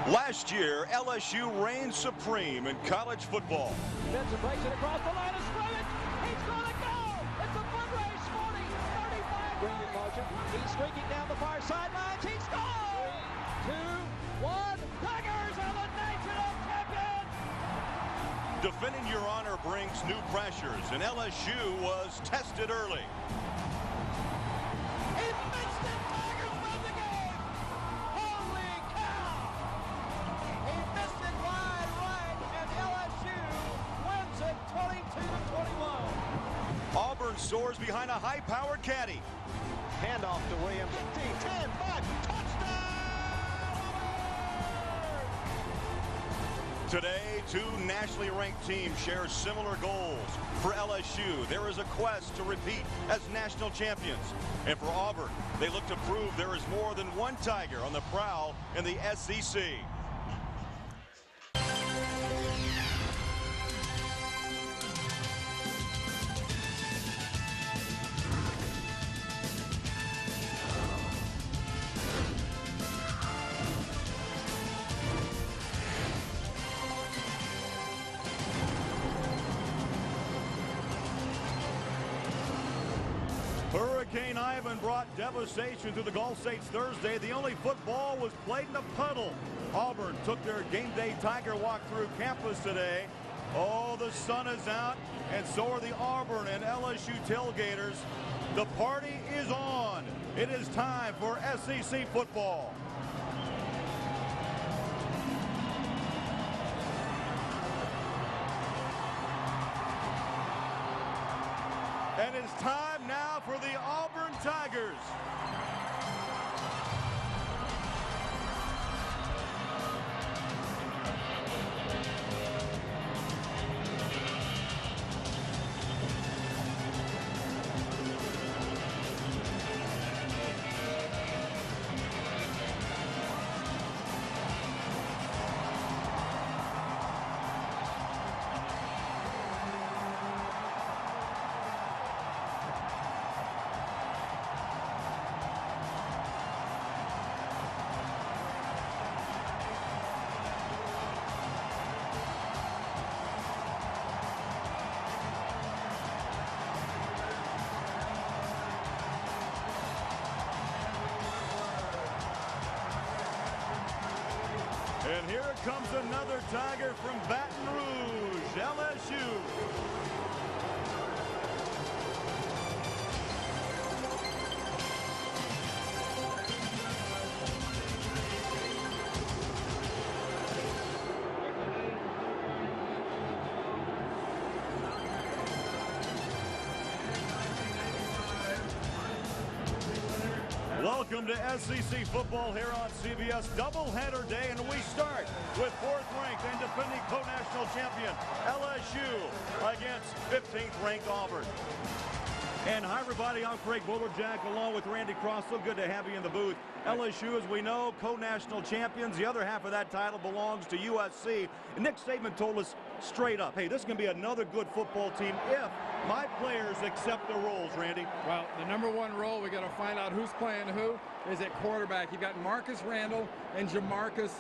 Last year, LSU reigned supreme in college football. Spencer breaks it across the line of scrimmage. He's going to go. It's a foot race. 40, 35, bring in motion. He's streaking down the far sidelines. He scores. 3, 2, 1. Tigers are the national champions. Defending your honor brings new pressures, and LSU was tested early. He missed it. Tigers win the game. Holy cow. He missed it wide right, and LSU wins it 22-21. Auburn soars behind a high-powered caddy. Handoff to Williams. 15, 10, 5, touchdown! Today, two nationally ranked teams share similar goals. For LSU, there is a quest to repeat as national champions. And for Auburn, they look to prove there is more than one Tiger on the prowl in the SEC. Hurricane Ivan brought devastation to the Gulf States Thursday. The only football was played in a puddle. Auburn took their game day Tiger walk through campus today. Oh, the sun is out, and so are the Auburn and LSU tailgaters. The party is on. It is time for SEC football. And it's time now for the Auburn Tigers. And here comes another Tiger from Baton Rouge, LSU. Welcome to SEC football here on CBS. Doubleheader day, and we start with 4th-ranked and defending co-national champion LSU against 15th-ranked Auburn. And hi, everybody. I'm Craig Bullerjack along with Randy Cross. So good to have you in the booth. LSU, as we know, co-national champions. The other half of that title belongs to USC. And Nick Saban told us straight up, hey, this is going to be another good football team if my players accept the roles, Randy. Well, the number one role, we got to find out who's playing who, is at quarterback. You've got Marcus Randall and Jamarcus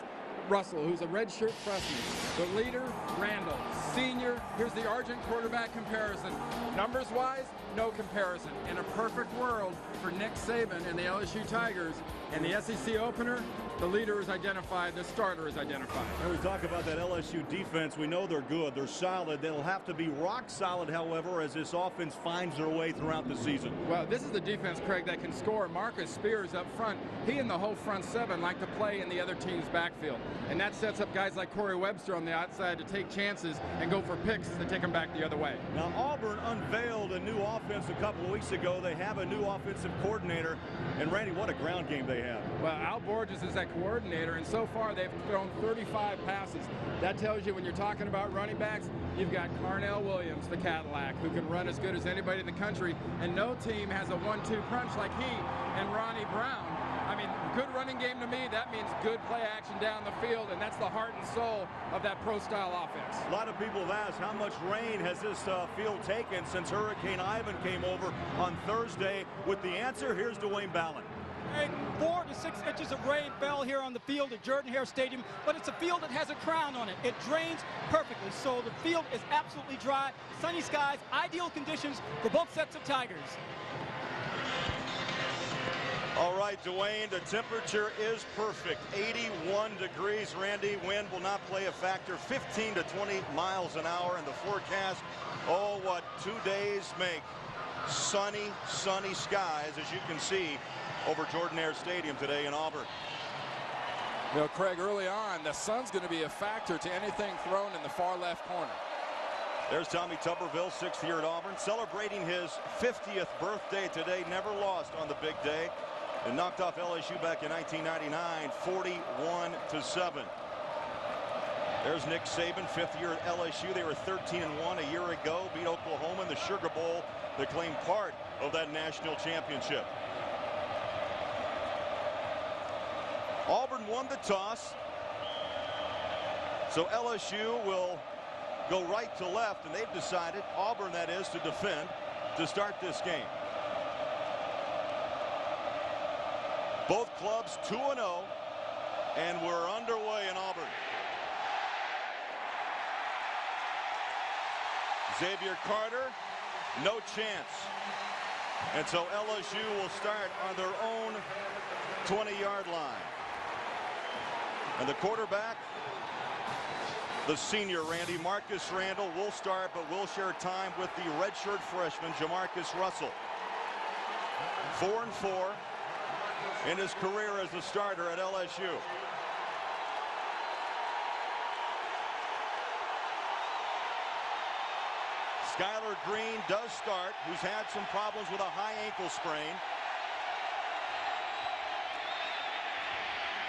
Russell, who's a redshirt freshman. The leader, Randall. Senior, here's the Argent quarterback comparison. Numbers-wise, no comparison. In a perfect world for Nick Saban and the LSU Tigers, in the SEC opener, the leader is identified, the starter is identified. And we talk about that LSU defense. We know they're good, they're solid. They'll have to be rock solid, however, as this offense finds their way throughout the season. Well, this is the defense, Craig, that can score. Marcus Spears up front. He and the whole front seven like to play in the other team's backfield. And that sets up guys like Corey Webster on the outside to take chances and go for picks to take them back the other way. Now, Auburn unveiled a new offense a couple of weeks ago. They have a new offensive coordinator. And, Randy, what a ground game they have. Well, Al Borges is that coordinator, and so far they've thrown 35 passes. That tells you when you're talking about running backs, you've got Carnell Williams, the Cadillac, who can run as good as anybody in the country, and no team has a 1-2 punch like he and Ronnie Brown. I mean, good running game to me, that means good play action down the field, and that's the heart and soul of that pro-style offense. A lot of people have asked how much rain has this field taken since Hurricane Ivan came over on Thursday. With the answer, here's Dwayne Ballin. 4 to 6 inches of rain fell here on the field at Jordan-Hare Stadium, but it's a field that has a crown on it. It drains perfectly, so the field is absolutely dry, sunny skies, ideal conditions for both sets of Tigers. All right, Dwayne, the temperature is perfect. 81 degrees. Randy, wind will not play a factor. 15 to 20 miles an hour in the forecast. Oh, what 2 days make. Sunny, sunny skies, as you can see, over Jordan-Hare Stadium today in Auburn. You know, Craig, early on, the sun's going to be a factor to anything thrown in the far left corner. There's Tommy Tuberville, 6th year at Auburn, celebrating his 50th birthday today. Never lost on the big day. And knocked off LSU back in 1999, 41-7. There's Nick Saban, 5th year at LSU. They were 13-1 a year ago. Beat Oklahoma in the Sugar Bowl. They claimed part of that national championship. Auburn won the toss. So LSU will go right to left, and they've decided, Auburn that is, to defend to start this game. Both clubs 2-0, and we're underway in Auburn. Xavier Carter, no chance. And so LSU will start on their own 20-yard line. And the quarterback, the senior Randy Marcus Randall, will start, but will share time with the redshirt freshman Jamarcus Russell. 4-4 in his career as a starter at LSU. Skylar Green does start, who's had some problems with a high ankle sprain.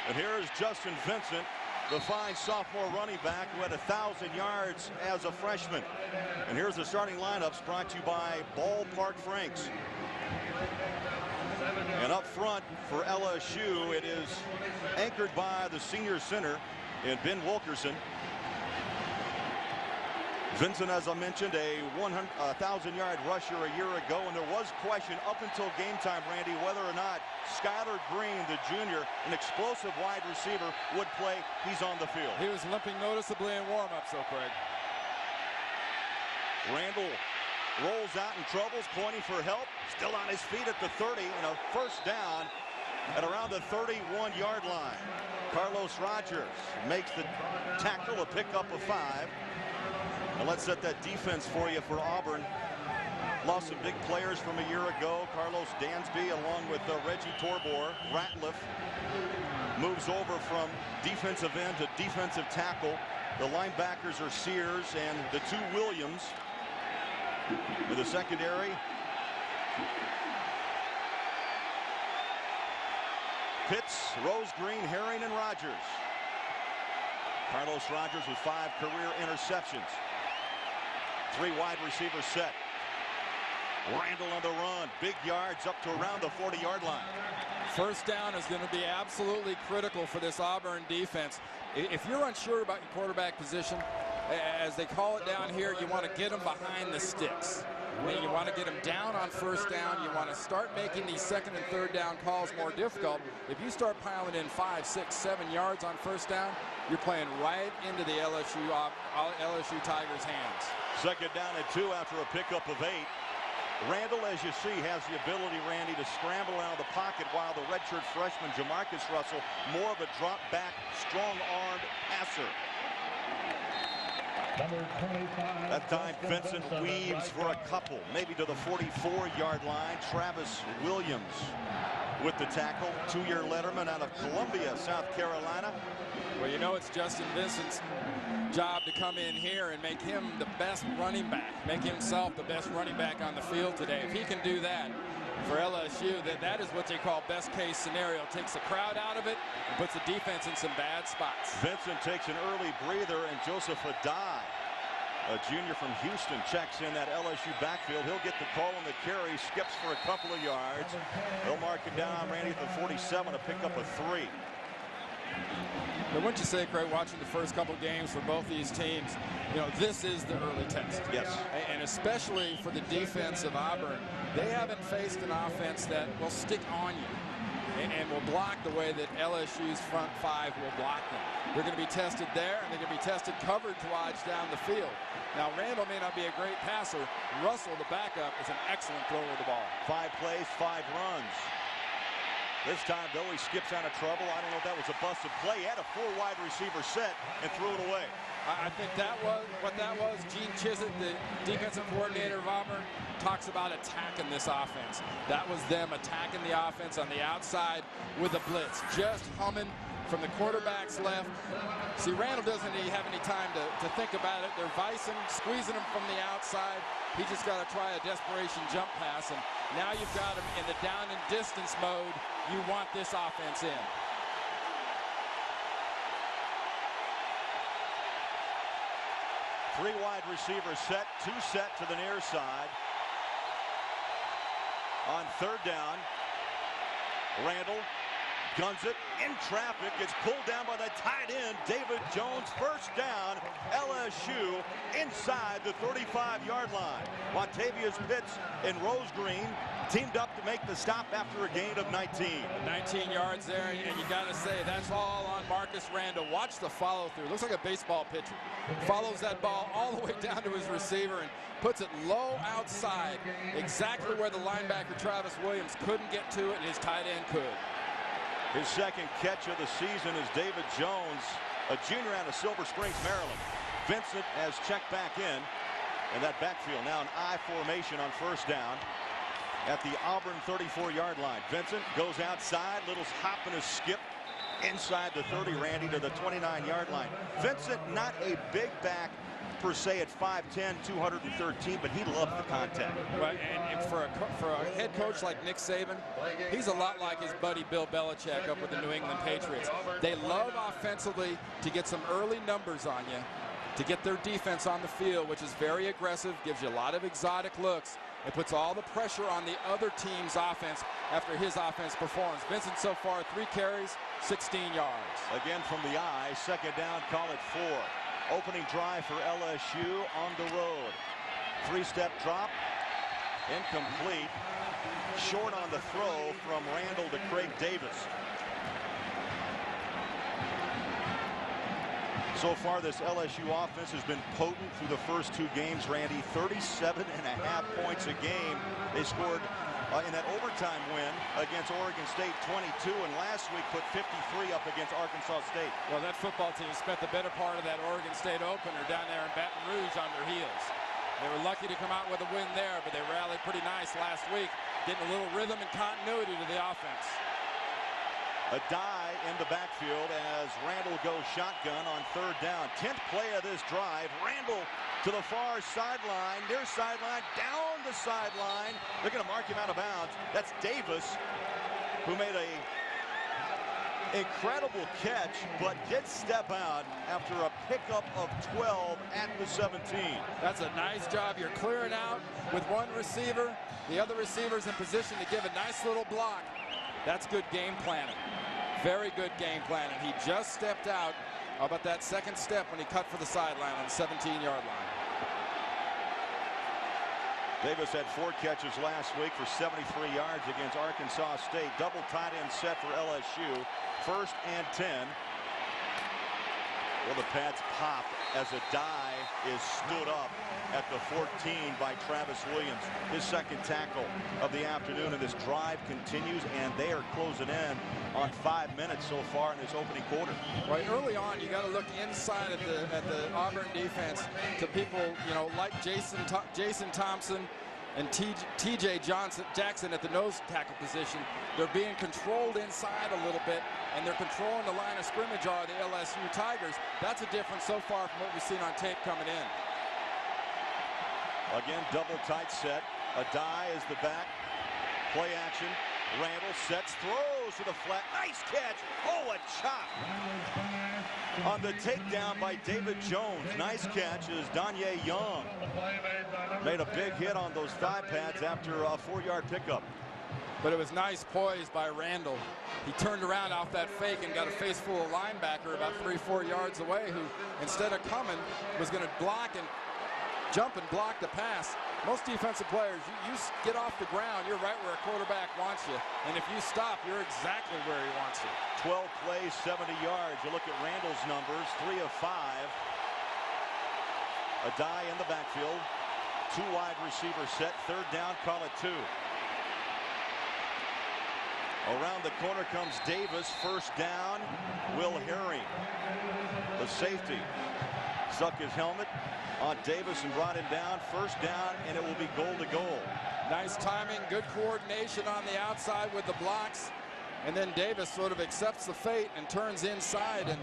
And here is Justin Vincent, the fine sophomore running back who had 1,000 yards as a freshman. And here's the starting lineups brought to you by Ballpark Franks. And up front for LSU, it is anchored by the senior center in Ben Wilkerson. Vincent, as I mentioned, a 1,000-yard rusher a year ago, and there was question up until game time, Randy, whether or not Skylar Green, the junior, an explosive wide receiver, would play. He's on the field. He was limping noticeably in warm-ups, though, Craig. Randall rolls out in troubles, pointing for help. Still on his feet at the 30, and a first down at around the 31-yard line. Carlos Rogers makes the tackle, a pickup of 5. And let's set that defense for you for Auburn. Lost some big players from a year ago. Carlos Dansby along with Reggie Torbor. Ratliff moves over from defensive end to defensive tackle. The linebackers are Sears and the 2 Williams. In the secondary, Pitts, Rose Green, Herring, and Rogers. Carlos Rogers with 5 career interceptions. 3 wide receivers set. Randall on the run. Big yards up to around the 40-yard line. First down is going to be absolutely critical for this Auburn defense. If you're unsure about your quarterback position, as they call it down here, you want to get them behind the sticks. You want to get them down on first down. You want to start making these second and third down calls more difficult. If you start piling in 5, 6, 7 yards on first down, you're playing right into the LSU Tigers' hands. Second down and 2 after a pickup of 8. Randall, as you see, has the ability, Randy, to scramble out of the pocket, while the redshirt freshman Jamarcus Russell, more of a drop-back, strong-armed passer. That time Vincent weaves for a couple, maybe to the 44-yard line. Travis Williams with the tackle, 2-year letterman out of Columbia, South Carolina. Well, you know, it's Justin Vincent's job to come in here and make him the best running back, make himself the best running back on the field today. If he can do that for LSU, that is what they call best case scenario. Takes the crowd out of it and puts the defense in some bad spots. Vincent takes an early breather, and Joseph Adai, a junior from Houston, checks in that LSU backfield. He'll get the call on the carry, skips for a couple of yards. They'll mark it down, Randy, at the 47, a pickup of 3. But wouldn't you say, Craig, watching the first couple games for both these teams, you know, this is the early test. Yes. And especially for the defense of Auburn, they haven't faced an offense that will stick on you. and will block the way that LSU's front five will block them. They're going to be tested there, and they're going to be tested coverage-wise down the field. Now, Randall may not be a great passer. Russell, the backup, is an excellent thrower of the ball. 5 plays, 5 runs. This time, though, he skips out of trouble. I don't know if that was a busted play. He had a 4 wide receiver set and threw it away. I think that was what that was. Gene Chizik, the defensive coordinator of Auburn, talks about attacking this offense. That was them attacking the offense on the outside with a blitz, just humming from the quarterback's left. See, Randall doesn't have any time to think about it. They're vicing, squeezing him from the outside. He just got to try a desperation jump pass, and now you've got him in the down and distance mode. You want this offense in. Three wide receivers set, 2 set to the near side. On 3rd down, Randall guns it in traffic, gets pulled down by the tight end, David Jones. 1st down, LSU inside the 35-yard line. Montavious Pitts and Rose Green teamed up to make the stop after a gain of 19. 19 yards there, and you got to say that's all on Marcus Randall. Watch the follow through. Looks like a baseball pitcher. Follows that ball all the way down to his receiver and puts it low outside, exactly where the linebacker Travis Williams couldn't get to it, and his tight end could. His 2nd catch of the season is David Jones, a junior out of Silver Springs, Maryland. Vincent has checked back in that backfield now an I formation on 1st down at the Auburn 34-yard line. Vincent goes outside, little hop and a skip inside the 30, Randy, to the 29-yard line. Vincent, not a big back per se at 5'10", 213, but he loves the contact. Right, and for a head coach like Nick Saban, he's a lot like his buddy Bill Belichick up with the New England Patriots. They love offensively to get some early numbers on you, to get their defense on the field, which is very aggressive, gives you a lot of exotic looks. It puts all the pressure on the other team's offense after his offense performs. Vincent so far 3 carries, 16 yards. Again from the eye, 2nd down, call it 4. Opening drive for LSU on the road. 3-step drop, incomplete. Short on the throw from Randall to Craig Davis. So far, this LSU offense has been potent through the first 2 games, Randy. 37.5 points a game. They scored in that overtime win against Oregon State, 22, and last week put 53 up against Arkansas State. Well, that football team spent the better part of that Oregon State opener down there in Baton Rouge on their heels. They were lucky to come out with a win there, but they rallied pretty nice last week, getting a little rhythm and continuity to the offense. A die in the backfield as Randall goes shotgun on 3rd down. 10th play of this drive. Randall to the far sideline, near sideline, down the sideline. They're going to mark him out of bounds. That's Davis, who made a incredible catch, but did step out after a pickup of 12 at the 17. That's a nice job. You're clearing out with one receiver. The other receiver's in position to give a nice little block. That's good game planning. Very good game planning. He just stepped out. How about that 2nd step when he cut for the sideline on the 17-yard line? Davis had 4 catches last week for 73 yards against Arkansas State. Double tight end set for LSU. 1st and 10. Well, the pads pop as a die is stood up at the 14 by Travis Williams. His 2nd tackle of the afternoon, and this drive continues, and they are closing in on 5 minutes so far in this opening quarter. Right, early on, you got to look inside at the Auburn defense to people, you know, like Jason Thompson and T.J. Jackson at the nose tackle position. They're being controlled inside a little bit, and they're controlling the line of scrimmage are the LSU Tigers. That's a difference so far from what we've seen on tape coming in. Again, double tight set. A die is the back. Play action. Randall sets, throws to the flat. Nice catch. Oh, a chop. On the takedown by David Jones. Nice catch is Danye Young. Made a big hit on those 5 pads after a 4-yard pickup. But it was nice poise by Randall. He turned around off that fake and got a face full of linebacker about 3-4 yards away, who instead of coming was going to block and jump and block the pass. Most defensive players, you get off the ground, you're right where a quarterback wants you. And if you stop, you're exactly where he wants you. 12 plays, 70 yards. You look at Randall's numbers, 3 of 5. A die in the backfield. 2 wide receivers set. 3rd down, call it 2. Around the corner comes Davis. 1st down, Will Herring, the safety, stuck his helmet on Davis and brought him down. 1st down, and it will be goal to goal. Nice timing, good coordination on the outside with the blocks. And then Davis sort of accepts the fate and turns inside and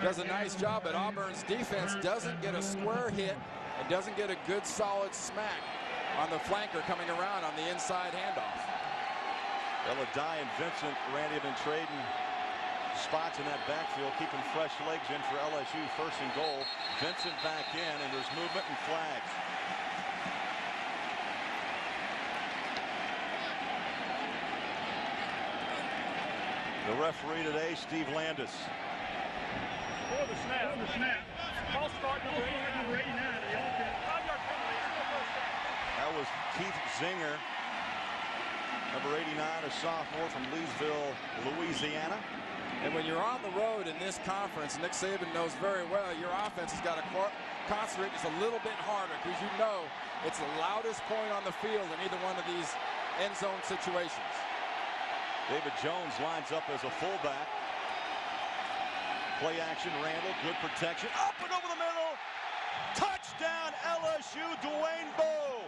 does a nice job. But Auburn's defense doesn't get a square hit and doesn't get a good solid smack on the flanker coming around on the inside handoff. Elladai and Vincent, Randy, have been trading spots in that backfield, keeping fresh legs in for LSU. 1st and goal. Vincent back in, and there's movement and flags. The referee today, Steve Landis. For the snap. False start number 89. That was Keith Zinger, number 89, a sophomore from Leesville, Louisiana. And when you're on the road in this conference, Nick Saban knows very well your offense has got to concentrate just a little bit harder, because you know it's the loudest point on the field in either one of these end zone situations. David Jones lines up as a fullback. Play action, Randall, good protection, up and over the middle. Touchdown LSU, Dwayne Bowe.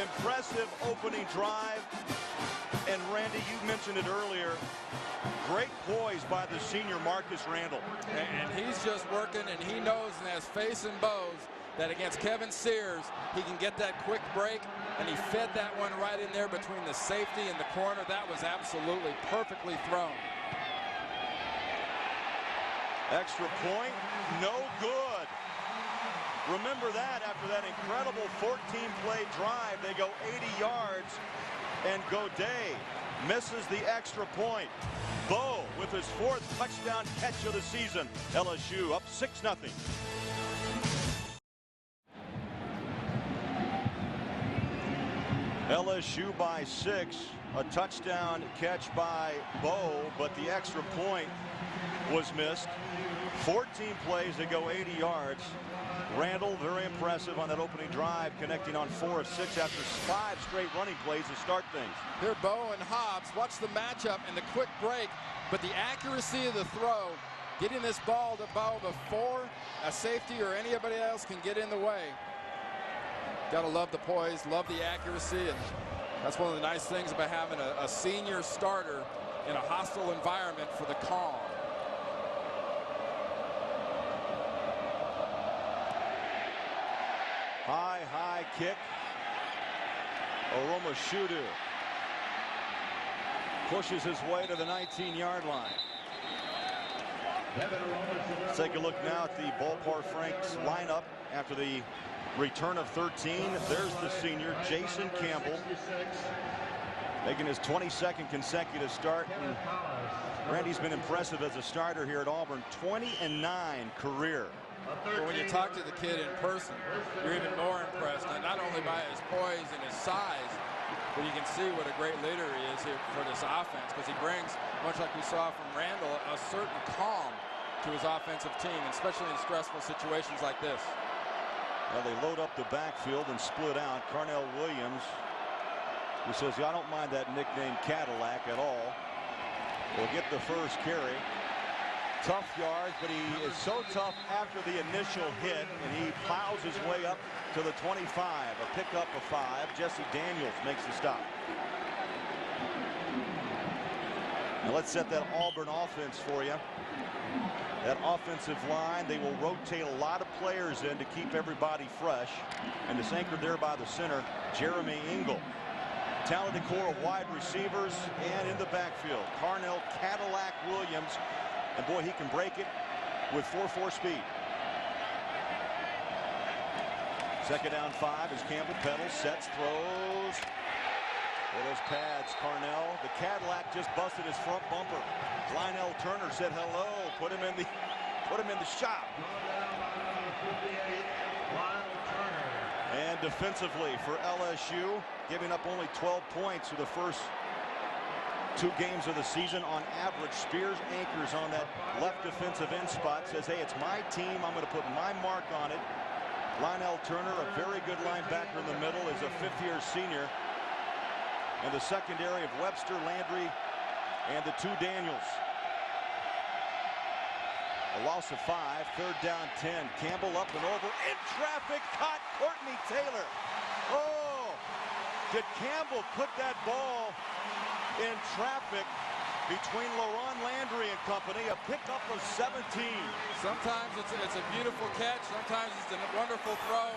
Impressive opening drive. And Randy, you mentioned it earlier. Great poise by the senior Marcus Randall. And he's just working, and he knows and has faith in Bowes that against Kevin Sears, he can get that quick break, and he fed that one right in there between the safety and the corner. That was absolutely perfectly thrown. Extra point, no good. Remember that after that incredible 14-play drive, they go 80 yards, and Godet misses the extra point. Bowe with his 4th touchdown catch of the season. LSU up 6-0. LSU by 6. A touchdown catch by Bowe, but the extra point was missed. 14 plays to go 80 yards. Randall, very impressive on that opening drive, connecting on 4 of 6 after 5 straight running plays to start things. Here, Bowe and Hobbs, watch the matchup and the quick break, but the accuracy of the throw, getting this ball to Bowe before a safety or anybody else can get in the way. Gotta love the poise, love the accuracy, and that's one of the nice things about having a senior starter in a hostile environment for the calm. High kick. Oroma Shudu pushes his way to the 19-yard line. Let's take a look now at the Ballpark Franks lineup after the return of 13. There's the senior, Jason Campbell, making his 22nd consecutive start. And Randy's been impressive as a starter here at Auburn. 20-9 career. But when you talk to the kid in person, you're even more impressed, and not only by his poise and his size, but you can see what a great leader he is here for this offense, because he brings, much like we saw from Randall, a certain calm to his offensive team, especially in stressful situations like this. Well, they load up the backfield and split out. Carnell Williams, who says, yeah, I don't mind that nickname Cadillac at all, will get the first carry. Tough yards, but he is so tough after the initial hit, and he plows his way up to the 25. A pickup of 5. Jesse Daniels makes the stop. Now let's set that Auburn offense for you. That offensive line, they will rotate a lot of players in to keep everybody fresh. And it's anchored there by the center, Jeremy Engel. Talented core of wide receivers, and in the backfield, Carnell Cadillac Williams. And boy, he can break it with 4.4 speed. 2nd down 5 as Campbell pedals, sets, throws. With those pads, Carnell. The Cadillac just busted his front bumper. Lionel Turner said hello. Put him in the shop. And defensively for LSU, giving up only 12 points through the first 2 games of the season on average. Spears anchors on that left defensive end spot. Says, hey, it's my team. I'm going to put my mark on it. Lionel Turner, a very good linebacker in the middle, is a 5th-year senior. And the secondary of Webster, Landry, and the 2 Daniels. A loss of 5, 3rd down 10. Campbell up and over, in traffic, caught Courtney Taylor. Oh, did Campbell put that ball in traffic between LaRon Landry and company? A pickup of 17. Sometimes it's a beautiful catch. Sometimes it's a wonderful throw.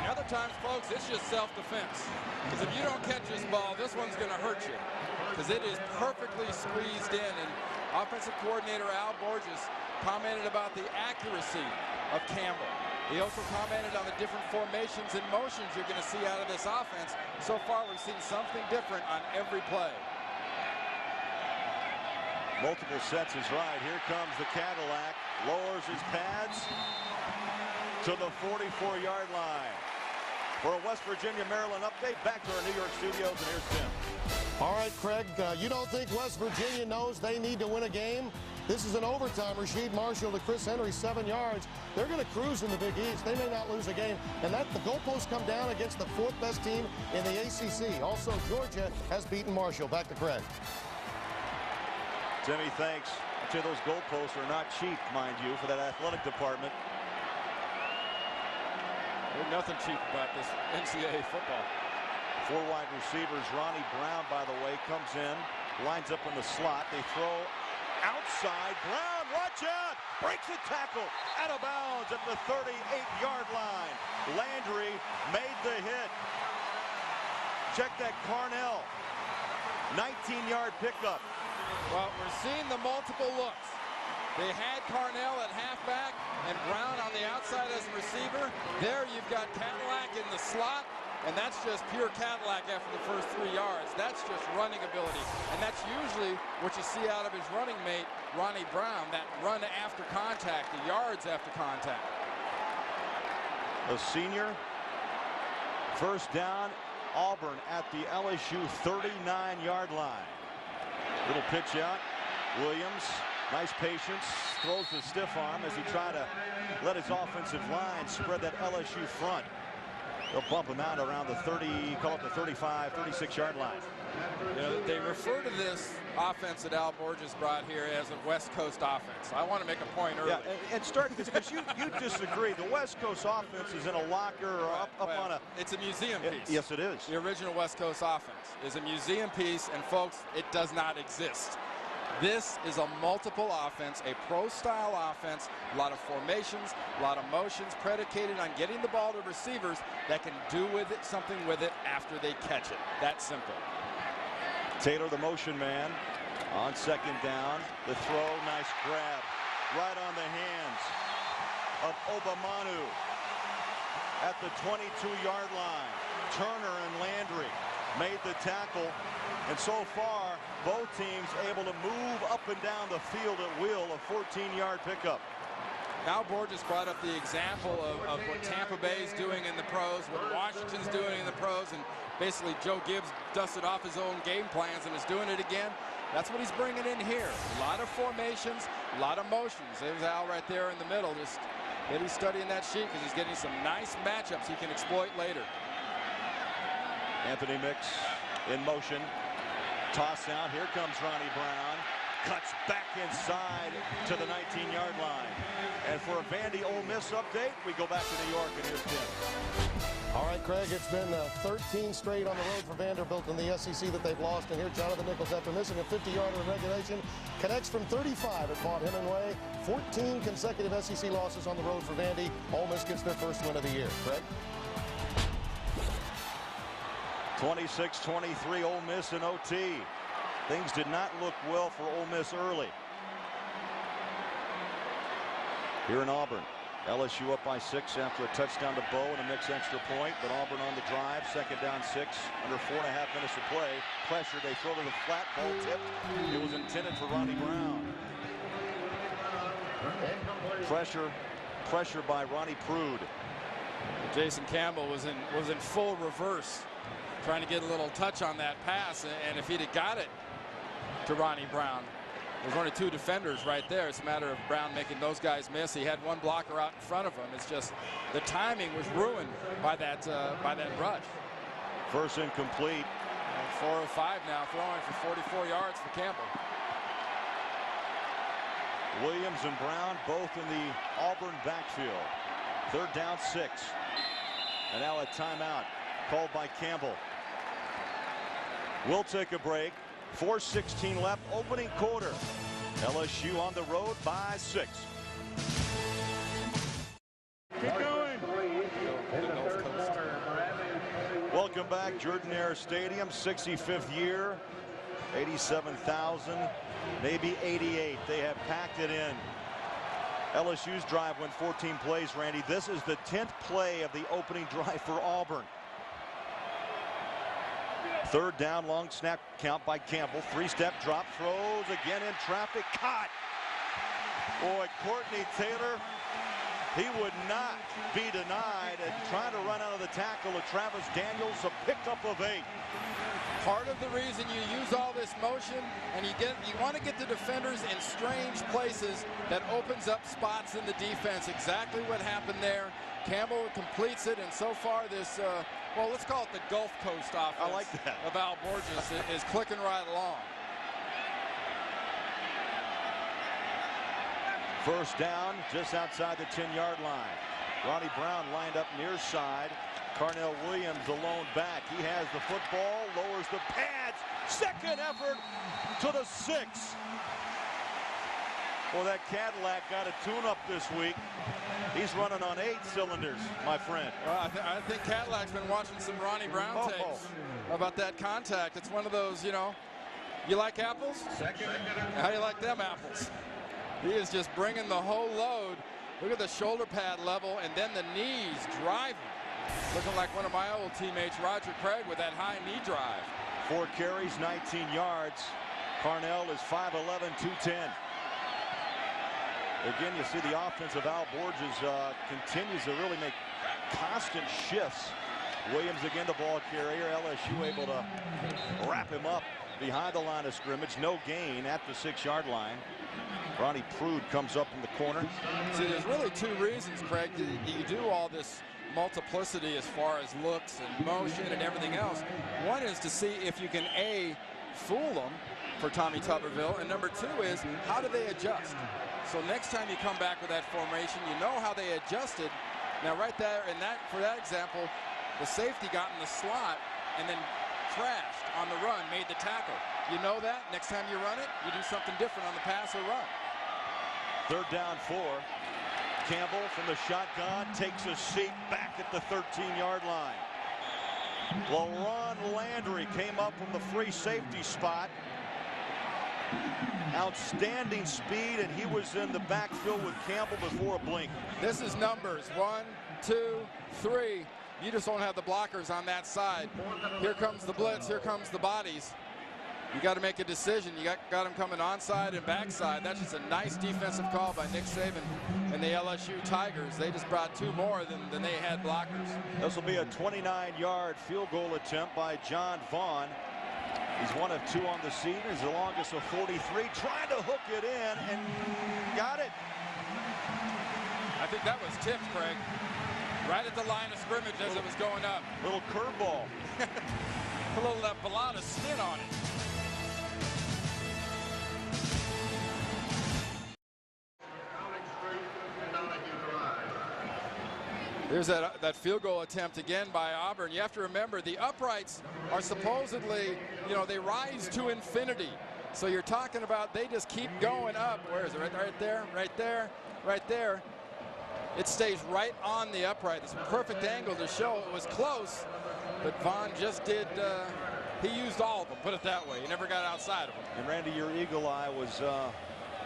And other times, folks, it's just self-defense. Because if you don't catch this ball, this one's going to hurt you. Because it is perfectly squeezed in. And offensive coordinator Al Borges commented about the accuracy of Campbell. He also commented on the different formations and motions you're going to see out of this offense. So far, we've seen something different on every play. Multiple sets is right. Here comes the Cadillac. Lowers his pads to the 44-yard line. For a West Virginia-Maryland update, back to our New York studios, and here's Tim. All right, Craig, you don't think West Virginia knows they need to win a game? This is an overtime. Rasheed Marshall to Chris Henry, 7 yards. They're going to cruise in the Big East. They may not lose a game. And the goalposts come down against the 4th best team in the ACC. Also, Georgia has beaten Marshall. Back to Craig. Timmy, thanks. I'd say those goalposts are not cheap, mind you, for that athletic department. There's nothing cheap about this NCAA football. 4 wide receivers. Ronnie Brown, by the way, comes in, lines up in the slot. They throw outside. Brown, watch out! Breaks a tackle out of bounds at the 38-yard line. Landry made the hit. Check that Carnell. 19-yard pickup. Well, we're seeing the multiple looks. They had Carnell at halfback and Brown on the outside as a receiver. There you've got Cadillac in the slot, and that's just pure Cadillac after the first 3 yards. That's just running ability, and that's usually what you see out of his running mate, Ronnie Brown, that run after contact, the yards after contact. A senior. First down, Auburn at the LSU 39-yard line. Little pitch out. Williams, nice patience, throws the stiff arm as he tried to let his offensive line spread that LSU front. They'll bump him out around the 30, call it the 35, 36-yard line. You know, they refer to this offense that Al Borges brought here as a West Coast offense. I want to make a point early. Yeah, and start this because you disagree. The West Coast offense is in a locker or up on a... It's a museum piece. Yes, it is. The original West Coast offense is a museum piece, and folks, it does not exist. This is a multiple offense, a pro-style offense, a lot of formations, a lot of motions predicated on getting the ball to receivers that can do with it something with it after they catch it. That's simple. Taylor, the motion man, on 2nd down. The throw, nice grab, right on the hands of Obamanu at the 22-yard line. Turner and Landry made the tackle, and so far, both teams able to move up and down the field at will. A 14-yard pickup. Al Borges brought up the example of what Tampa Bay is doing in the pros, what Washington's doing in the pros, and basically Joe Gibbs dusted off his own game plans and is doing it again. That's what he's bringing in here. A lot of formations, a lot of motions. There's Al right there in the middle. Just maybe studying that sheet because he's getting some nice matchups he can exploit later. Anthony Mix in motion. Toss out. Here comes Ronnie Brown. Cuts back inside to the 19-yard line. And for a Vandy Ole Miss update, we go back to New York, and here's Tim. All right, Craig, it's been 13 straight on the road for Vanderbilt in the SEC that they've lost. And here, Jonathan Nichols, after missing a 50-yarder in regulation, connects from 35 at Mount Hemingway. 14 consecutive SEC losses on the road for Vandy. Ole Miss gets their first win of the year. Craig? 26-23 Ole Miss in OT. Things did not look well for Ole Miss early. Here in Auburn, LSU up by 6 after a touchdown to Bo and a mixed extra point, but Auburn on the drive. 2nd down 6, under 4.5 minutes to play. Pressure, they throw to the flat, ball tipped. It was intended for Ronnie Brown. Pressure by Ronnie Prude. Jason Campbell was in full reverse, trying to get a little touch on that pass, and if he'd have got it to Ronnie Brown, there's only 2 defenders right there. It's a matter of Brown making those guys miss. He had 1 blocker out in front of him. It's just the timing was ruined by that rush. First incomplete. And 405 now, throwing for 44 yards for Campbell. Williams and Brown both in the Auburn backfield. 3rd down 6. And now a timeout called by Campbell. We'll take a break. 4:16 left, opening quarter. LSU on the road by 6. Keep going. Welcome back, Jordan-Hare Stadium, 65th year, 87,000, maybe 88. They have packed it in. LSU's drive went 14 plays, Randy. This is the 10th play of the opening drive for Auburn. 3rd down, long snap count by Campbell. 3-step drop, throws again in traffic, caught. Boy, Courtney Taylor, he would not be denied, and trying to run out of the tackle of Travis Daniels, a pickup of 8. Part of the reason you use all this motion, and you want to get the defenders in strange places, that opens up spots in the defense. Exactly what happened there. Campbell completes it, and so far this, well, let's call it the Gulf Coast offense. I like that. Of Al Borges is clicking right along. 1st down, just outside the 10-yard line. Ronnie Brown lined up near side. Carnell Williams alone back. He has the football, lowers the pads. 2nd effort to the 6. Well, that Cadillac got a tune-up this week. He's running on 8 cylinders, my friend. Well, I think Cadillac's been watching some Ronnie Brown tapes about that contact. It's one of those, you know, you like apples? How do you like them apples? He is just bringing the whole load. Look at the shoulder pad level, and then the knees driving. Looking like one of my old teammates, Roger Craig, with that high knee drive. 4 carries, 19 yards. Carnell is 5'11", 210. Again, you see the offense of Al Borges continues to really make constant shifts. Williams again the ball carrier. LSU able to wrap him up behind the line of scrimmage. No gain at the 6-yard line. Ronnie Prude comes up in the corner. See, there's really 2 reasons, Craig. You do all this multiplicity as far as looks and motion and everything else. One is to see if you can A, fool them for Tommy Tuberville, and number 2 is how do they adjust. So next time you come back with that formation, you know how they adjusted. Now right there, for that example, the safety got in the slot and then trashed on the run, made the tackle. You know that next time you run it, you do something different on the pass or run. 3rd down 4. Campbell from the shotgun takes a seat back at the 13-yard line. LaRon Landry came up from the free safety spot. Outstanding speed, and he was in the backfield with Campbell before a blink. This is numbers 1, 2, 3. You just don't have the blockers on that side. Here comes the blitz. Here comes the bodies. You got to make a decision. You got them coming onside and backside. That's just a nice defensive call by Nick Saban and the LSU Tigers. They just brought 2 more than they had blockers. This will be a 29-yard field goal attempt by John Vaughn. He's 1 of 2 on the season. He's the longest of 43. Trying to hook it in and got it. I think that was tipped, Craig. Right at the line of scrimmage as it was going up. Little curveball. A little Velada spin on it. There's that field goal attempt again by Auburn. You have to remember the uprights are supposedly, you know, they rise to infinity. So you're talking about they just keep going up. Where is it? Right there, right there, right there. It stays right on the upright. It's a perfect angle to show it was close, but Vaughn just did, he used all of them, put it that way. He never got outside of them. And Randy, your eagle eye was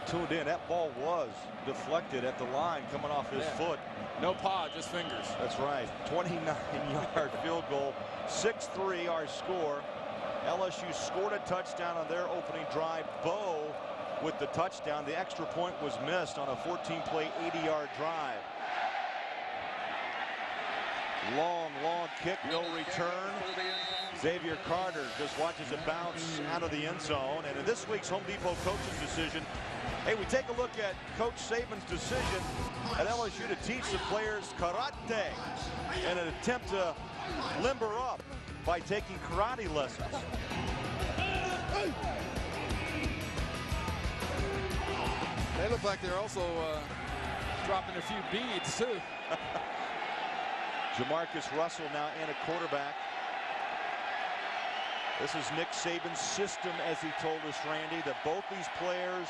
tuned in. That ball was deflected at the line coming off his foot. No paw, just fingers. That's right. 29-yard field goal. 6-3 our score. LSU scored a touchdown on their opening drive. Bo with the touchdown. The extra point was missed on a 14-play, 80-yard drive. Long kick, no return. Xavier Carter just watches it bounce out of the end zone. And in this week's Home Depot coaching decision, hey, we take a look at Coach Saban's decision at LSU to teach the players karate in an attempt to limber up by taking karate lessons. They look like they're also dropping a few beads too. Jamarcus Russell now in a quarterback. This is Nick Saban's system, as he told us, Randy, that both these players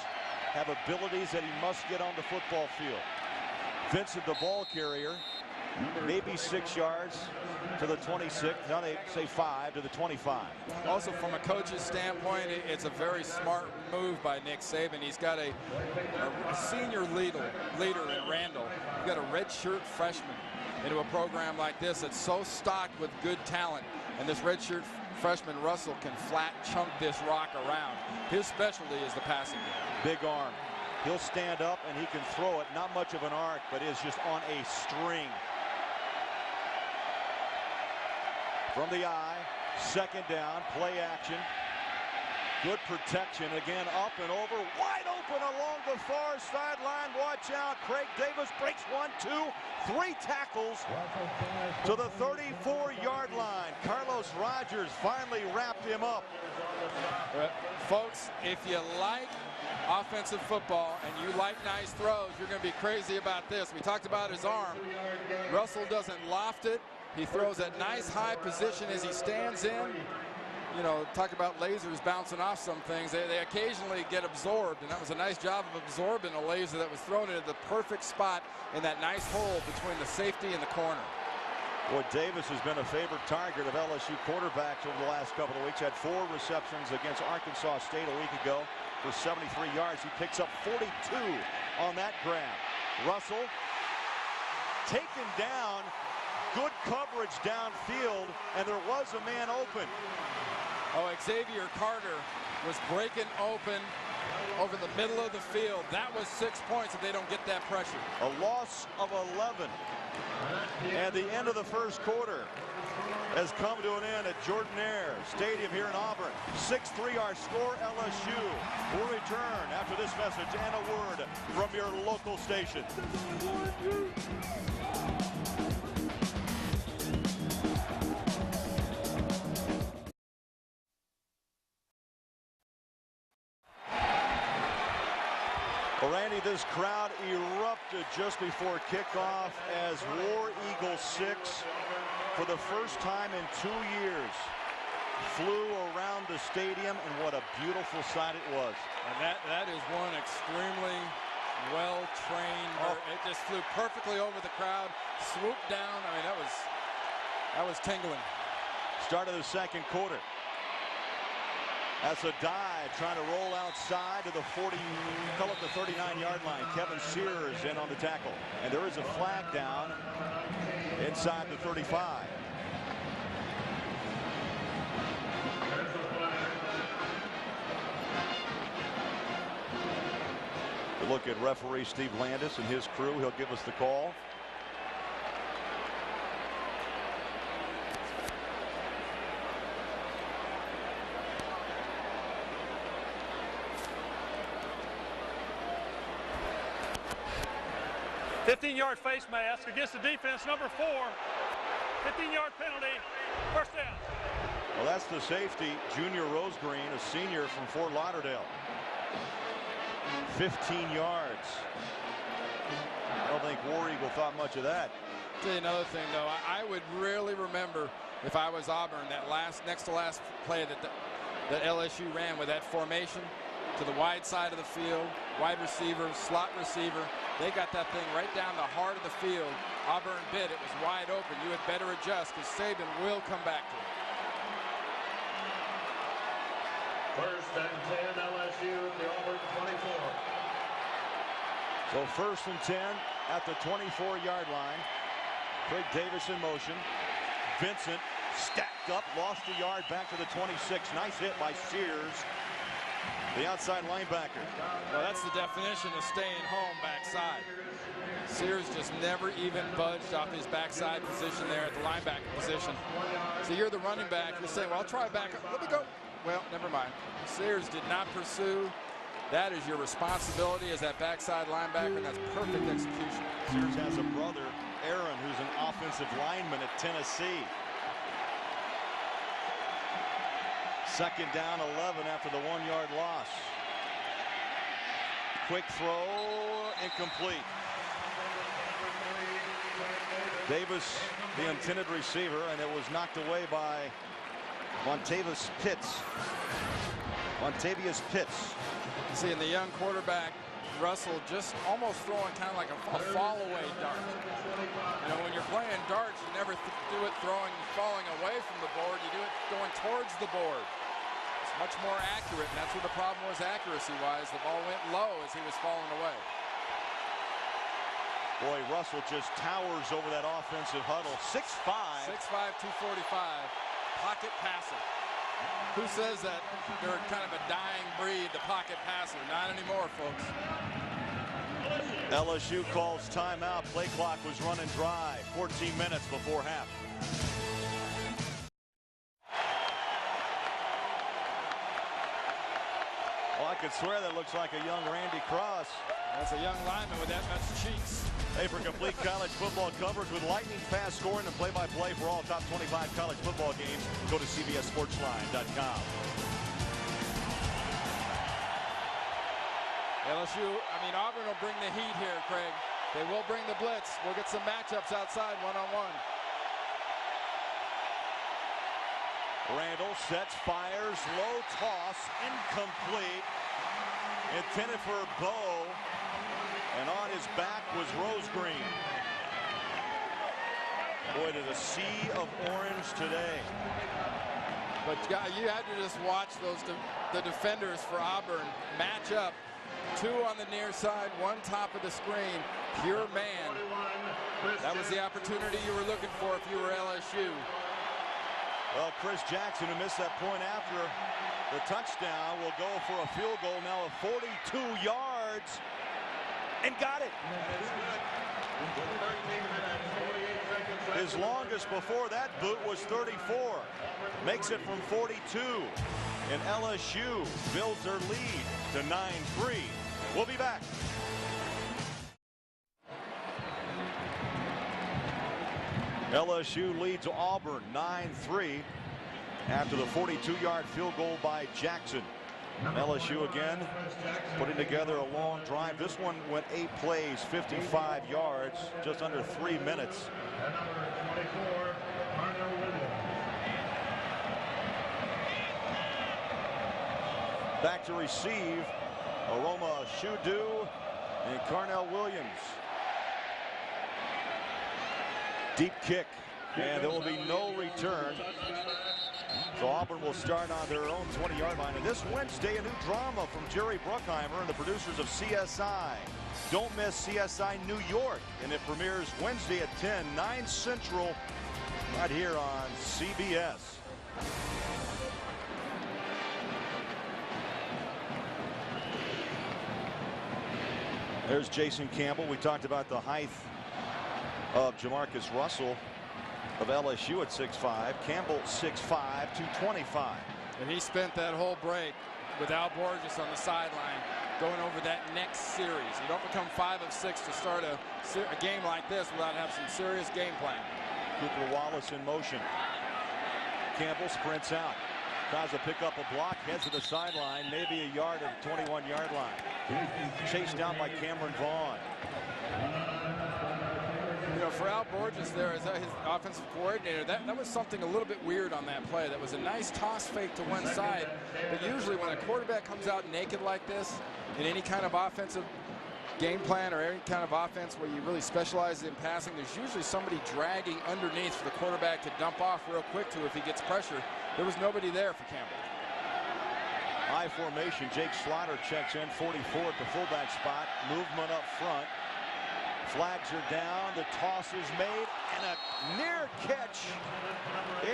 have abilities that he must get on the football field. Vincent, the ball carrier, maybe 6 yards to the 26. Now they say 5 to the 25. Also, from a coach's standpoint, it's a very smart move by Nick Saban. He's got a senior leader in Randall. You've got a redshirt freshman into a program like this that's so stocked with good talent, and this redshirt freshman Russell can flat chunk this rock around. His specialty is the passing game. Big arm. He'll stand up and he can throw it. Not much of an arc, but is just on a string. From the eye, second down, play action. Good protection, again up and over, wide open along the far sideline. Watch out, Craig Davis breaks 1, 2, 3 tackles to the 34-yard line. Carlos Rogers finally wrapped him up. Folks, if you like offensive football and you like nice throws, you're going to be crazy about this. We talked about his arm. Russell doesn't loft it. He throws at nice high position as he stands in. You know, talk about lasers bouncing off some things. They occasionally get absorbed, and that was a nice job of absorbing a laser that was thrown into the perfect spot in that nice hole between the safety and the corner. Boy, Davis has been a favorite target of LSU quarterbacks over the last couple of weeks. Had 4 receptions against Arkansas State a week ago for 73 yards. He picks up 42 on that grab. Russell taken down. Good coverage downfield, and there was a man open. Oh, Xavier Carter was breaking open over the middle of the field. That was 6 points if they don't get that pressure. A loss of 11. And the end of the first quarter has come to an end at Jordan-Hare Stadium here in Auburn. 6-3 our score. LSU will return after this message and a word from your local station. Well, Randy, this crowd erupted just before kickoff as War Eagle 6, for the first time in 2 years, flew around the stadium, and what a beautiful sight it was. And that is one extremely well-trained. It just flew perfectly over the crowd, swooped down. I mean, that was tingling. Start of the second quarter. That's a dive, trying to roll outside to the 39-yard line. Kevin Sears in on the tackle. And there is a flag down inside the 35. We look at referee Steve Landis and his crew. He'll give us the call. 15-yard face mask against the defense, number 4. 15-yard penalty, first down. Well, that's the safety, Junior Rosegreen, a senior from Fort Lauderdale. 15 yards. I don't think War Eagle thought much of that. I'll tell you another thing, though. I would really remember, if I was Auburn, that next to last play that LSU ran with that formation to the wide side of the field, wide receiver, slot receiver. They got that thing right down the heart of the field. Auburn bid. It was wide open. You had better adjust because Saban will come back to it. First and 10, LSU at the Auburn 24. So 1st and 10 at the 24-yard line. Craig Davis in motion. Vincent stacked up, lost a yard back to the 26. Nice hit by Sears, the outside linebacker. Well, that's the definition of staying home backside. Sears just never even budged off his backside position there at the linebacker position. So you're the running back. You're saying, well, I'll try back. Let me go. Well, never mind. Sears did not pursue. That is your responsibility as that backside linebacker, and that's perfect execution. Sears has a brother, Aaron, who's an offensive lineman at Tennessee. 2nd down, 11 after the 1-yard loss. Quick throw, incomplete. Davis, the intended receiver, and it was knocked away by Montavious Pitts. See, in the young quarterback, Russell just almost throwing kind of like a fall-away dart. You know, when you're playing darts, you never do it falling away from the board. You do it going towards the board. It's much more accurate, and that's where the problem was accuracy-wise. The ball went low as he was falling away. Boy, Russell just towers over that offensive huddle. 6'5". 6'5", 245, pocket passer. Who says that they're kind of a dying breed, the pocket passer? Not anymore, folks. LSU calls timeout. Play clock was running dry. 14 minutes before half. Well, I could swear that looks like a young Randy Cross. That's a young lineman with that much cheeks. Hey, for complete college football coverage with lightning fast scoring and play-by-play for all top 25 college football games, go to CBSSportsline.com. LSU, Auburn will bring the heat here, Craig. They will bring the blitz. We'll get some matchups outside one-on-one. Randall sets, fires, low toss, incomplete. Intended for Bowe, and on his back was Rosegreen. Boy, to the sea of orange today. But you had to just watch the defenders for Auburn match up. 2 on the near side, 1 top of the screen, pure man. That was the opportunity you were looking for if you were LSU. Well, Chris Jackson, who missed that point after the touchdown, will go for a field goal now of 42 yards, and got it. His longest before that boot was 34. Makes it from 42. And LSU builds their lead to 9-3. We'll be back. LSU leads Auburn 9-3 after the 42-yard field goal by Jackson. LSU again putting together a long drive. This one went 8 plays, 55 yards, just under 3 minutes. Back to receive, Aroma Shudu and Carnell Williams. Deep kick, and there will be no return. So Auburn will start on their own 20-yard line. And this Wednesday, a new drama from Jerry Bruckheimer and the producers of CSI. Don't miss CSI New York, and it premieres Wednesday at 10, 9 Central, right here on CBS. There's Jason Campbell. We talked about the height of Jamarcus Russell of LSU at 6'5". Campbell 6'5", 225. And he spent that whole break with Al Borges on the sideline going over that next series. You don't become 5 of 6 to start a game like this without having some serious game plan. Cooper Wallace in motion. Campbell sprints out. Tries to pick up a block, heads to the sideline, maybe a yard at the 21-yard line. Chased down by Cameron Vaughn. You know, for Al Borges there as his offensive coordinator, that was something a little bit weird on that play. That was a nice toss fake to one side, but usually when a quarterback comes out naked like this in any kind of offensive game plan or any kind of offense where you really specialize in passing, there's usually somebody dragging underneath for the quarterback to dump off real quick to if he gets pressure. There was nobody there for Campbell. I formation. Jake Slaughter checks in, 44 at the fullback spot. Movement up front. Flags are down. The toss is made, and a near catch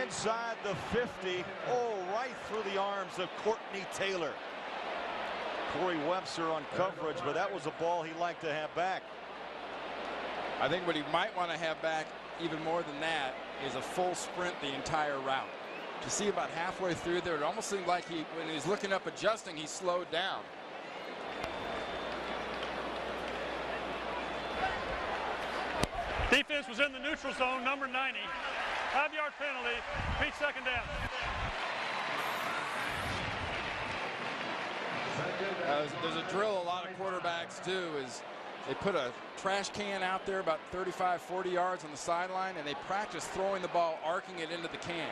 inside the 50. Oh, right through the arms of Courtney Taylor. Corey Webster on coverage, but that was a ball he liked to have back. I think what he might want to have back even more than that is a full sprint the entire route. To see about halfway through there, it almost seemed like when he's looking up adjusting, he slowed down. Defense was in the neutral zone, number 90. 5-yard penalty, repeat second down. There's a drill a lot of quarterbacks do is they put a trash can out there about 35, 40 yards on the sideline, and they practice throwing the ball, arcing it into the can.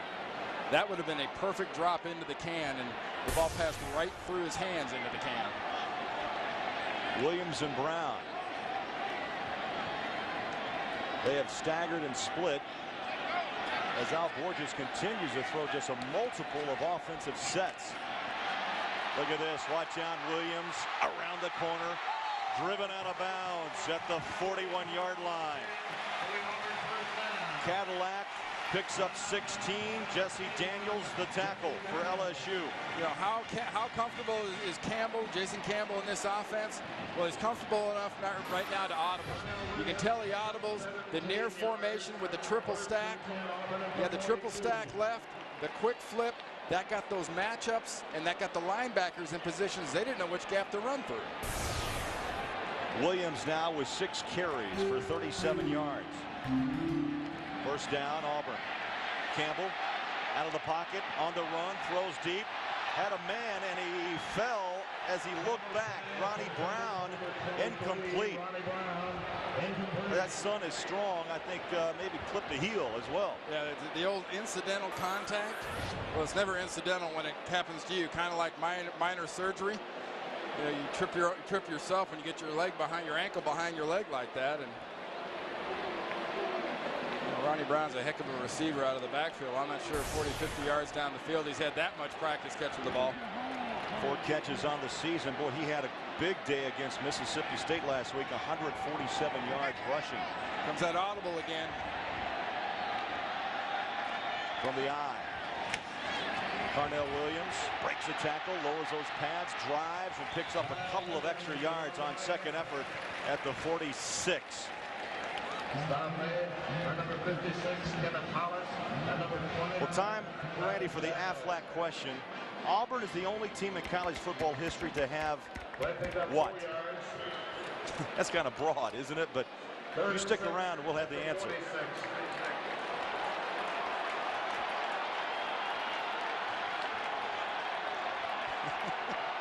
That would have been a perfect drop into the can, and the ball passed right through his hands into the can. Williams and Brown. They have staggered and split as Al Borges continues to throw just a multiple of offensive sets. Look at this. Watch out. Williams around the corner. Driven out of bounds at the 41-yard line. Cadillac picks up 16. Jesse Daniels, the tackle for LSU. You know, how comfortable is Campbell, Jason Campbell, in this offense? Well, he's comfortable enough right now to audible. You can tell he audibles the near formation with the triple stack. He had the triple stack left, the quick flip. That got those matchups, and that got the linebackers in positions they didn't know which gap to run through. Williams now with 6 carries for 37 yards. First down, Auburn. Campbell out of the pocket, on the run, throws deep. Had a man, and he fell as he looked back. Ronnie Brown, incomplete. That son is strong. I think maybe clipped the heel as well. Yeah, the old incidental contact. Well, it's never incidental when it happens to you, kind of like minor surgery. You know, you trip yourself when you get your ankle behind your leg like that. And Ronnie Brown's a heck of a receiver out of the backfield. I'm not sure 40, 50 yards down the field he's had that much practice catching the ball. 4 catches on the season. Boy, he had a big day against Mississippi State last week. 147 yards rushing. Comes that audible again. From the eye. Carnell Williams breaks a tackle, lowers those pads, drives, and picks up a couple of extra yards on second effort at the 46. Well, time, Randy, for the Aflac question. Auburn is the only team in college football history to have what? That's kind of broad, isn't it? But you stick around and we'll have the answer.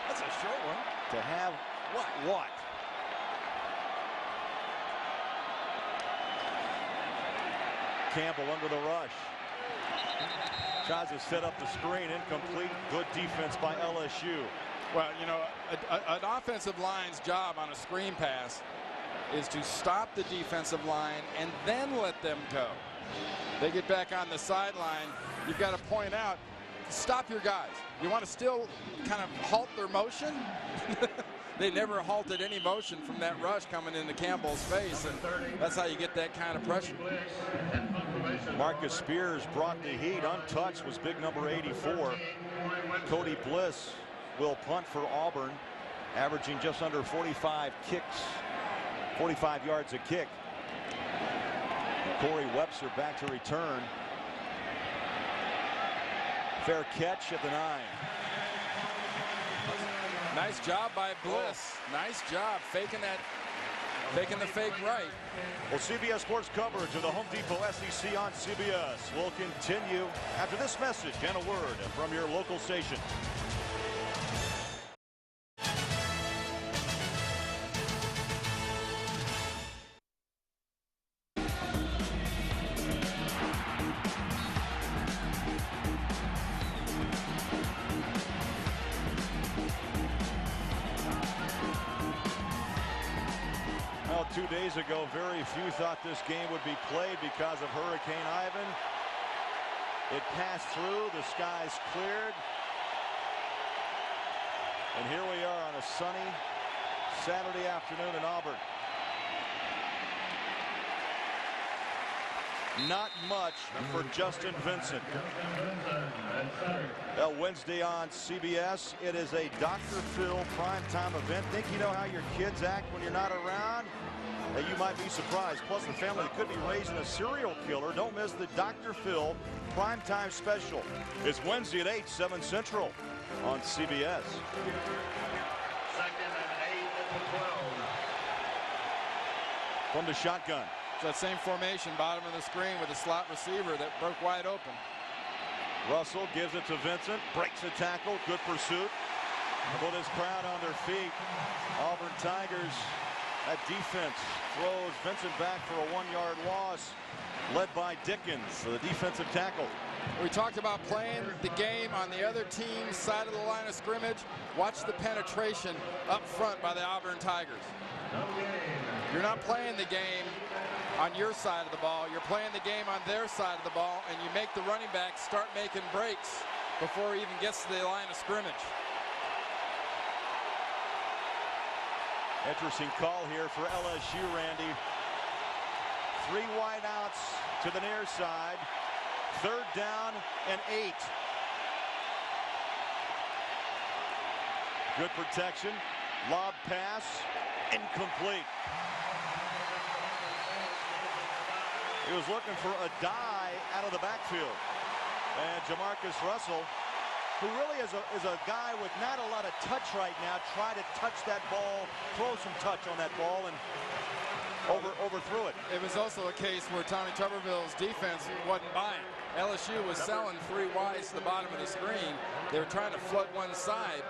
That's a short one. To have what? Campbell under the rush. Tries to set up the screen, incomplete. Good defense by LSU. Well, you know, an offensive line's job on a screen pass is to stop the defensive line and then let them go. They get back on the sideline. You've got to point out, stop your guys. You want to still kind of halt their motion. They never halted any motion from that rush coming into Campbell's face, and that's how you get that kind of pressure. Marcus Spears brought the heat. Untouched was big number 84. Cody Bliss will punt for Auburn, averaging just under 45 yards a kick. Corey Webster back to return. Fair catch at the 9. Nice job by Bliss. Nice job faking the fake right. Well, CBS Sports coverage of the Home Depot SEC on CBS will continue after this message and a word from your local station. Well, 2 days ago, very few thought this game would be played because of Hurricane Ivan. It passed through, the skies cleared. And here we are on a sunny Saturday afternoon in Auburn. Not much for Justin Vincent. Well, Wednesday on CBS, it is a Dr. Phil primetime event. Think you know how your kids act when you're not around? You might be surprised. Plus, the family that could be raising a serial killer. Don't miss the Dr. Phil primetime special. It's Wednesday at 8, 7 Central on CBS. From the shotgun. It's that same formation, bottom of the screen with a slot receiver that broke wide open. Russell gives it to Vincent, breaks a tackle, good pursuit. Put his crowd on their feet. Auburn Tigers, that defense throws Vincent back for a 1-yard loss, led by Dickens, the defensive tackle. We talked about playing the game on the other team's side of the line of scrimmage. Watch the penetration up front by the Auburn Tigers. You're not playing the game on your side of the ball. You're playing the game on their side of the ball, and you make the running back start making breaks before he even gets to the line of scrimmage. Interesting call here for LSU, Randy. 3 wideouts to the near side. 3rd down and 8. Good protection. Lob pass. Incomplete. He was looking for a die out of the backfield. And Jamarcus Russell, who really is a guy with not a lot of touch right now, tried to touch that ball, throw some touch on that ball, and overthrew it. It was also a case where Tommy Tuberville's defense wasn't buying. LSU was selling 3 wides to the bottom of the screen. They were trying to flood one side,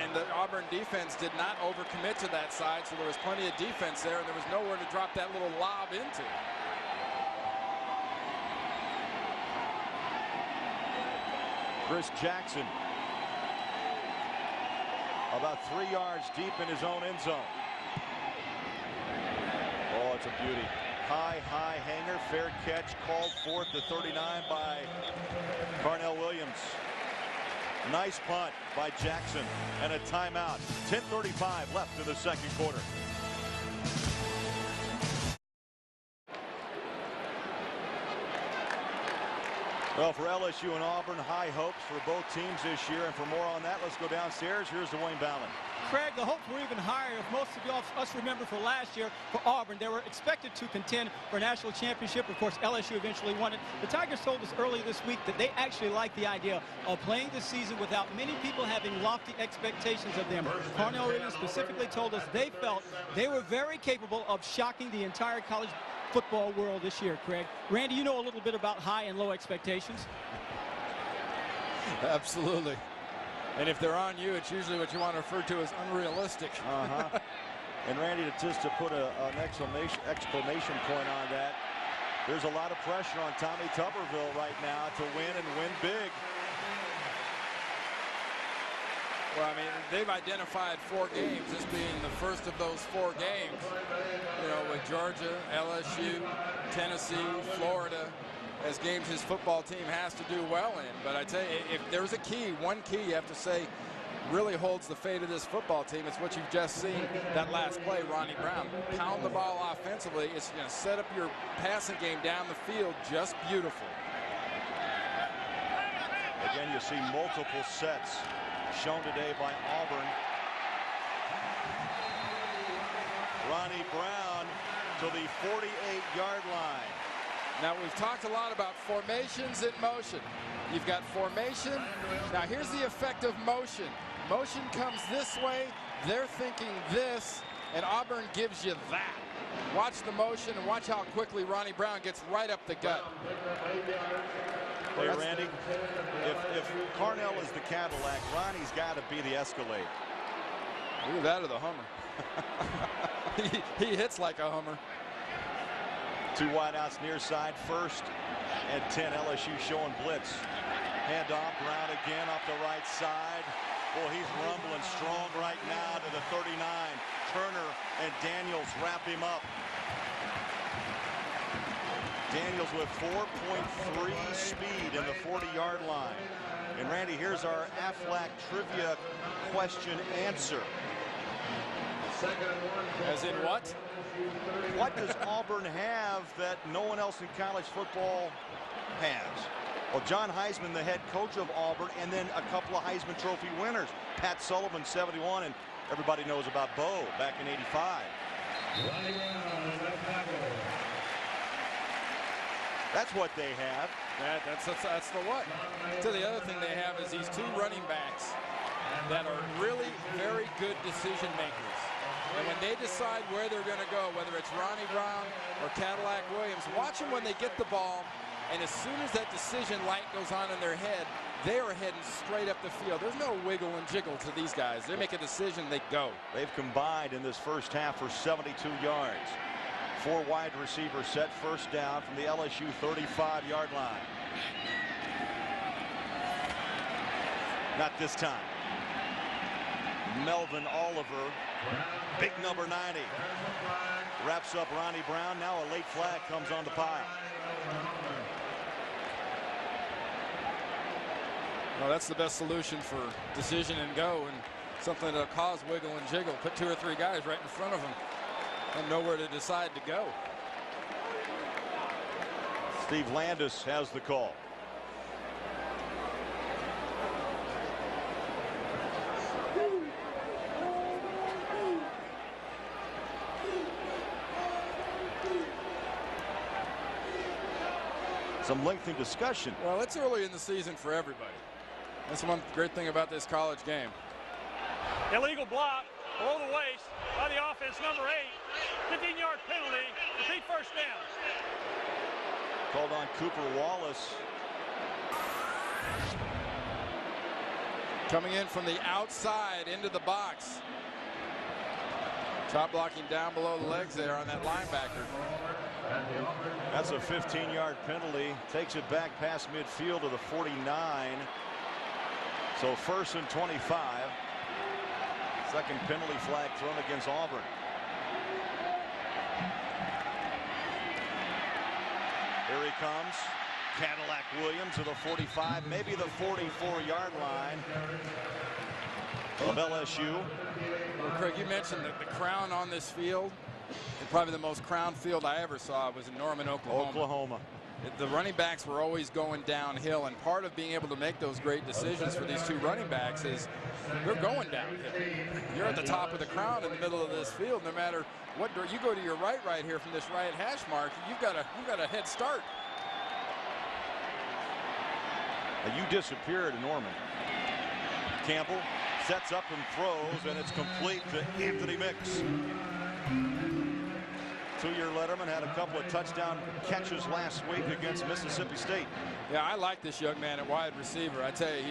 and the Auburn defense did not overcommit to that side, so there was plenty of defense there, and there was nowhere to drop that little lob into. Chris Jackson, about 3 yards deep in his own end zone. Oh, it's a beauty. High hanger, fair catch, called forth to 39 by Carnell Williams. Nice punt by Jackson, and a timeout. 10:35 left in the second quarter. Well, for LSU and Auburn, high hopes for both teams this year. And for more on that, let's go downstairs. Here's Dwayne Ballin. Craig, the hopes were even higher. If most of us remember for last year for Auburn, they were expected to contend for a national championship. Of course, LSU eventually won it. The Tigers told us early this week that they actually like the idea of playing the season without many people having lofty expectations of them. Carnell Williams specifically told us they felt they were very capable of shocking the entire college football world this year, Craig. Randy, you know a little bit about high and low expectations. Absolutely. And if they're on you, it's usually what you want to refer to as unrealistic. And Randy, just to put an exclamation point on that, there's a lot of pressure on Tommy Tuberville right now to win and win big. Well, I mean, they've identified 4 games, this being the first of those 4 games. You know, with Georgia, LSU, Tennessee, Florida, as games his football team has to do well in. But I tell you, if there's a key, one key you have to say really holds the fate of this football team, it's what you've just seen that last play, Ronnie Brown. Pound the ball offensively. It's going to set up your passing game down the field just beautiful. Again, you see multiple sets shown today by Auburn. Ronnie Brown to the 48-yard line. Now, we've talked a lot about formations in motion. You've got formation. Now, here's the effect of motion. Motion comes this way. They're thinking this, and Auburn gives you that. Watch the motion and watch how quickly Ronnie Brown gets right up the gut. Hey, Randy, if Carnell is the Cadillac, Ronnie's got to be the Escalade. Either that or the Hummer. he hits like a Hummer. 2 wideouts near side, 1st and 10. LSU showing blitz. Handoff, Brown again off the right side. Boy, he's rumbling strong right now to the 39. Turner and Daniels wrap him up. Daniels with 4.3 speed in the 40-yard line. And Randy, here's our Aflac trivia question answer. As in what? What does Auburn have that no one else in college football has? Well, John Heisman, the head coach of Auburn, and then a couple of Heisman Trophy winners. Pat Sullivan, 71, and everybody knows about Bo back in 85. That's what they have. That's the what. So the other thing they have is these two running backs that are really very good decision makers. And when they decide where they're going to go, whether it's Ronnie Brown or Cadillac Williams, watch them when they get the ball, and as soon as that decision light goes on in their head, they are heading straight up the field. There's no wiggle and jiggle to these guys. They make a decision, they go. They've combined in this first half for 72 yards. 4 wide receivers set, first down from the LSU 35-yard line. Not this time. Melvin Oliver, big number 90, wraps up Ronnie Brown. Now a late flag comes on the pile. Well, that's the best solution for decision and go, and something that'll cause wiggle and jiggle. Put 2 or 3 guys right in front of them and know where to decide to go. Steve Landis has the call. Some lengthy discussion. Well, it's early in the season for everybody. That's one great thing about this college game. Illegal block below the waist by the offense, number 8. 15-yard penalty. Repeat first down. Called on Cooper Wallace. Coming in from the outside into the box. Top blocking down below the legs there on that linebacker. That's a 15-yard penalty. Takes it back past midfield to the 49. So first and 25. Second penalty flag thrown against Auburn. Here he comes. Cadillac Williams to the 45, maybe the 44-yard line of LSU. Well, Craig, you mentioned that the crown on this field, and probably the most crowned field I ever saw was in Norman, Oklahoma. The running backs were always going downhill, and part of being able to make those great decisions for these 2 running backs is they're going downhill. You're at the top of the crown in the middle of this field. No matter what door you go to your right here from this right hash mark, you've got a head start. You disappeared in Norman. Campbell sets up and throws, and it's complete to Anthony Mix. 2-year letterman, had a couple of touchdown catches last week against Mississippi State. Yeah, I like this young man at wide receiver. I tell you,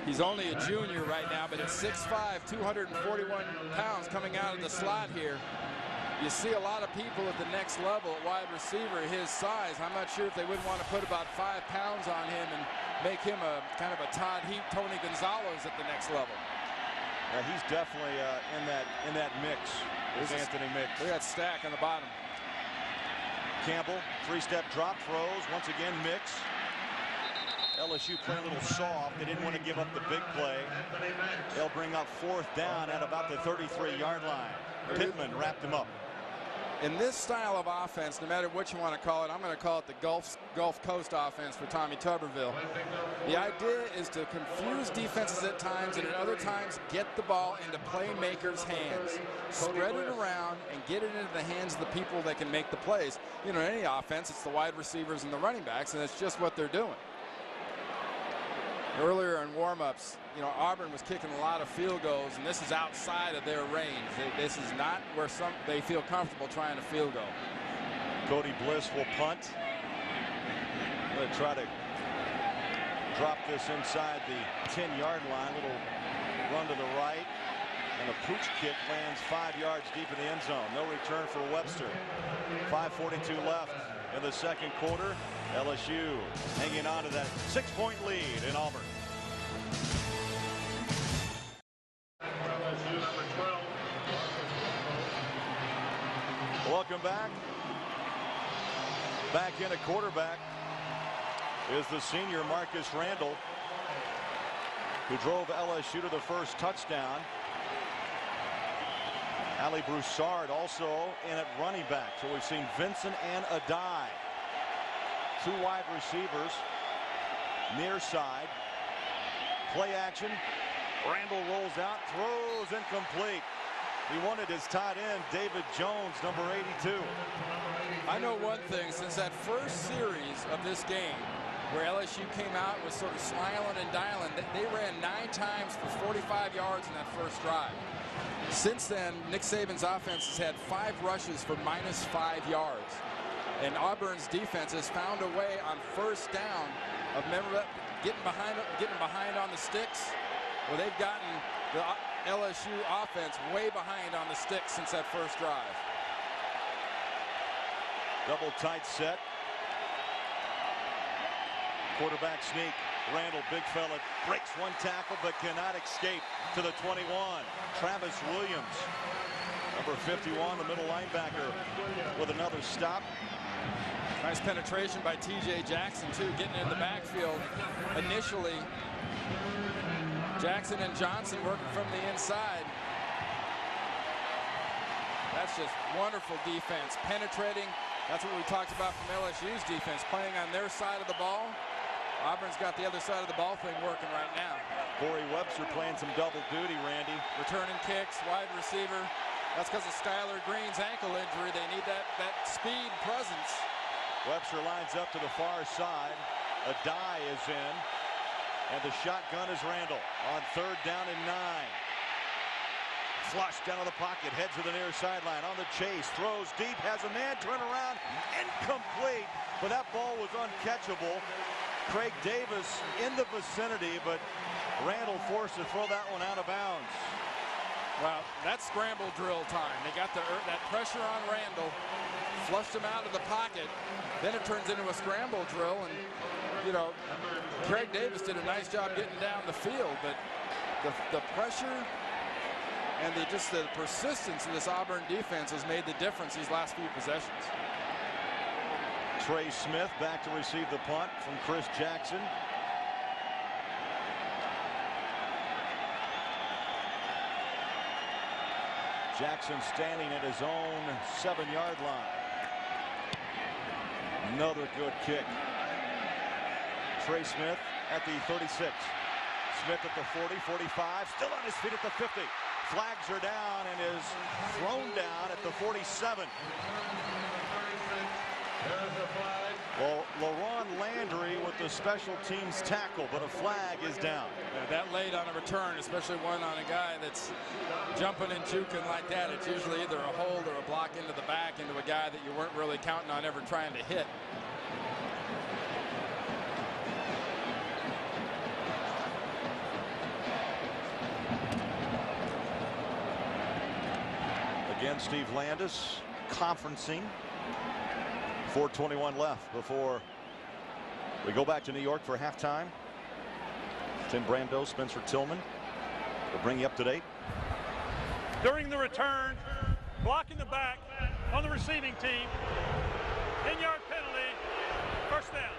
he's only a junior right now, but at 6'5", 241 pounds coming out of the slot here. You see a lot of people at the next level at wide receiver his size. I'm not sure if they wouldn't want to put about 5 pounds on him and make him a kind of a Todd Heap, Tony Gonzalez at the next level. He's definitely in that mix. There's Anthony Mix. Look at that stack on the bottom. Campbell, 3-step drop throws. Once again, Mix. LSU playing a little soft. They didn't want to give up the big play. They'll bring up 4th down at about the 33-yard line. Pittman wrapped him up. In this style of offense, no matter what you want to call it, I'm going to call it the Gulf Coast offense for Tommy Tuberville. The idea is to confuse defenses at times, and at other times get the ball into playmakers' hands. Spread it around and get it into the hands of the people that can make the plays. You know, in any offense, it's the wide receivers and the running backs, and that's just what they're doing. Earlier in warm-ups, you know, Auburn was kicking a lot of field goals, and this is outside of their range. This is not where they feel comfortable trying to field goal. Cody Bliss will punt. Going to try to drop this inside the 10-yard line. Little run to the right, and a pooch kick lands 5 yards deep in the end zone. No return for Webster. 5:42 left in the second quarter. LSU hanging on to that 6-point lead in Auburn. Welcome back. Back in at quarterback is the senior Marcus Randall. who drove LSU to the first touchdown. Ali Broussard also in at running back. So we've seen Vincent and Adai. Two wide receivers. Near side. Play action. Randall rolls out, throws incomplete. He wanted his tight end, David Jones, number 82. I know one thing, since that first series of this game, where LSU came out and was sort of smiling and dialing, they ran 9 times for 45 yards in that first drive. Since then, Nick Saban's offense has had 5 rushes for -5 yards. And Auburn's defense has found a way on first down of getting behind on the sticks. Well, they've gotten the LSU offense way behind on the sticks since that first drive. Double tight set. Quarterback sneak. Randall, big fella, breaks one tackle but cannot escape to the 21. Travis Williams, number 51, the middle linebacker, with another stop. Nice penetration by T.J. Jackson, too, getting in the backfield initially. Jackson and Johnson working from the inside. That's just wonderful defense, penetrating. That's what we talked about from LSU's defense, playing on their side of the ball. Auburn's got the other side of the ball thing working right now. Corey Webster playing some double duty, Randy. Returning kicks, wide receiver. That's because of Skylar Green's ankle injury. They need that speed presence. Webster lines up to the far side. Adai is in. And the shotgun is Randall on 3rd down and 9. Flush down to the pocket, heads to the near sideline. On the chase, throws deep, has a man, turn around, incomplete. But that ball was uncatchable. Craig Davis in the vicinity, but Randall forced to throw that one out of bounds. Well, that's scramble drill time. They got that pressure on Randall, flushed him out of the pocket. Then it turns into a scramble drill, and you know, Craig Davis did a nice job getting down the field, but the pressure and the persistence of this Auburn defense has made the difference these last few possessions. Trey Smith back to receive the punt from Chris Jackson. Jackson standing at his own 7-yard line. Another good kick. Trey Smith at the 36. Smith at the 40, 45, still on his feet at the 50. Flags are down and is thrown down at the 47. Well, LaRon Landry with the special teams tackle, but a flag is down. Yeah, that late on a return, especially one on a guy that's jumping and juking like that, it's usually either a hold or a block into the back into a guy that you weren't really counting on ever trying to hit. Again, Steve Landis conferencing. 4:21 left before we go back to New York for halftime. Tim Brando, Spencer Tillman will bring you up to date. During the return, blocking the back on the receiving team. 10-yard penalty, first down.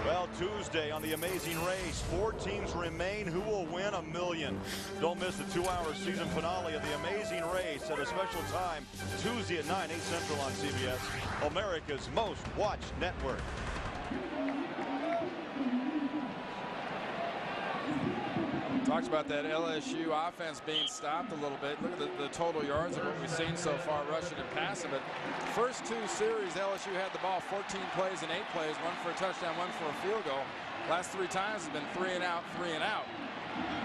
Well, Tuesday on The Amazing Race, 4 teams remain. Who will win $1 million? Don't miss the 2-hour season finale of The Amazing Race at a special time Tuesday at 9, 8 Central on CBS, America's most watched network. Talks about that LSU offense being stopped a little bit. Look at the total yards of what we've seen so far, rushing and passing. But first 2 series, LSU had the ball 14 plays and 8 plays, 1 for a touchdown, 1 for a field goal. Last 3 times has been 3 and out, 3 and out.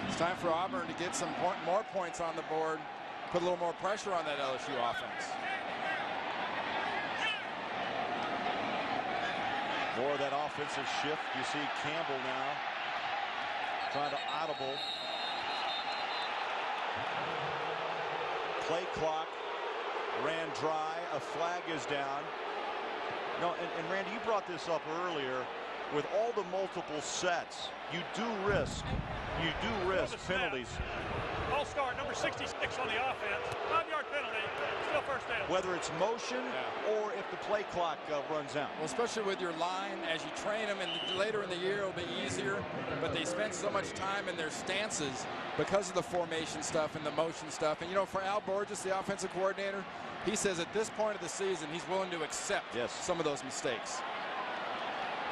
It's time for Auburn to get some more points on the board, put a little more pressure on that LSU offense. More of that offensive shift. You see Campbell now trying to audible. Play clock ran dry. A flag is down. No, and Randy, you brought this up earlier. With all the multiple sets, you do risk penalties. All-star number 66 on the offense. 5-yard penalty. Still first first down. whether it's motion or if the play clock runs out. Well, especially with your line, as you train them, and later in the year it'll be easier, but they spend so much time in their stances because of the formation stuff and the motion stuff. And, you know, for Al Borges, the offensive coordinator, he says at this point of the season, he's willing to accept some of those mistakes.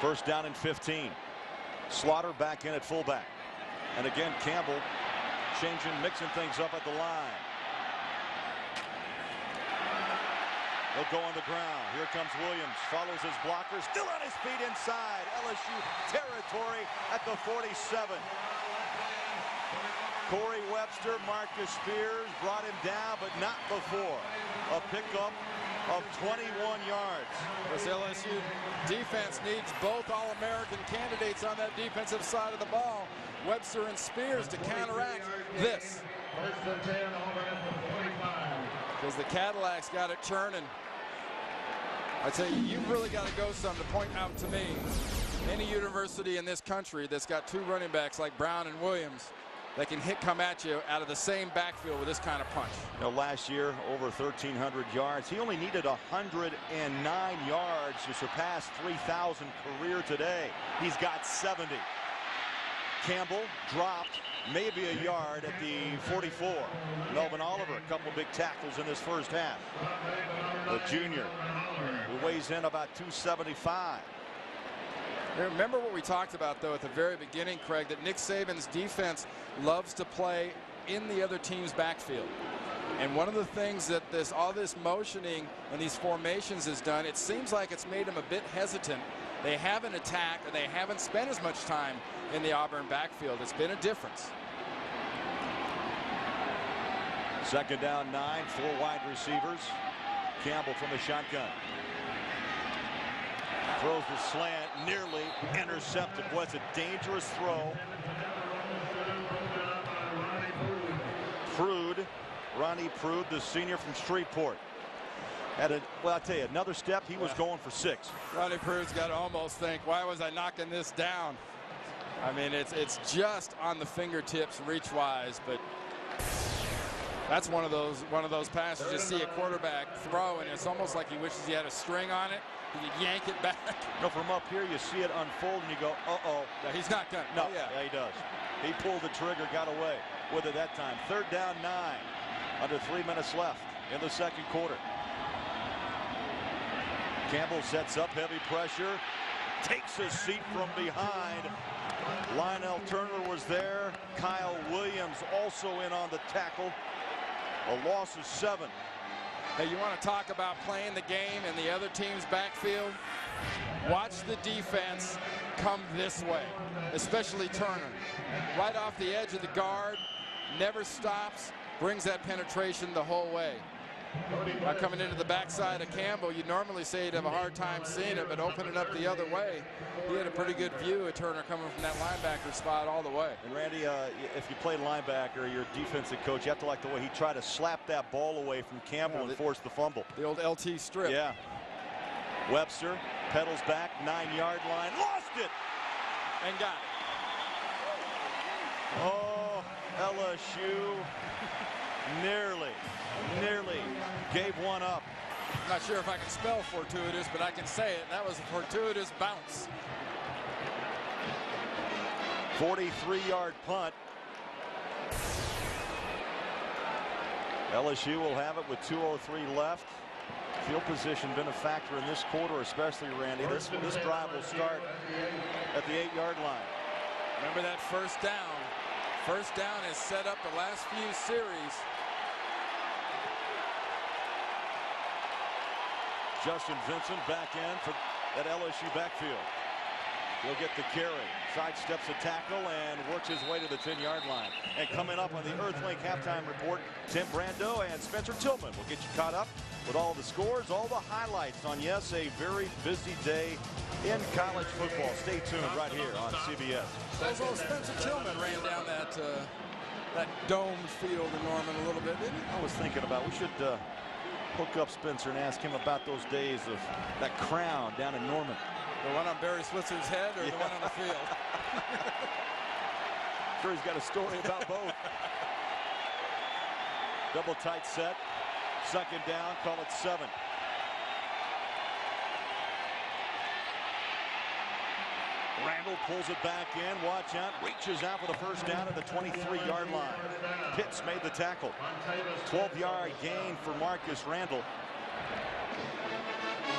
First down and 15. Slaughter back in at fullback. And again, Campbell mixing things up at the line. He'll go on the ground. Here comes Williams. Follows his blocker. Still on his feet inside. LSU territory at the 47. Corey Webster, Marcus Spears brought him down, but not before. A pickup of 21 yards. This LSU defense needs both All-American candidates on that defensive side of the ball, Webster and Spears, to counteract this. Because the Cadillacs got it churning. I tell you, you've really got to go some to point out to me any university in this country that's got two running backs like Brown and Williams that can come at you out of the same backfield with this kind of punch. You know, last year, over 1,300 yards. He only needed 109 yards to surpass 3,000 career today. He's got 70. Campbell dropped maybe a yard at the 44. Melvin Oliver, a couple big tackles in this first half. The junior, who weighs in about 275. Remember what we talked about, though, at the very beginning, Craig, that Nick Saban's defense loves to play in the other team's backfield. And one of the things that all this motioning and these formations has done, it seems like it's made them a bit hesitant. They haven't attacked, and they haven't spent as much time in the Auburn backfield. It's been a difference. Second down, 9, 4 wide receivers. Campbell from the shotgun. Throws the slant, nearly intercepted. Boy, it's a dangerous throw. Ronnie Prude, the senior from Shreveport. Well, I'll tell you, another step, he was going for 6. Ronnie Prude's got to almost think, why was I knocking this down? I mean, it's just on the fingertips reach-wise, but that's one of those passes you see a quarterback throw, and it's almost like he wishes he had a string on it. You yank it back. No, from up here, you see it unfold, and you go, uh-oh. Yeah, he's not going to. No, yeah, he does. He pulled the trigger, got away with it that time. Third down, 9. Under 3 minutes left in the second quarter. Campbell sets up heavy pressure. Takes his seat from behind. Lionel Turner was there. Kyle Williams also in on the tackle. A loss of 7. Hey, you want to talk about playing the game in the other team's backfield? Watch the defense come this way, especially Turner. Right off the edge of the guard, never stops, brings that penetration the whole way. Now coming into the backside of Campbell, you'd normally say he'd have a hard time seeing it, but opening up the other way, he had a pretty good view of Turner coming from that linebacker spot all the way. And Randy, if you play linebacker, you're a defensive coach, you have to like the way he tried to slap that ball away from Campbell and force the fumble. The old LT strip. Yeah. Webster pedals back, 9-yard line, lost it! And got it. Oh, LSU nearly gave one up. Not sure if I can spell fortuitous, but I can say it. That was a fortuitous bounce. 43-yard punt. LSU will have it with 2:03 left. Field position been a factor in this quarter, especially, Randy. This drive will start at the 8-yard line. Remember that first down. First down has set up the last few series. Justin Vincent back in for that LSU backfield. He'll get the carry, sidesteps a tackle, and works his way to the 10-yard line. And coming up on the Earthlink halftime report, Tim Brando and Spencer Tillman will get you caught up with all the scores, all the highlights on, yes, a very busy day in college football. Stay tuned right here on CBS. So Spencer Tillman ran down that domed field in Norman a little bit, didn't he? I was thinking about, we should hook up Spencer and ask him about those days of that crown down in Norman. The one on Barry Switzer's head or the one on the field? Sure, he's got a story about both. Double tight set. Second down, call it 7. Randall pulls it back in, watch out, reaches out for the first down at the 23-yard line. Pitts made the tackle. 12-yard gain for Marcus Randall.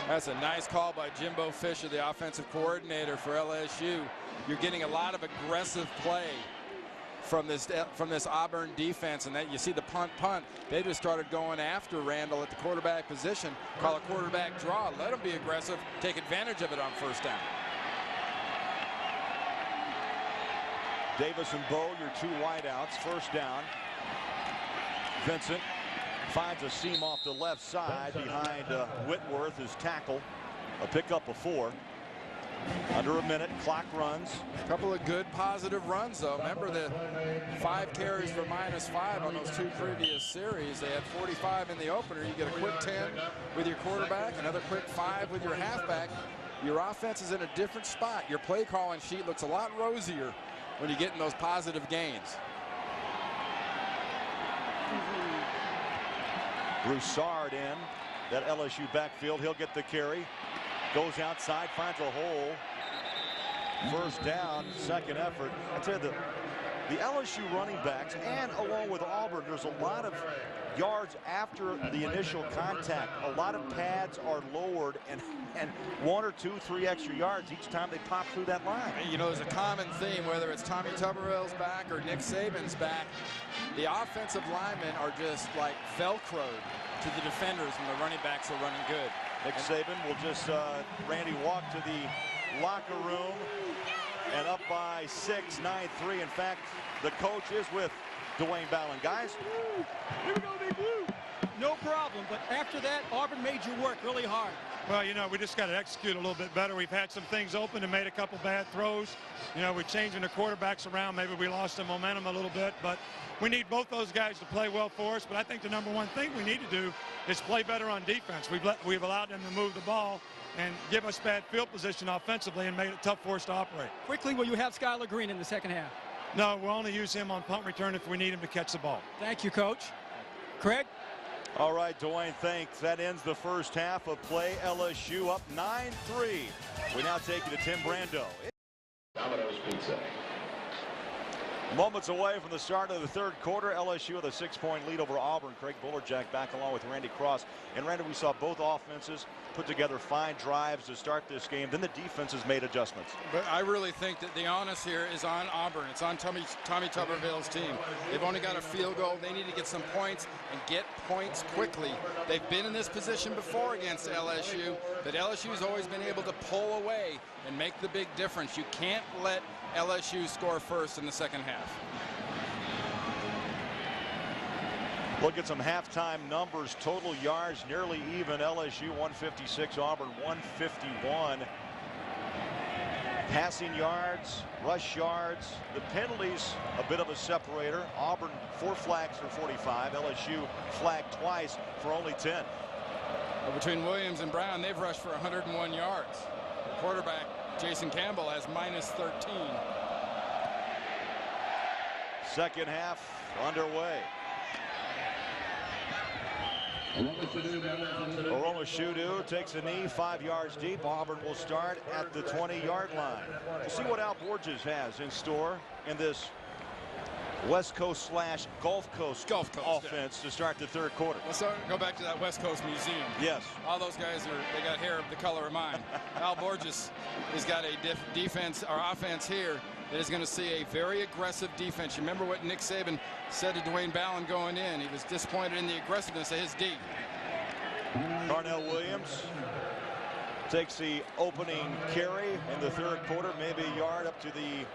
That's a nice call by Jimbo Fisher, the offensive coordinator for LSU. You're getting a lot of aggressive play from this Auburn defense, and that you see the punt. They just started going after Randall at the quarterback position. Call a quarterback draw. Let them be aggressive. Take advantage of it on first down. Davis and Bo, your two wideouts. First down. Vincent finds a seam off the left side behind Whitworth, his tackle. A pickup of 4. Under a minute, clock runs. A couple of good positive runs, though. Remember the 5 carries for -5 on those 2 previous series. They had 45 in the opener. You get a quick 10 with your quarterback, another quick 5 with your halfback. Your offense is in a different spot. Your play calling sheet looks a lot rosier when you get in those positive gains. Broussard in that LSU backfield. He'll get the carry. Goes outside, finds a hole. First down, second effort. I tell you, the LSU running backs, and along with Auburn, there's a lot of yards after the initial contact. A lot of pads are lowered, and 1 or 2, 3 extra yards each time they pop through that line. You know, there's a common theme, whether it's Tommy Tuberville's back or Nick Saban's back. The offensive linemen are just like Velcroed to the defenders when the running backs are running good. Nick Saban will just, Randy, walk to the locker room and up by 6, 9-3. In fact, the coach is with Dwayne Ballin. Guys, Here we go, Big Blue. No problem, but after that, Auburn made you work really hard. Well, you know, we just got to execute a little bit better. We've had some things open and made a couple bad throws. You know, we're changing the quarterbacks around. Maybe we lost the momentum a little bit, but we need both those guys to play well for us. But I think the number one thing we need to do is play better on defense. We've allowed them to move the ball and give us bad field position offensively and made it tough for us to operate. Quickly, will you have Skylar Green in the second half? No, we'll only use him on punt return if we need him to catch the ball. Thank you, Coach. Craig? all right, Dwayne, thanks. That ends the first half of play. LSU up 9-3. We now take you to Tim Brando. Domino's Pizza. Moments away from the start of the third quarter. LSU with a 6-point lead over Auburn. Craig Bullerjack back along with Randy Cross. And Randy, we saw both offenses put together fine drives to start this game. Then the defenses made adjustments. But I really think that the onus here is on Auburn. It's on Tommy Tuberville's team. They've only got a field goal. They need to get some points and get points quickly. They've been in this position before against LSU, but LSU's always been able to pull away and make the big difference. You can't let LSU score first in the second half. Look at some halftime numbers. Total yards nearly even. LSU 156, Auburn 151. Passing yards, rush yards, the penalties a bit of a separator. Auburn 4 flags for 45. LSU flagged twice for only 10. But between Williams and Brown, they've rushed for 101 yards. The quarterback Jason Campbell has -13. Second half underway. Oromashudu takes a knee 5 yards deep. Auburn will start at the 20-yard line. We'll see what Al Borges has in store in this West Coast / Gulf Coast offense to start the third quarter. Let's go back to that West Coast Museum. Yes. All those guys they got hair of the color of mine. Al Borges has got a defense or offense here that is going to see a very aggressive defense. You remember what Nick Saban said to Dwayne Ballin going in. He was disappointed in the aggressiveness of his D. Carnell Williams takes the opening carry in the third quarter, maybe a yard up to the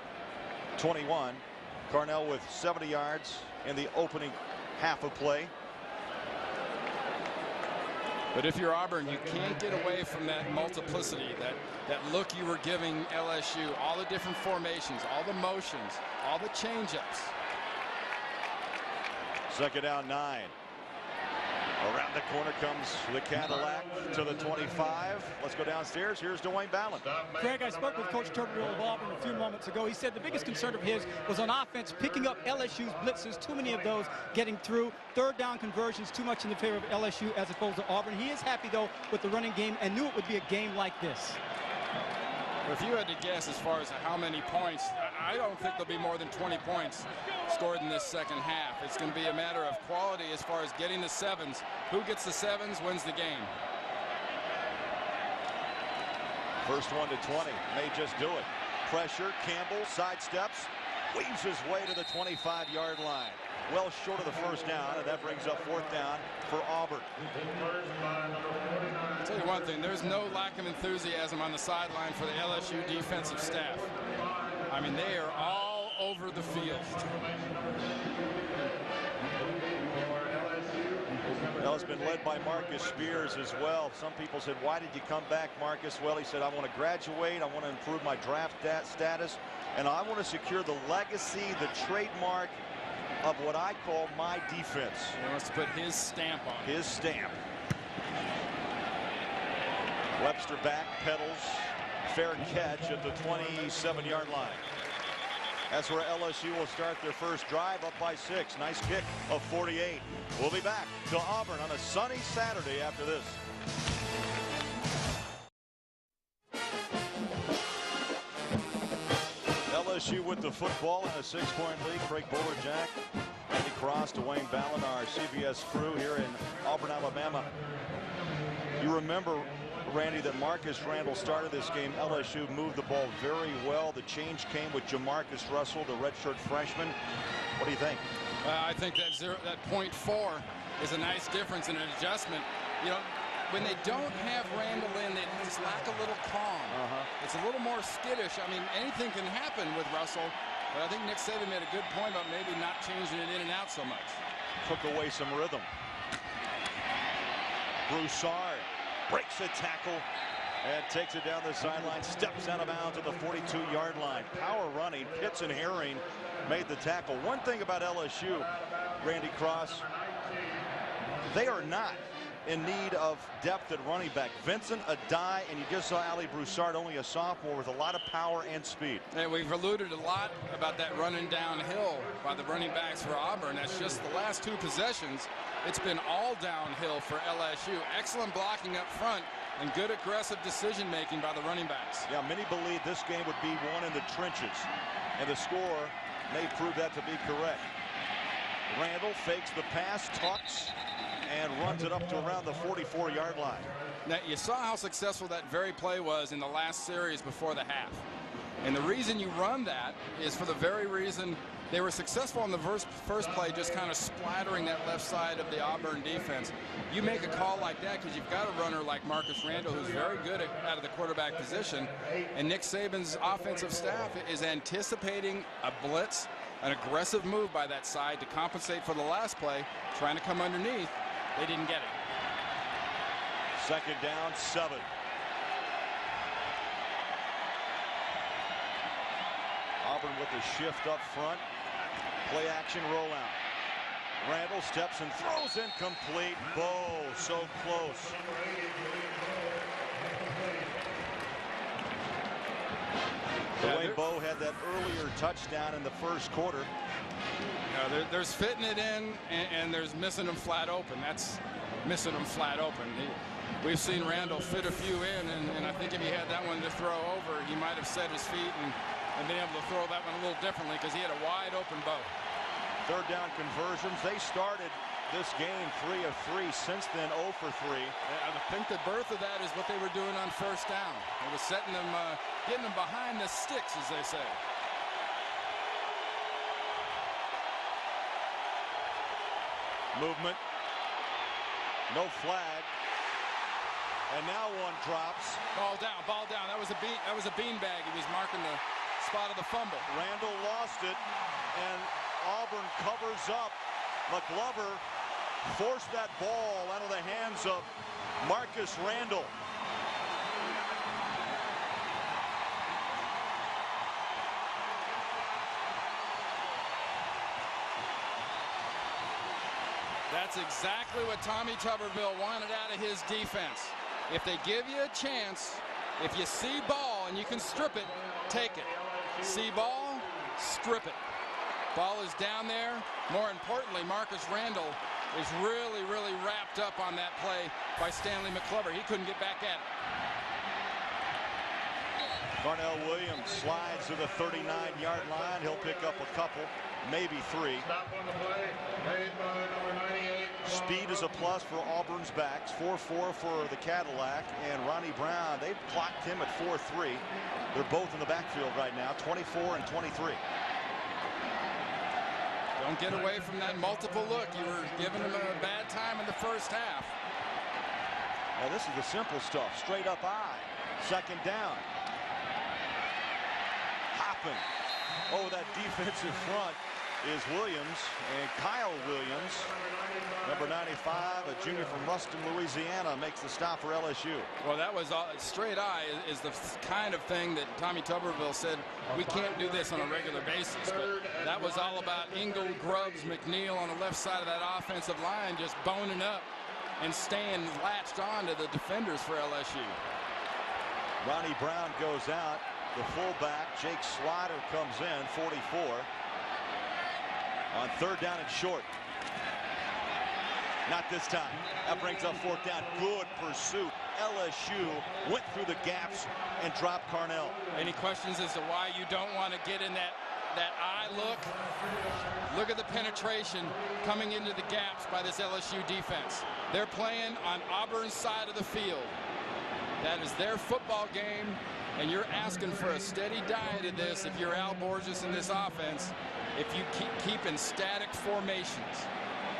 21. Carnell with 70 yards in the opening half of play. But if you're Auburn, you can't get away from that multiplicity, that look you were giving LSU, all the different formations, all the motions, all the change-ups. Second down 9. Around the corner comes the Cadillac to the 25. Let's go downstairs. Here's Dwayne Ballin. Craig, I spoke with Coach Tuberville of Auburn a few moments ago. He said the biggest concern of his was on offense, picking up LSU's blitzes, too many of those getting through. Third down conversions, too much in the favor of LSU as opposed to Auburn. He is happy, though, with the running game and knew it would be a game like this. If you had to guess as far as how many points, I don't think there'll be more than 20 points scored in this second half. It's going to be a matter of quality as far as getting the sevens. Who gets the sevens wins the game. First one to 20 may just do it. Pressure, Campbell sidesteps, weaves his way to the 25-yard line. Well short of the first down, and that brings up fourth down for Auburn. I'll tell you one thing, there's no lack of enthusiasm on the sideline for the LSU defensive staff. I mean, they are all over the field. Well, it's been led by Marcus Spears as well. Some people said, why did you come back, Marcus? Well, he said, I want to graduate, I want to improve my draft status, and I want to secure the legacy, the trademark of what I call my defense. He wants to put his stamp on it. His stamp. Webster back, pedals, fair catch at the 27-yard line. That's where LSU will start their first drive, up by 6. Nice kick of 48. We'll be back to Auburn on a sunny Saturday after this. LSU with the football in a 6-point lead. Craig Bolerjack, Andy Cross, Dwayne Ballin, our CBS crew here in Auburn, Alabama. You remember, Randy, that Marcus Randall started this game. LSU moved the ball very well. The change came with Jamarcus Russell, the redshirt freshman. What do you think? I think that .4 is a nice difference in an adjustment. You know, when they don't have Randall in, they just lack a little calm. It's a little more skittish. I mean, anything can happen with Russell, but I think Nick Saban made a good point about maybe not changing it in and out so much. Took away some rhythm. Broussard breaks a tackle and takes it down the sideline, steps out of bounds at the 42-yard line. Power running. Pitts and Herring made the tackle. One thing about LSU, Randy Cross, they are not in need of depth at running back. Vincent, Adai, and you just saw Ali Broussard, only a sophomore, with a lot of power and speed. And we've alluded a lot about that running downhill by the running backs for Auburn. That's just the last two possessions. It's been all downhill for LSU. Excellent blocking up front and good aggressive decision making by the running backs. Yeah, many believe this game would be won in the trenches, and the score may prove that to be correct. Randall fakes the pass, tucks, and runs it up to around the 44-yard line. Now, you saw how successful that very play was in the last series before the half. And the reason you run that is for the very reason they were successful on the first play, just kind of splattering that left side of the Auburn defense. You make a call like that because you've got a runner like Marcus Randall, who's very good out of the quarterback position. And Nick Saban's offensive staff is anticipating a blitz, an aggressive move by that side to compensate for the last play, trying to come underneath. They didn't get it. Second down, 7. Auburn with a shift up front. Play action rollout. Randall steps and throws incomplete. Bow so close. Dwayne Bowe had that earlier touchdown in the first quarter. There's fitting it in, and there's missing them flat open. That's missing them flat open. We've seen Randall fit a few in, and I think if he had that one to throw over, he might have set his feet and been able to throw that one a little differently because he had a wide open bow. Third down conversions. They started this game 3 of 3. Since then, 0 for 3. I think the birth of that is what they were doing on first down. It was setting them, getting them behind the sticks, as they say. Movement. No flag. And now one drops. Ball down, ball down. That was a beanbag. He was marking the spot of the fumble. Randall lost it, and Auburn covers up. McGlover forced that ball out of the hands of Marcus Randall. That's exactly what Tommy Tuberville wanted out of his defense. If they give you a chance, if you see ball and you can strip it, take it. See ball, strip it. Ball is down there. More importantly, Marcus Randall is really, really wrapped up on that play by Stanley McClover. He couldn't get back at it. Carnell Williams slides to the 39-yard line. He'll pick up a couple, maybe 3. Stop on the play. Made by number 98. Speed is a plus for Auburn's backs. 4-4 for the Cadillac. And Ronnie Brown, they've clocked him at 4-3. They're both in the backfield right now, 24 and 23. Don't get away from that multiple look. You were giving him a bad time in the first half. Now this is the simple stuff. Straight up eye. Second down. Hopping. Oh, that defensive front is Williams, and Kyle Williams, number 95, a junior from Ruston, Louisiana, makes the stop for LSU. Well, that was straight eye is the kind of thing that Tommy Tuberville said, we can't do this on a regular basis. But that was all about Ingle, Grubbs, McNeil on the left side of that offensive line just boning up and staying latched on to the defenders for LSU. Ronnie Brown goes out. The fullback, Jake Slider, comes in, 44. On third down and short. Not this time. That brings up fourth down. Good pursuit. LSU went through the gaps and dropped Carnell. Any questions as to why you don't want to get in that eye look? Look at the penetration coming into the gaps by this LSU defense. They're playing on Auburn's side of the field. That is their football game, and you're asking for a steady diet of this if you're Al Borges in this offense. If you keep in static formations.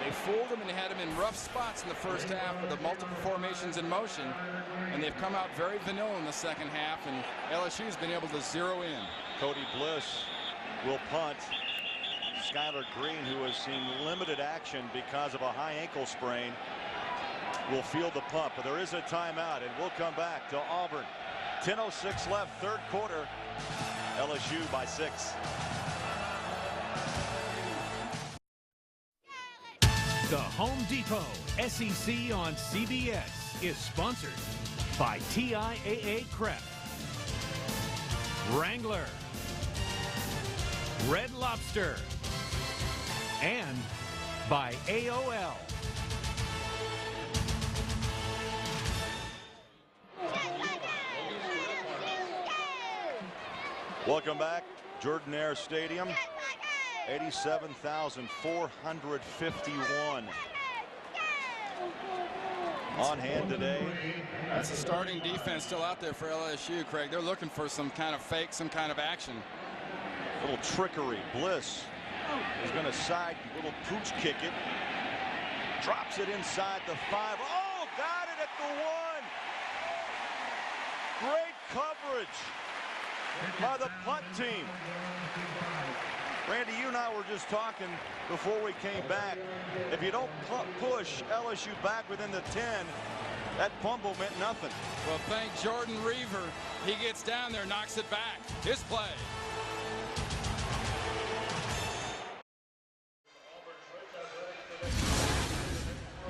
They fooled them and they had them in rough spots in the first half with the multiple formations in motion, and they've come out very vanilla in the second half, and LSU's been able to zero in. Cody Bliss will punt. Skylar Green, who has seen limited action because of a high ankle sprain, will field the punt, but there is a timeout, and we'll come back to Auburn. 10:06 left, third quarter. LSU by 6. The Home Depot SEC on CBS is sponsored by TIAA Crep, Wrangler, Red Lobster, and by AOL. Welcome back. Jordan-Hare Stadium. 87,451 on hand today. That's a starting defense still out there for LSU, Craig. They're looking for some kind of fake, some kind of action. A little trickery. Bliss is going to side, little pooch kick it. Drops it inside the 5. Oh, got it at the 1. Great coverage by the punt team. Randy, you and I were just talking before we came back. If you don't push LSU back within the 10, that fumble meant nothing. Well, thank Jordan Reaver. He gets down there, knocks it back. His play.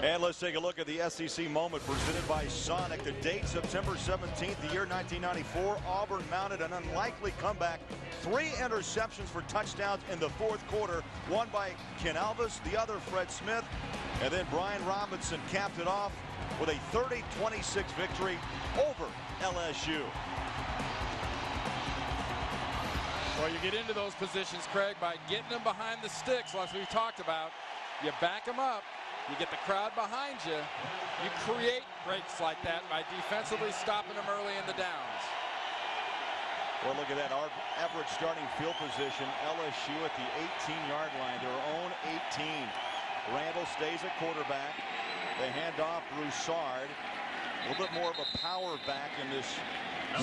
And let's take a look at the SEC moment presented by Sonic. The date, September 17th, the year 1994. Auburn mounted an unlikely comeback. 3 interceptions for touchdowns in the fourth quarter. One by Ken Alvis, the other Fred Smith. And then Brian Robinson capped it off with a 30-26 victory over LSU. Well, you get into those positions, Craig, by getting them behind the sticks, like we talked about. You back them up. You get the crowd behind you. You create breaks like that by defensively stopping them early in the downs. Well, look at that. Our average starting field position, LSU at the 18-yard line, their own 18. Randall stays at quarterback. They hand off Broussard. A little bit more of a power back in this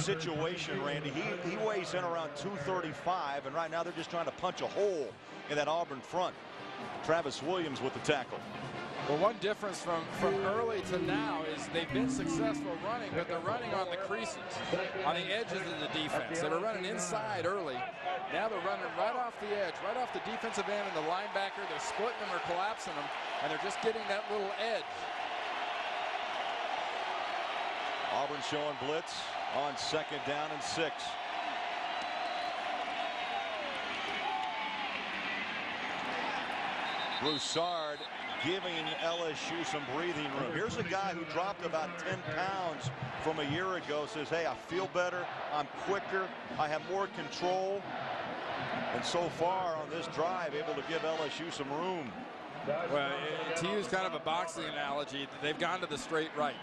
situation, Randy. He weighs in around 235, and right now they're just trying to punch a hole in that Auburn front. Travis Williams with the tackle. Well, one difference from early to now is they've been successful running, but they're running on the creases, on the edges of the defense. They were running inside early. Now they're running right off the edge, right off the defensive end and the linebacker. They're splitting them or collapsing them, and they're just getting that little edge. Auburn showing blitz on 2nd down and 6. Broussard giving LSU some breathing room. Here's a guy who dropped about 10 pounds from a year ago, says, hey, I feel better, I'm quicker, I have more control. And so far on this drive, able to give LSU some room. Well, to use kind of a boxing analogy, they've gone to the straight right.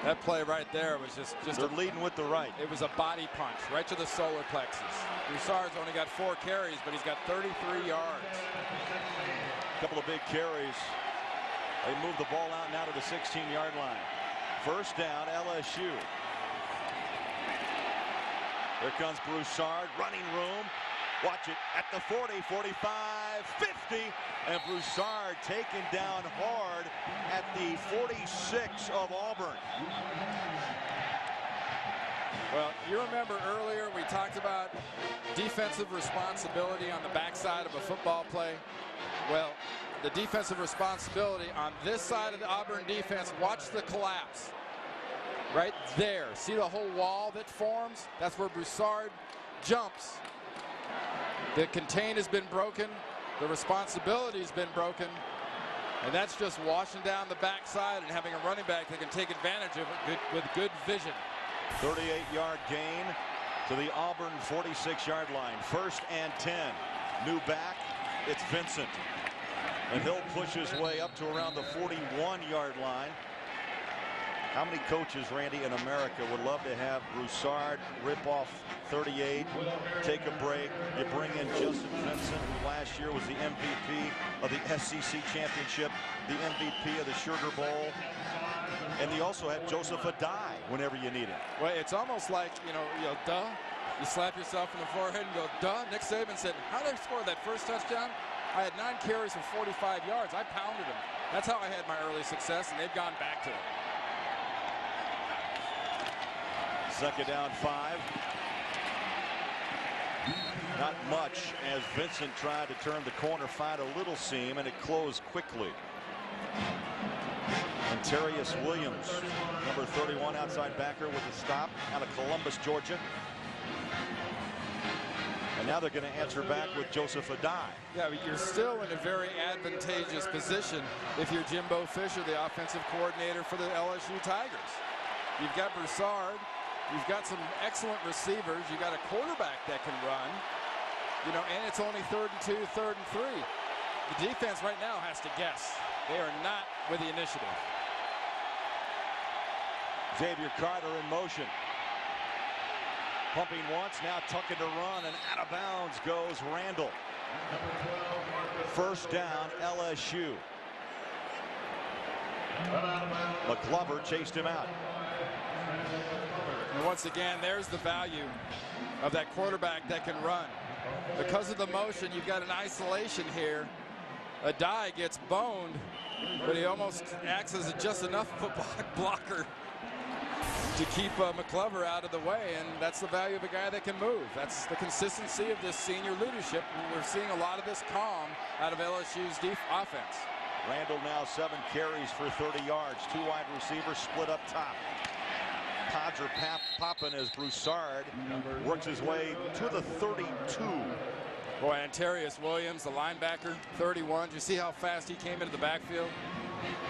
That play right there was just they're leading with the right. It was a body punch right to the solar plexus. Broussard's only got 4 carries, but he's got 33 yards. A couple of big carries. They move the ball out now to the 16-yard line. 1st down, LSU. Here comes Broussard, running room. Watch it at the 40, 45, 50, and Broussard taken down hard at the 46 of Auburn. Well, you remember earlier we talked about defensive responsibility on the backside of a football play. Well, the defensive responsibility on this side of the Auburn defense, watch the collapse. Right there. See the whole wall that forms? That's where Broussard jumps. The contain has been broken. The responsibility's been broken. And that's just washing down the backside and having a running back that can take advantage of it with good vision. 38-yard gain to the Auburn 46-yard line. 1st and 10. New back, it's Vincent. And he'll push his way up to around the 41-yard line. How many coaches, Randy, in America would love to have Broussard rip off 38, take a break, you bring in Justin Vincent, who last year was the MVP of the SEC Championship, the MVP of the Sugar Bowl, and you also have Joseph Adai whenever you need it. Well, it's almost like, you know, duh. You slap yourself in the forehead and go, duh. Nick Saban said, how did I score that first touchdown? I had 9 carries for 45 yards. I pounded them. That's how I had my early success, and they've gone back to it. 2nd down, 5. Not much as Vincent tried to turn the corner, find a little seam, and it closed quickly. And Antarius Williams, number 31, outside backer with a stop out of Columbus, Georgia. And now they're going to answer back with Joseph Adai. Yeah, but you're still in a very advantageous position if you're Jimbo Fisher, the offensive coordinator for the LSU Tigers. You've got Broussard. You've got some excellent receivers. You've got a quarterback that can run. You know, and it's only 3rd and 2, 3rd and 3. The defense right now has to guess. They are not with the initiative. Xavier Carter in motion. Pumping once, now tucking to run, and out of bounds goes Randall. 1st down, LSU. McClover chased him out. And once again, there's the value of that quarterback that can run. Because of the motion, you've got an isolation here. Adai gets boned, but he almost acts as just enough of a blocker to keep McClover out of the way, and that's the value of a guy that can move. That's the consistency of this senior leadership. We're seeing a lot of this calm out of LSU's offense. Randall now 7 carries for 30 yards. 2 wide receivers split up top. Podger popping as Broussard works his way to the 32. Boy, Antarius Williams, the linebacker, 31. Did you see how fast he came into the backfield?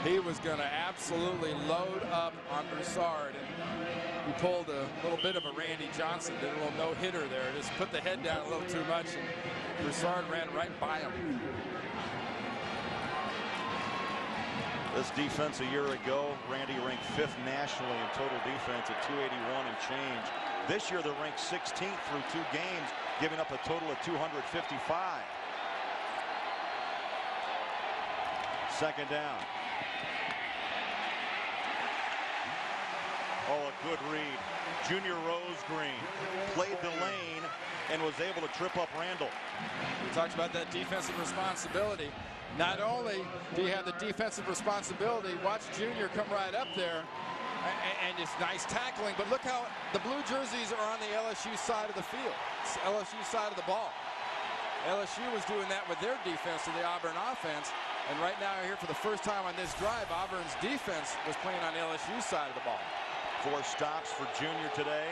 He was going to absolutely load up on Broussard. And he pulled a little bit of a Randy Johnson, did a little no-hitter there. Just put the head down a little too much, and Broussard ran right by him. This defense a year ago, Randy ranked 5th nationally in total defense at 281 and change. This year they're ranked 16th through 2 games, giving up a total of 255. 2nd down. Oh, a good read. Junior Rose Green played the lane and was able to trip up Randall. We talked about that defensive responsibility. Not only do you have the defensive responsibility, watch Junior come right up there, and it's nice tackling, but look how the blue jerseys are on the LSU side of the field. It's LSU side of the ball. LSU was doing that with their defense to the Auburn offense, and right now here for the first time on this drive, Auburn's defense was playing on LSU's side of the ball. 4 stops for Junior today.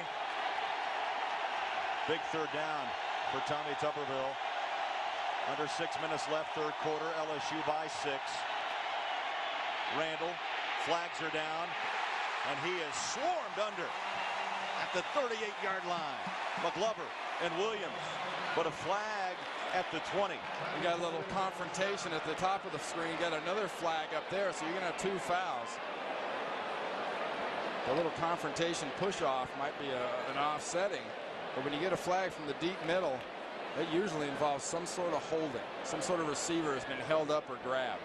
Big third down for Tommy Tuberville. Under 6 minutes left, third quarter. LSU by 6. Randall, flags are down, and he is swarmed under at the 38-yard line. McGlover and Williams, but a flag at the 20. We got a little confrontation at the top of the screen. Got another flag up there, so you're going to have 2 fouls. A little confrontation push-off might be an offsetting, but when you get a flag from the deep middle, it usually involves some sort of holding. Some sort of receiver has been held up or grabbed.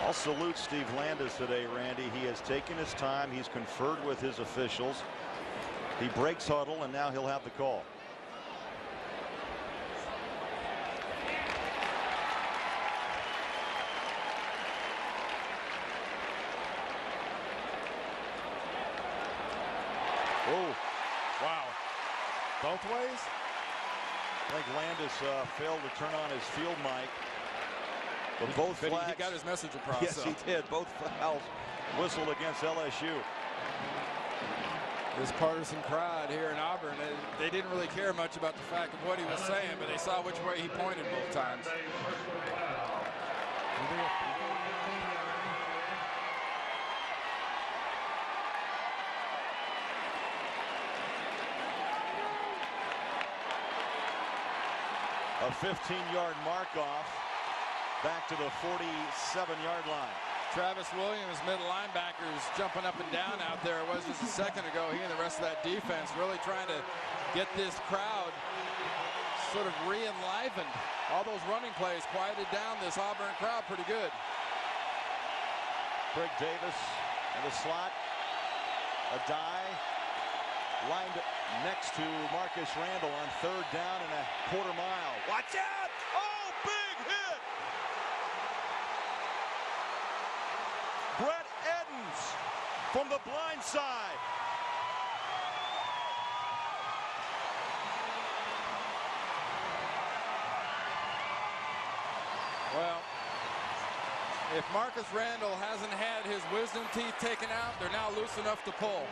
I'll salute Steve Landis today, Randy. He has taken his time. He's conferred with his officials. He breaks huddle, and now he'll have the call. Oh, wow. Both ways? I think Landis failed to turn on his field mic. But both flags. He got his message across. Yes, he did. Both fouls whistled against LSU. This partisan crowd here in Auburn, they didn't really care much about the fact of what he was saying, but they saw which way he pointed both times. A 15-yard mark-off back to the 47-yard line. Travis Williams, middle linebacker, is jumping up and down out there. It was just a second ago. He and the rest of that defense really trying to get this crowd sort of re-enlivened. All those running plays quieted down this Auburn crowd pretty good. Craig Davis in the slot. A dive. Lined next to Marcus Randall on third down and a quarter mile. Watch out! Oh, big hit! Brett Edens from the blind side. Well, if Marcus Randall hasn't had his wisdom teeth taken out, they're now loose enough to pull.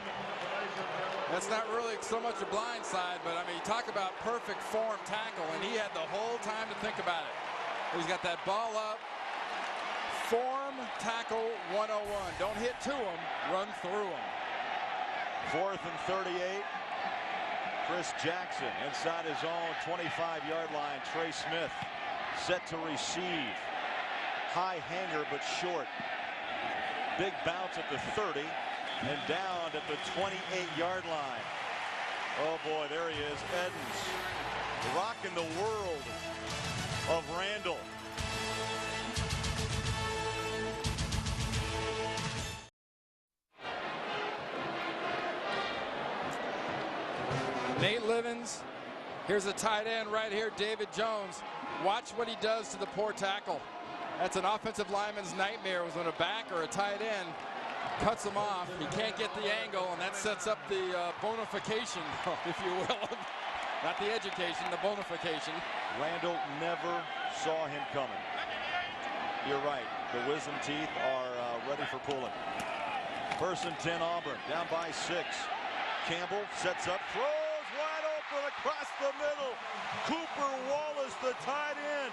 That's not really so much a blind side, but I mean, talk about perfect form tackle, and he had the whole time to think about it. He's got that ball up. Form tackle 101. Don't hit to him, run through him. 4th and 38. Chris Jackson inside his own 25-yard line. Trey Smith set to receive. High hanger, but short. Big bounce at the 30 and down at the 28-yard line. Oh boy, there he is. Edens rocking the world of Randall. Nate Livens. Here's a tight end right here, David Jones. Watch what he does to the poor tackle. That's an offensive lineman's nightmare, was when a back or a tight end cuts him off. He can't get the angle, and that sets up the bonification, if you will. Not the education, the bonification. Randall never saw him coming. You're right. The wisdom teeth are ready for pulling. 1st and 10 Auburn, down by 6. Campbell sets up, throws wide open across the middle. Cooper Wallace, the tight end.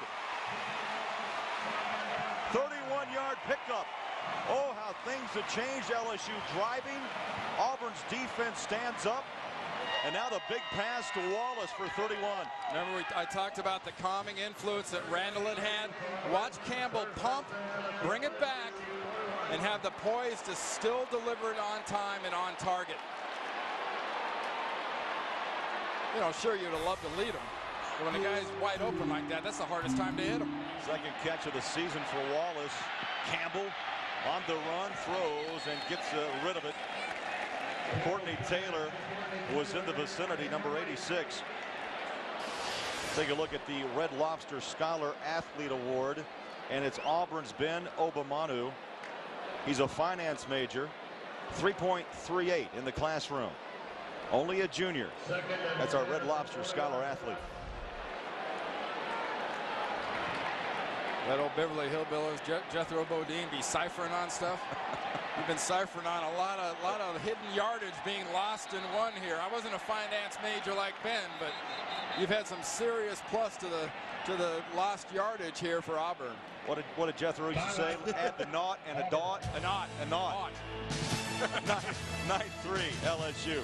31-yard pickup. Oh, how things have changed. LSU driving. Auburn's defense stands up. And now the big pass to Wallace for 31. Remember, I talked about the calming influence that Randall had. Watch Campbell pump, bring it back, and have the poise to still deliver it on time and on target. You know, sure, you'd have loved to lead him. When a guy's wide open like that, that's the hardest time to hit him. Second catch of the season for Wallace. Campbell on the run, throws, and gets rid of it. Courtney Taylor was in the vicinity, number 86. Take a look at the Red Lobster Scholar Athlete Award, and it's Auburn's Ben Obamanu. He's a finance major, 3.38 in the classroom. Only a junior. That's our Red Lobster Scholar Athlete. That old Beverly Hillbillies, Jethro Bodine, be ciphering on stuff. You've been ciphering on a lot of hidden yardage being lost and won here. I wasn't a finance major like Ben, but you've had some serious plus to the lost yardage here for Auburn. What did Jethro used to say? Add the naught and a dot. A knot. A knot. 9-3 LSU.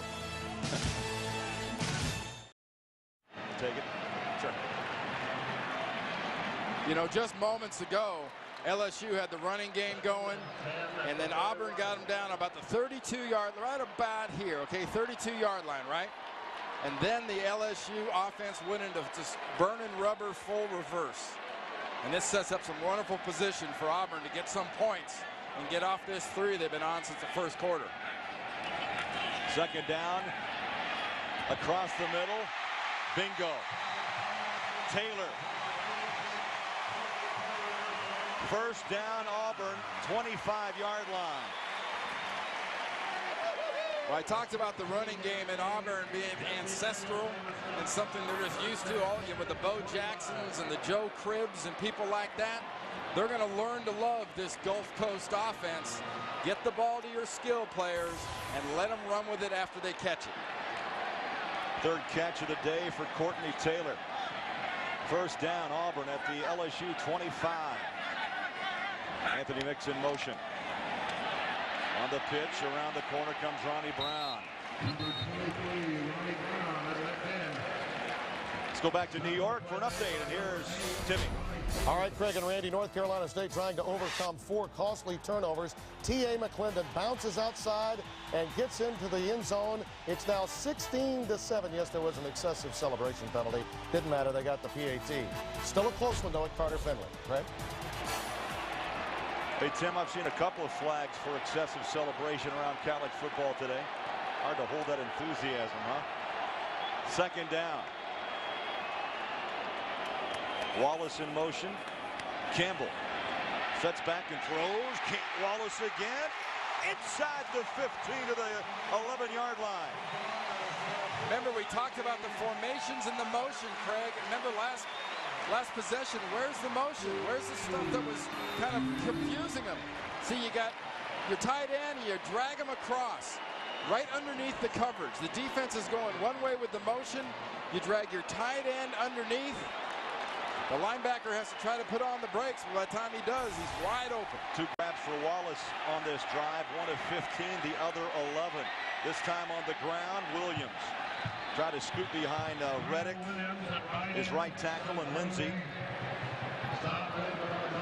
Take it. Sure. You know, just moments ago, LSU had the running game going, and then Auburn got them down about the 32-yard, right about here, okay, 32-yard line, right? And then the LSU offense went into just burning rubber full reverse. And this sets up some wonderful position for Auburn to get some points and get off this 3 they've been on since the first quarter. Second down, across the middle, bingo. Taylor. First down, Auburn, 25-yard line. Well, I talked about the running game in Auburn being ancestral and something they're just used to. With the Bo Jacksons and the Joe Cribbs and people like that, they're going to learn to love this Gulf Coast offense. Get the ball to your skill players and let them run with it after they catch it. Third catch of the day for Courtney Taylor. First down, Auburn at the LSU 25. Anthony Mix in motion. On the pitch, around the corner comes Ronnie Brown. Number 23, Ronnie Brown at left end. Let's go back to New York for an update, and here's Timmy. All right, Craig and Randy, North Carolina State trying to overcome 4 costly turnovers. T.A. McClendon bounces outside and gets into the end zone. It's now 16-7. Yes, there was an excessive celebration penalty. Didn't matter. They got the PAT. Still a close one, though, at Carter Finley. Right? Hey, Tim, I've seen a couple of flags for excessive celebration around college football today. Hard to hold that enthusiasm, huh? Second down. Wallace in motion. Campbell sets back and throws. Wallace again. Inside the 15 to the 11-yard line. Remember, we talked about the formations and the motion, Craig. Remember last possession, where's the motion? Where's the stuff that was kind of confusing them? See, you got your tight end, you drag him across right underneath the coverage. The defense is going one way with the motion. You drag your tight end underneath. The linebacker has to try to put on the brakes. By the time he does, he's wide open. 2 grabs for Wallace on this drive. 1 of 15, the other 11. This time on the ground, Williams. Try to scoot behind Reddick, his right tackle, and Lindsey.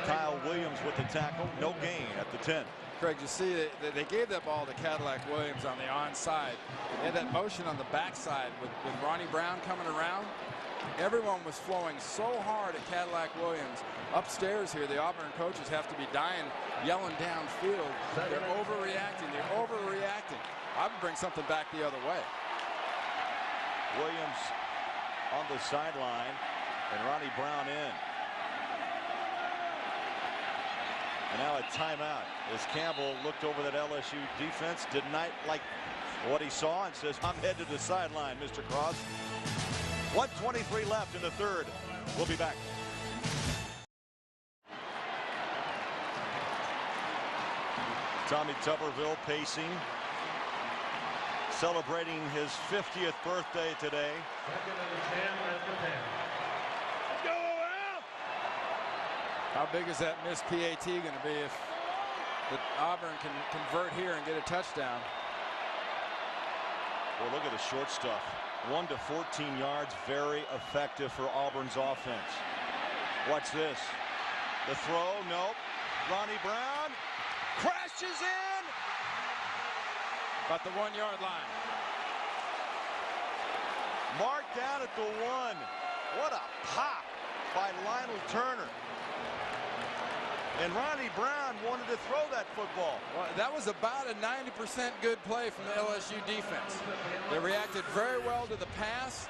Kyle Williams with the tackle. No gain at the 10. Craig, you see that they gave that ball to Cadillac Williams on the onside. They had that motion on the backside with Ronnie Brown coming around. Everyone was flowing so hard at Cadillac Williams. Upstairs here, the Auburn coaches have to be dying, yelling downfield. They're overreacting. They're overreacting. I would bring something back the other way. Williams on the sideline and Ronnie Brown in. And now a timeout as Campbell looked over that LSU defense, did not like what he saw, and says, I'm headed to the sideline, Mr. Cross. 1:23 left in the third. We'll be back. Tommy Tuberville pacing, celebrating his 50th birthday today. Go out! How big is that missed PAT going to be if Auburn can convert here and get a touchdown? Well, look at the short stuff. 1 to 14 yards, very effective for Auburn's offense. Watch this. The throw, nope. Ronnie Brown crashes in. About the 1-yard line. Marked down at the 1. What a pop by Lionel Turner. And Ronnie Brown wanted to throw that football. Well, that was about a 90% good play from the LSU defense. They reacted very well to the pass.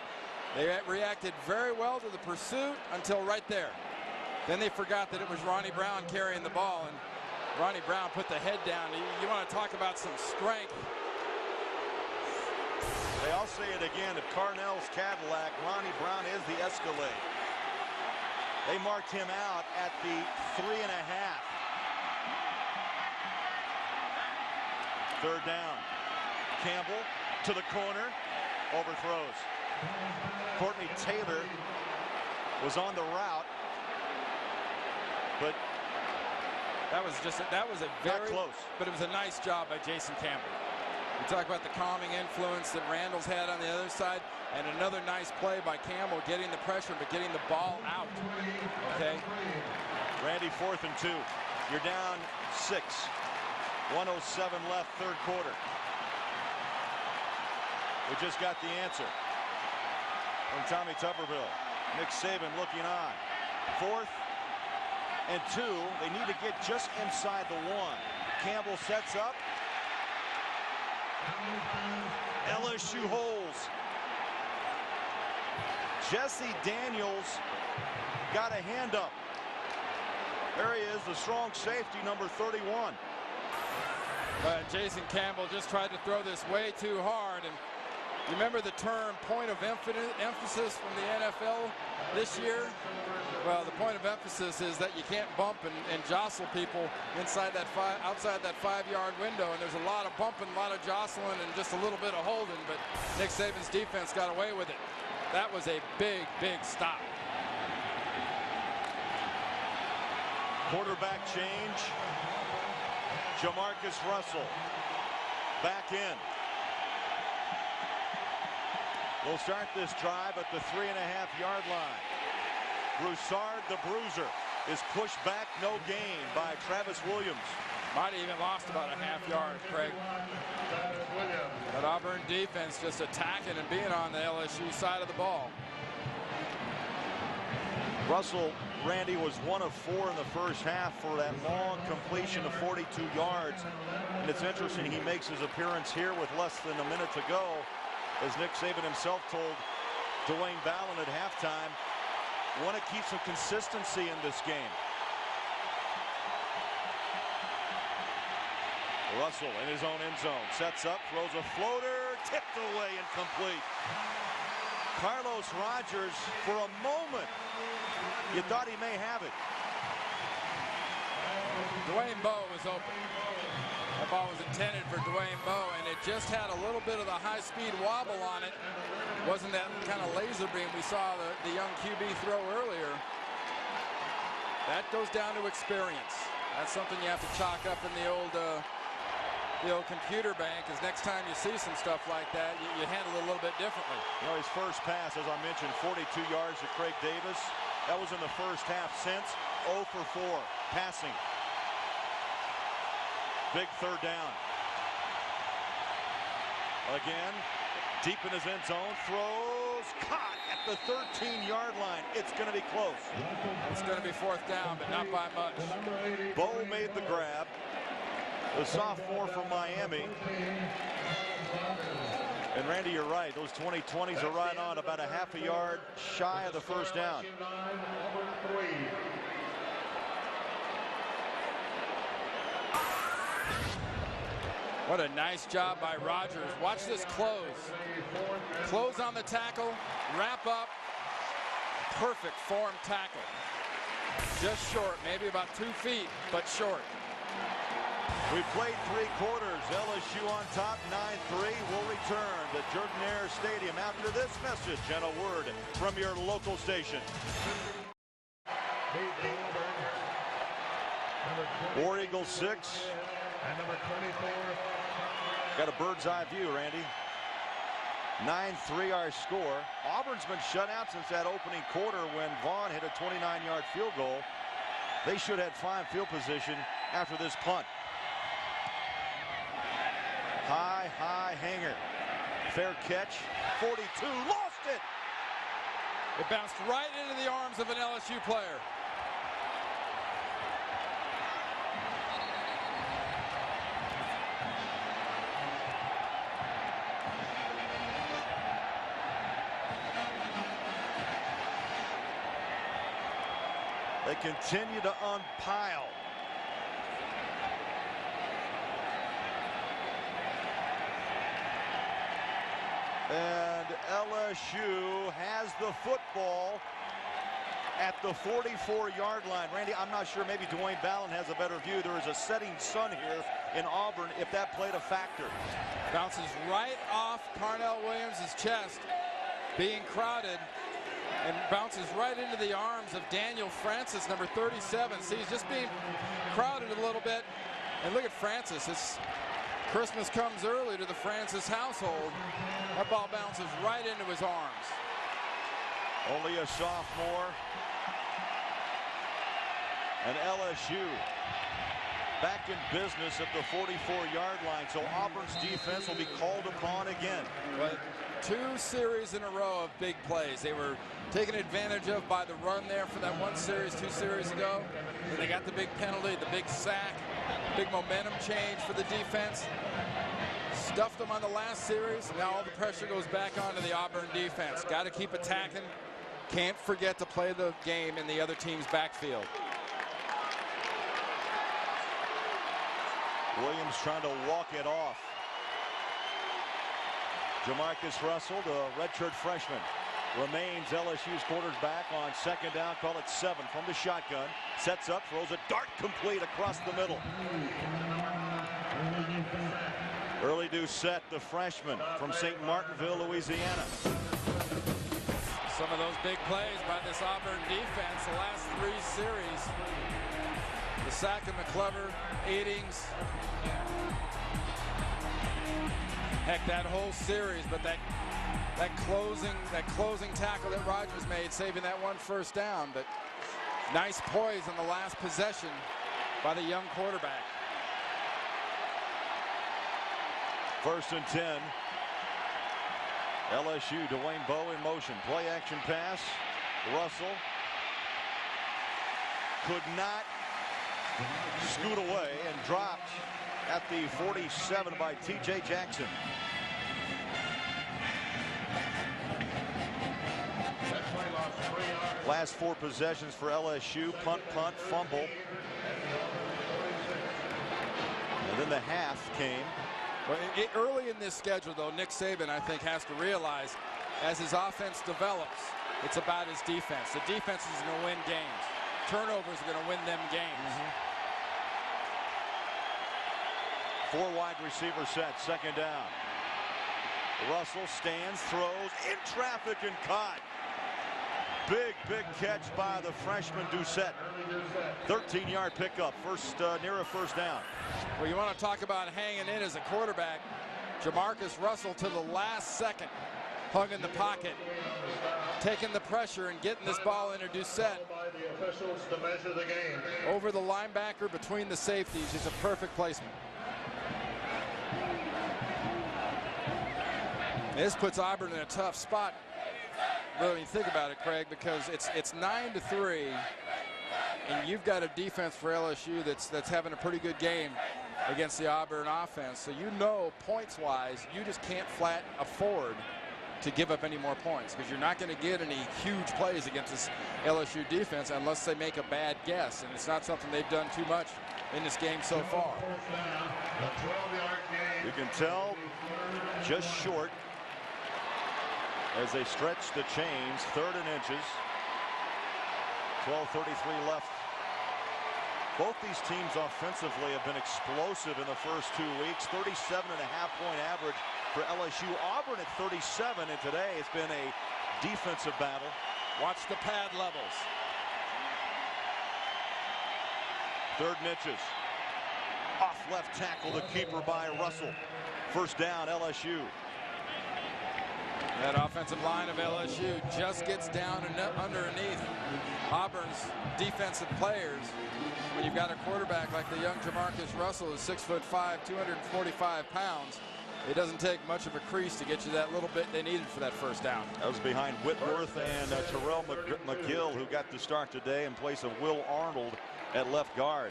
They reacted very well to the pursuit until right there. Then they forgot that it was Ronnie Brown carrying the ball, and Ronnie Brown put the head down. You want to talk about some strength. I'll say it again, if Carnell's Cadillac, Ronnie Brown is the Escalade. They marked him out at the 3.5. Third down. Campbell to the corner, overthrows. Courtney Taylor was on the route, but that was a very close. But it was a nice job by Jason Campbell. We talk about the calming influence that Randall's had on the other side, and another nice play by Campbell, getting the pressure but getting the ball out. Okay. Randy, 4th and 2. You're down 6. 1:07 left, third quarter. We just got the answer from Tommy Tuberville. Nick Saban looking on. 4th and 2. They need to get just inside the 1. Campbell sets up. LSU holds. Jesse Daniels got a hand up. There he is, the strong safety, number 31. Jason Campbell just tried to throw this way too hard, and you remember the term point of emphasis from the NFL this year? Well, the point of emphasis is that you can't bump and jostle people outside that 5-yard window, and there's a lot of bumping, a lot of jostling, and just a little bit of holding, but Nick Saban's defense got away with it. That was a big, big stop. Quarterback change. Jamarcus Russell back in. We'll start this drive at the 3.5-yard line. Broussard, the bruiser, is pushed back, no gain by Travis Williams. Might have even lost about a half-yard, Craig. That Auburn defense just attacking and being on the LSU side of the ball. Russell, Randy, was 1 of 4 in the first half for that long completion of 42 yards. And it's interesting, he makes his appearance here with less than a minute to go. As Nick Saban himself told Dwayne Ballin at halftime, want to keep some consistency in this game. Russell in his own end zone, sets up, throws a floater, tipped away, incomplete. Carlos Rogers, for a moment, you thought he may have it. Dwayne Bowe was open. That ball was intended for Dwayne Bowe, and it just had a little bit of the high-speed wobble on it. Wasn't that kind of laser beam we saw the young QB throw earlier. That goes down to experience. That's something you have to chalk up in the old computer bank, because next time you see some stuff like that, you handle it a little bit differently. You know, his first pass, as I mentioned, 42 yards to Craig Davis. That was in the first half since. 0 for 4 passing. Big third down. Again, deep in his end zone, throws, caught at the 13-yard line. It's going to be close. It's going to be 4th down, but not by much. Bowe made the grab. The sophomore from Miami. And Randy, you're right. Those 20-20s are right on, about a half a yard shy of the first down. What a nice job by Rogers. Watch this close. Close on the tackle, wrap up. Perfect form tackle. Just short, maybe about 2 feet, but short. We've played 3 quarters. LSU on top, 9-3. We'll return to Jordan-Hare Stadium after this message and a word from your local station. War Eagles 6. And number 24. Got a bird's eye view, Randy. 9-3 our score. Auburn's been shut out since that opening quarter when Vaughn hit a 29-yard field goal. They should have fine field position after this punt. High hanger. Fair catch. 42. Lost it. It bounced right into the arms of an LSU player. They continue to unpile. And LSU has the football at the 44-yard line. Randy, I'm not sure, maybe Dwayne Ballin has a better view. There is a setting sun here in Auburn if that played a factor. Bounces right off Carnell Williams' chest, being crowded, and bounces right into the arms of Daniel Francis, number 37. See, he's just being crowded a little bit. And look at Francis. It's Christmas comes early to the Francis household. That ball bounces right into his arms. Only a sophomore. And LSU back in business at the 44-yard line. So Auburn's defense will be called upon again. But 2 series in a row of big plays. They were taken advantage of by the run there for that 1 series 2 series ago. And they got the big penalty, the big sack, big momentum change for the defense. Stuffed them on the last series. Now all the pressure goes back onto the Auburn defense. Got to keep attacking. Can't forget to play the game in the other team's backfield. Williams trying to walk it off. Jamarcus Russell, the redshirt freshman, remains LSU's quarterback on second down. Call it 7 from the shotgun. Sets up, throws a dart complete across the middle. Early Doucette, the freshman from St. Martinville, Louisiana. Some of those big plays by this Auburn defense the last 3 series. The sack of McClever, Eadings. Heck, that whole series, but that closing tackle that Rogers made, saving that 1 first down. But nice poise on the last possession by the young quarterback. 1st and 10. LSU, Dwayne Bowe in motion. Play action pass. Russell could not scoot away and dropped at the 47 by T.J. Jackson. Last 4 possessions for LSU. Punt, fumble. And then the half came. Well, early in this schedule, though, Nick Saban, I think, has to realize as his offense develops, it's about his defense. The defense is going to win games. Turnovers are going to win them games. 4 wide receiver set, second down. Russell stands, throws, in traffic and caught. Big catch by the freshman Doucette. 13-yard pickup, near a first down. Well, you want to talk about hanging in as a quarterback. Jamarcus Russell to the last second hung in the pocket, taking the pressure and getting this ball into Doucette. Over the linebacker, between the safeties, is a perfect placement. This puts Auburn in a tough spot, really, when you think about it, Craig, because it's 9-3, and you've got a defense for LSU that's having a pretty good game against the Auburn offense. So you know, points-wise, you just can't flat afford to give up any more points, because you're not going to get any huge plays against this LSU defense unless they make a bad guess, and it's not something they've done too much in this game so far. You can tell just short as they stretch the chains. 3rd and inches. 12:33 left. Both these teams offensively have been explosive in the first 2 weeks. 37.5-point average for LSU. Auburn at 37, and today it's been a defensive battle. Watch the pad levels. 3rd and inches. Off left tackle, the keeper by Russell. First down, LSU. That offensive line of LSU just gets down and underneath Auburn's defensive players. When you've got a quarterback like the young Jamarcus Russell, who's 6'5", 245 pounds, it doesn't take much of a crease to get you that little bit they needed for that first down. That was behind Whitworth and Terrell McGill, who got the start today in place of Will Arnold at left guard.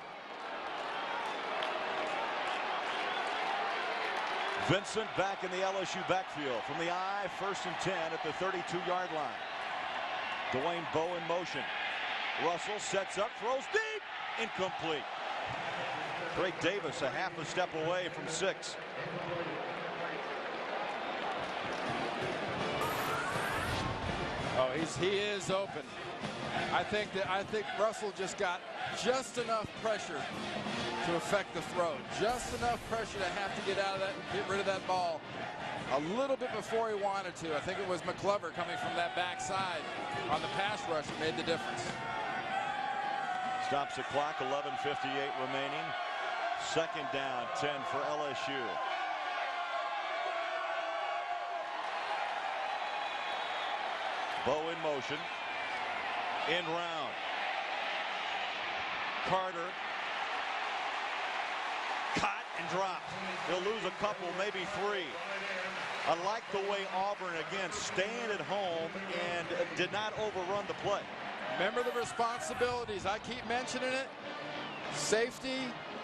Vincent back in the LSU backfield from the I, 1st and 10 at the 32-yard line. Dwayne Bowe in motion. Russell sets up, throws deep, incomplete. Drake Davis a half a step away from 6. Oh, he is open. I think Russell just got just enough pressure to affect the throw. Just enough pressure to have to get out of that and get rid of that ball a little bit before he wanted to. I think it was McClover coming from that backside on the pass rush that made the difference. Stops the clock, 11:58 remaining. 2nd down, 10 for LSU. Bowe in motion. In round. Carter. Caught and dropped. He'll lose a couple, maybe 3. I like the way Auburn, again, staying at home and did not overrun the play. Remember the responsibilities. I keep mentioning it. Safety,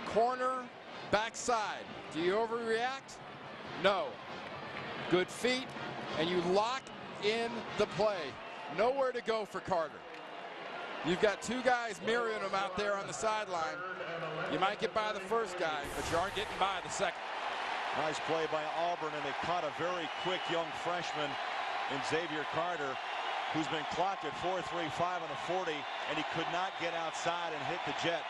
corner, backside. Do you overreact? No. Good feet, and you lock in the play. Nowhere to go for Carter. You've got 2 guys mirroring him out there on the sideline. You might get by the first guy, but you aren't getting by the second. Nice play by Auburn, and they caught a very quick young freshman in Xavier Carter, who's been clocked at 4.35 on the 40, and he could not get outside and hit the jet.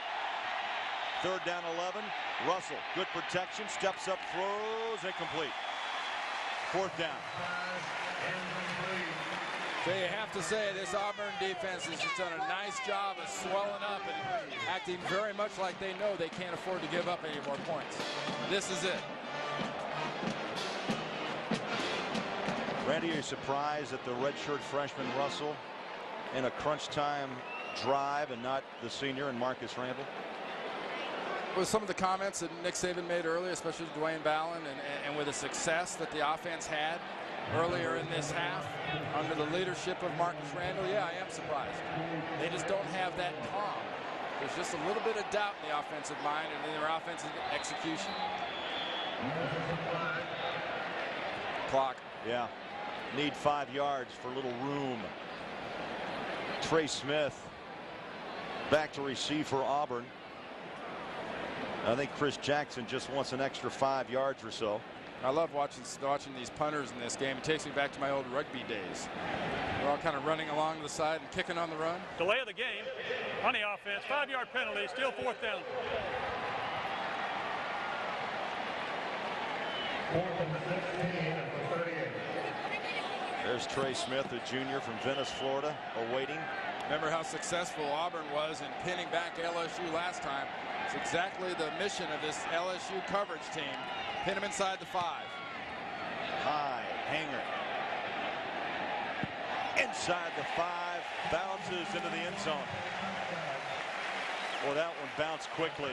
3rd down, 11. Russell, good protection, steps up, throws, incomplete. 4th down. So you have to say this Auburn defense has just done a nice job of swelling up and acting very much like they know they can't afford to give up any more points. This is it. Randy, are you surprised at the redshirt freshman Russell in a crunch time drive and not the senior and Marcus Randall? With some of the comments that Nick Saban made earlier, especially Dwayne Ballin, and with the success that the offense had earlier in this half under the leadership of Marcus Randall, yeah, I am surprised. They just don't have that calm. There's just a little bit of doubt in the offensive mind and in their offensive execution. Clock. Yeah. Need 5 yards for little room. Trey Smith back to receive for Auburn. I think Chris Jackson just wants an extra 5 yards or so. I love watching these punters in this game. It takes me back to my old rugby days. They're all kind of running along the side and kicking on the run. Delay of the game on the offense. 5-yard penalty. Still 4th down. 4th and 16 at the 38. There's Trey Smith, a junior from Venice, Florida, awaiting. Remember how successful Auburn was in pinning back LSU last time. It's exactly the mission of this LSU coverage team. Pin him inside the 5. High hanger. Inside the 5. Bounces into the end zone. Well, that one bounced quickly.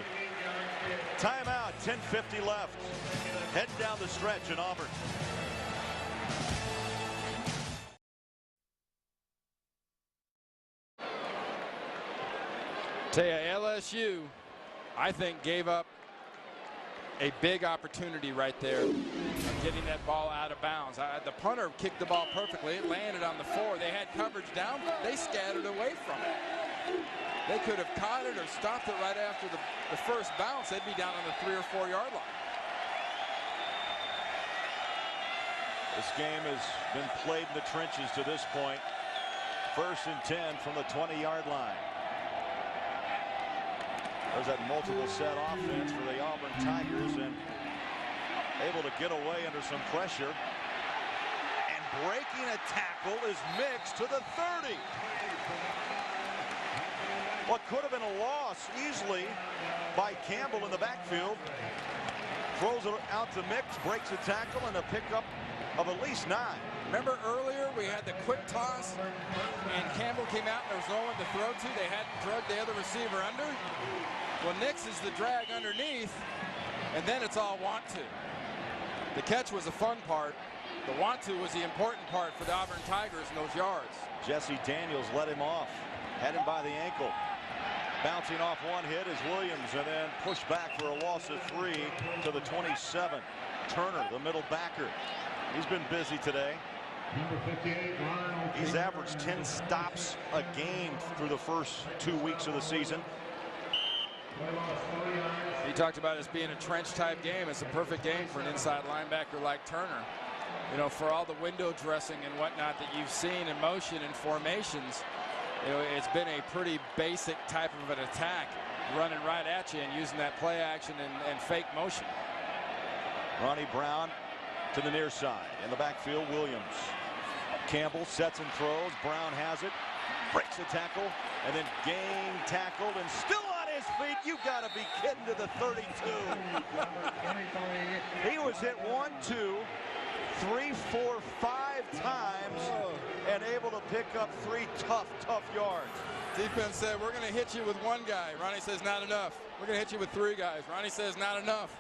Timeout. 10:50 left. Heading down the stretch in Auburn. Tell you, LSU, I think, gave up a big opportunity right there of getting that ball out of bounds. The punter kicked the ball perfectly. It landed on the 4. They had coverage down. They scattered away from it. They could have caught it or stopped it right after the first bounce. They'd be down on the 3 or 4 yard line. This game has been played in the trenches to this point. 1st and 10 from the 20-yard line. There's that multiple set offense for the Auburn Tigers, and able to get away under some pressure. And breaking a tackle is mixed to the 30. What could have been a loss easily by Campbell in the backfield. Throws it out to Mix, breaks a tackle, and a pickup of at least 9. Remember earlier we had the quick toss and Campbell came out and there was no one to throw to. They hadn't drugged the other receiver under. Well, Nix is the drag underneath, and then it's all want to. The catch was the fun part. The want to was the important part for the Auburn Tigers in those yards. Jesse Daniels let him off. Had him by the ankle. Bouncing off one hit is Williams, and then pushed back for a loss of 3 to the 27. Turner, the middle backer. He's been busy today. He's averaged 10 stops a game through the first 2 weeks of the season. He talked about it as being a trench type game. It's a perfect game for an inside linebacker like Turner. You know, for all the window dressing and whatnot that you've seen in motion and formations, you know, it's been a pretty basic type of an attack, running right at you and using that play action and fake motion. Ronnie Brown to the near side. In the backfield, Williams. Campbell sets and throws. Brown has it. Breaks the tackle. And then game tackled and still on his feet. You got to be kidding, to the 32. He was hit 1, 2, 3, 4, 5 times and able to pick up 3 tough yards. Defense said, we're going to hit you with 1 guy. Ronnie says, not enough. We're going to hit you with 3 guys. Ronnie says, not enough.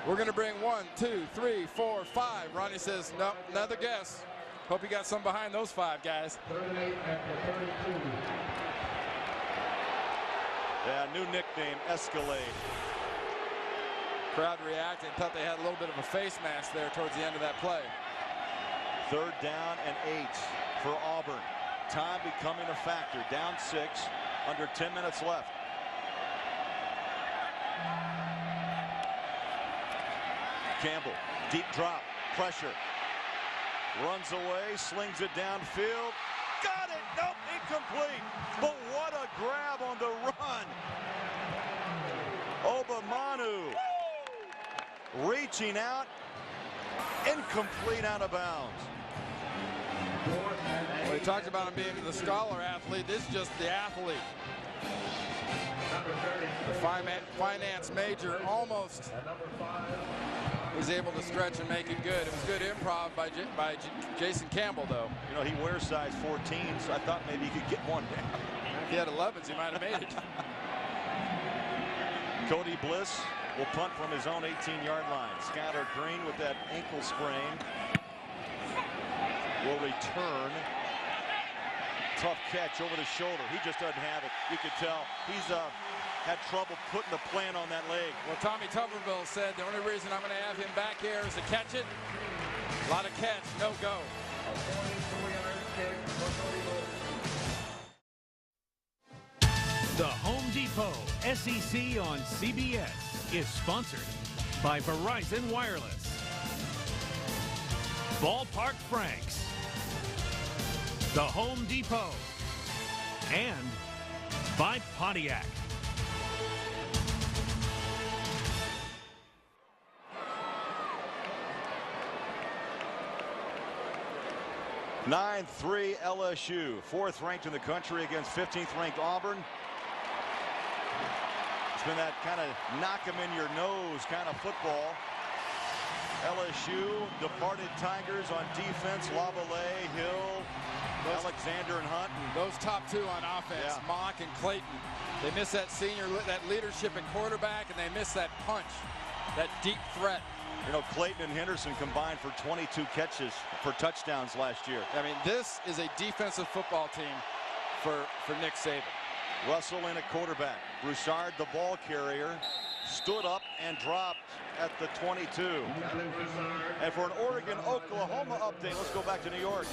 We're going to bring 1, 2, 3, 4, 5. Ronnie says, no, another guess. Hope you got some behind those 5 guys. 38 after 32. Yeah, new nickname, Escalade. Crowd reacting, thought they had a little bit of a face mask there towards the end of that play. 3rd down and 8 for Auburn. Time becoming a factor. Down 6, under 10 minutes left. Campbell, deep drop, pressure. Runs away, slings it downfield. Got it! Nope, incomplete. But what a grab on the run. Obamanu reaching out. Incomplete, out of bounds. Well, he talked about him being the scholar athlete. This is just the athlete. The finance major almost was able to stretch and make it good. It was good improv by Jason Campbell, though. You know, he wears size 14, so I thought maybe he could get one down. If he had 11s, he might have made it. Cody Bliss will punt from his own 18-yard line. Skylar Green with that ankle sprain will return. Tough catch over the shoulder. He just doesn't have it. You could tell he's had trouble putting the plan on that leg. Well, Tommy Tuberville said the only reason I'm going to have him back here is to catch it. A lot of catch, no go. The Home Depot SEC on CBS is sponsored by Verizon Wireless, Ballpark Franks, The Home Depot, and by Pontiac. (9-3) LSU, 4th ranked in the country against 15th ranked Auburn. It's been that kind of knock 'em in your nose kind of football. LSU departed Tigers on defense. Lavallee, Hill, Alexander, and Hunt. Those top 2 on offense, Yeah. Mock and Clayton. They miss that that leadership at quarterback, and they miss that punch, that deep threat. You know, Clayton and Henderson combined for 22 catches for touchdowns last year. I mean, this is a defensive football team for Nick Saban. Russell in at quarterback. Broussard, the ball carrier, stood up and dropped at the 22. And for an Oregon-Oklahoma update, let's go back to New York.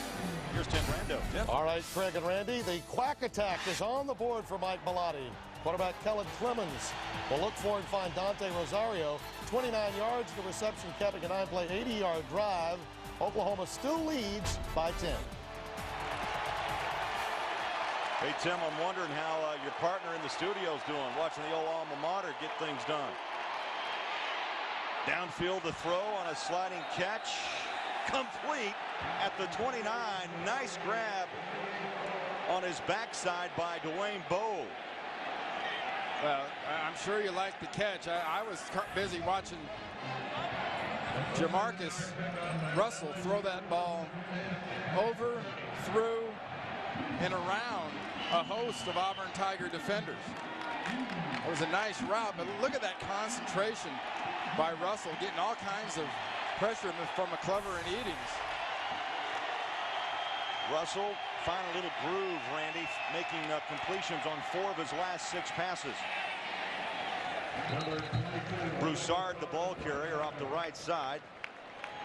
Here's Tim Rando. Tim. All right, Craig and Randy, the quack attack is on the board for Mike Bellotti. Quarterback Kellen Clemens will look for and find Dante Rosario. 29 yards to reception, capping a 9-play, 80-yard drive. Oklahoma still leads by 10. Hey, Tim, I'm wondering how your partner in the studio is doing, watching the old alma mater get things done. Downfield the throw on a sliding catch. Complete at the 29. Nice grab on his backside by Dwayne Bowe. Well, I'm sure you liked the catch. I was busy watching Jamarcus Russell throw that ball over, through, and around a host of Auburn Tiger defenders. It was a nice route, but look at that concentration by Russell, getting all kinds of pressure from McClover and Eadings. Russell find a little groove, Randy, making completions on 4 of his last 6 passes. Broussard, the ball carrier, off the right side.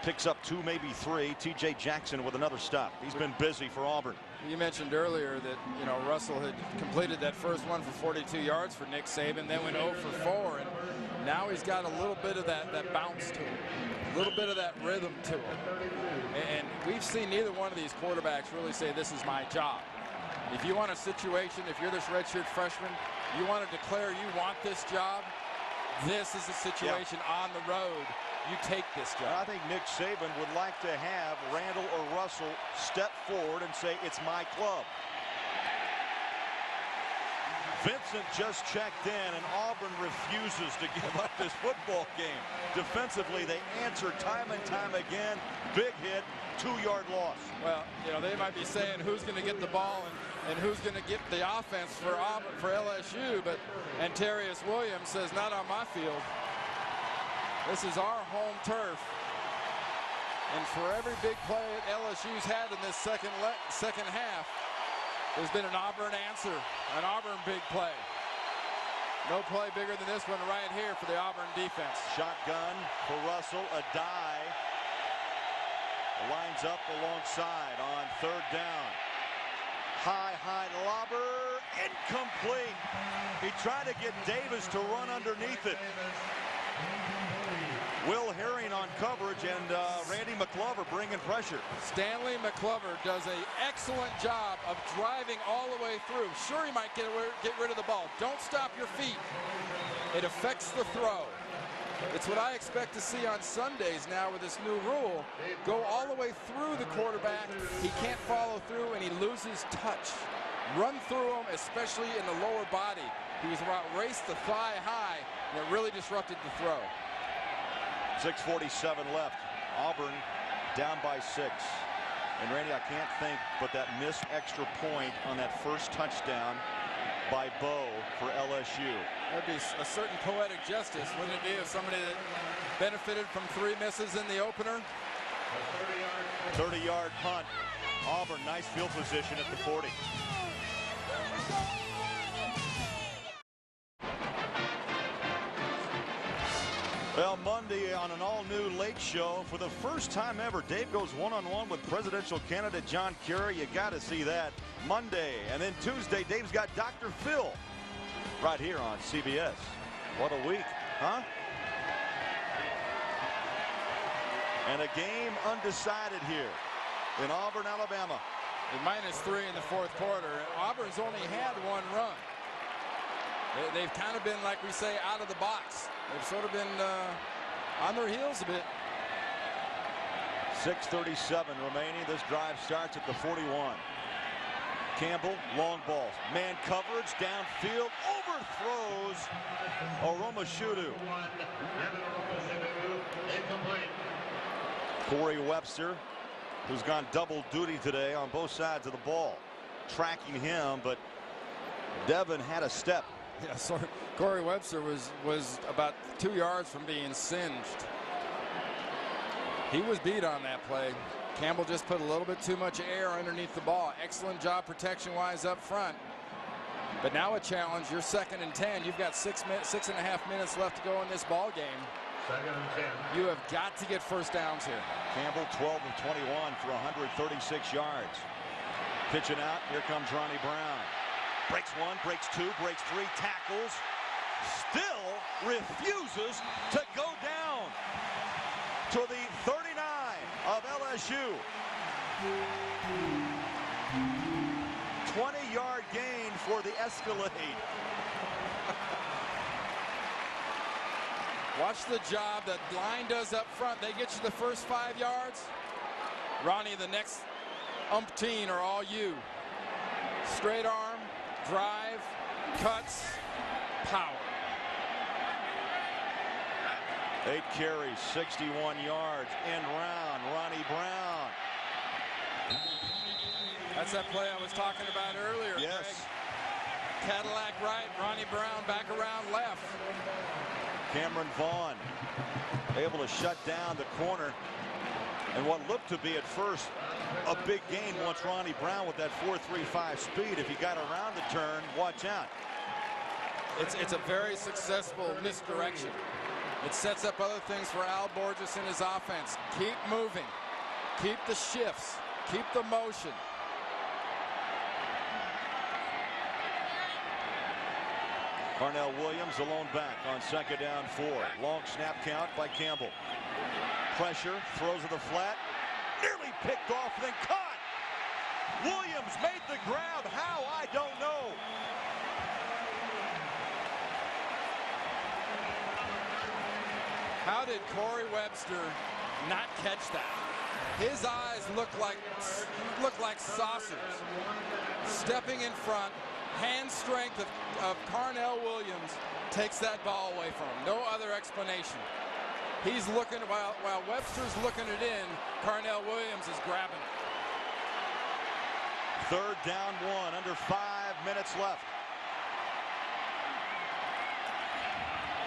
Picks up 2, maybe 3. T.J. Jackson with another stop. He's been busy for Auburn. You mentioned earlier that, you know, Russell had completed that first one for 42 yards for Nick Saban, then went 0 for 4, and now he's got a little bit of that bounce to him, a little bit of that rhythm to him. And we've seen neither one of these quarterbacks really say, this is my job. If you want a situation, if you're this redshirt freshman, you want to declare you want this job, this is a situation on the road. You take this job. I think Nick Saban would like to have Randall or Russell step forward and say, it's my club. Vincent just checked in, and Auburn refuses to give up this football game. Defensively, they answer time and time again. Big hit, 2-yard loss. Well, you know, they might be saying who's going to get the ball and who's going to get the offense for Auburn, for LSU, but Antarius Williams says, not on my field. This is our home turf. And for every big play that LSU's had in this second half, there's been an Auburn answer, an Auburn big play. No play bigger than this one right here for the Auburn defense. Shotgun for Russell, a dive. Lines up alongside on 3rd down. High lobber, incomplete. He tried to get Davis to run underneath it. Will Herring on coverage, and Randy McClover bringing pressure. Stanley McClover does an excellent job of driving all the way through. Sure, he might get rid of the ball. Don't stop your feet. It affects the throw. It's what I expect to see on Sundays now with this new rule. Go all the way through the quarterback. He can't follow through, and he loses touch. Run through him, especially in the lower body. He was about raced the thigh high, and it really disrupted the throw. 6:47 left. Auburn down by 6. And Randy, I can't think but that missed extra point on that first touchdown by Bo for LSU. That'd be a certain poetic justice, wouldn't it be, if somebody that benefited from 3 misses in the opener? 30-yard punt. Auburn, nice field position at the 40. Well, Monday on an all-new Late Show, for the first time ever, Dave goes one-on-one with presidential candidate John Kerry. You got to see that. Monday, and then Tuesday, Dave's got Dr. Phil right here on CBS. What a week, huh? And a game undecided here in Auburn, Alabama. With -3 in the 4th quarter. Auburn's only had 1 run. They've kind of been, like we say, out of the box. They've sort of been on their heels a bit. 6:37 remaining. This drive starts at the 41. Campbell, long balls. Man coverage, downfield, overthrows Oromashudu. Corey Webster, who's gone double duty today on both sides of the ball. Tracking him, but Devin had a step. Yeah, so Corey Webster was about 2 yards from being singed. He was beat on that play. Campbell just put a little bit too much air underneath the ball. Excellent job protection-wise up front. But now a challenge. You're 2nd and 10. You've got 6.5 minutes left to go in this ball game. 2nd and 10. You have got to get first downs here. Campbell 12 of 21 for 136 yards. Pitching out. Here comes Ronnie Brown. Breaks 1, breaks 2, breaks 3, tackles. Still refuses to go down to the 39 of LSU. 20-yard gain for the Escalade. Watch the job that line does up front. They get you the first 5 yards. Ronnie, the next umpteen are all you. Straight arm, drive, cuts, power. 8 carries, 61 yards, end round, Ronnie Brown. That's that play I was talking about earlier. Yes. Greg. Cadillac right, Ronnie Brown back around left. Cameron Vaughn able to shut down the corner. And what looked to be at first a big gain once Ronnie Brown with that 4.35 speed. If he got around the turn, watch out. It's a very successful misdirection. It sets up other things for Al Borges in his offense. Keep moving. Keep the shifts. Keep the motion. Carnell Williams alone back on 2nd down 4. Long snap count by Campbell. Pressure, throws to the flat. Nearly picked off, then caught. Williams made the grab. How? I don't know. How did Corey Webster not catch that? His eyes look like saucers. Stepping in front, hand strength of Carnell Williams takes that ball away from him. No other explanation. He's looking, while Webster's looking it in, Carnell Williams is grabbing it. 3rd down 1, under 5 minutes left.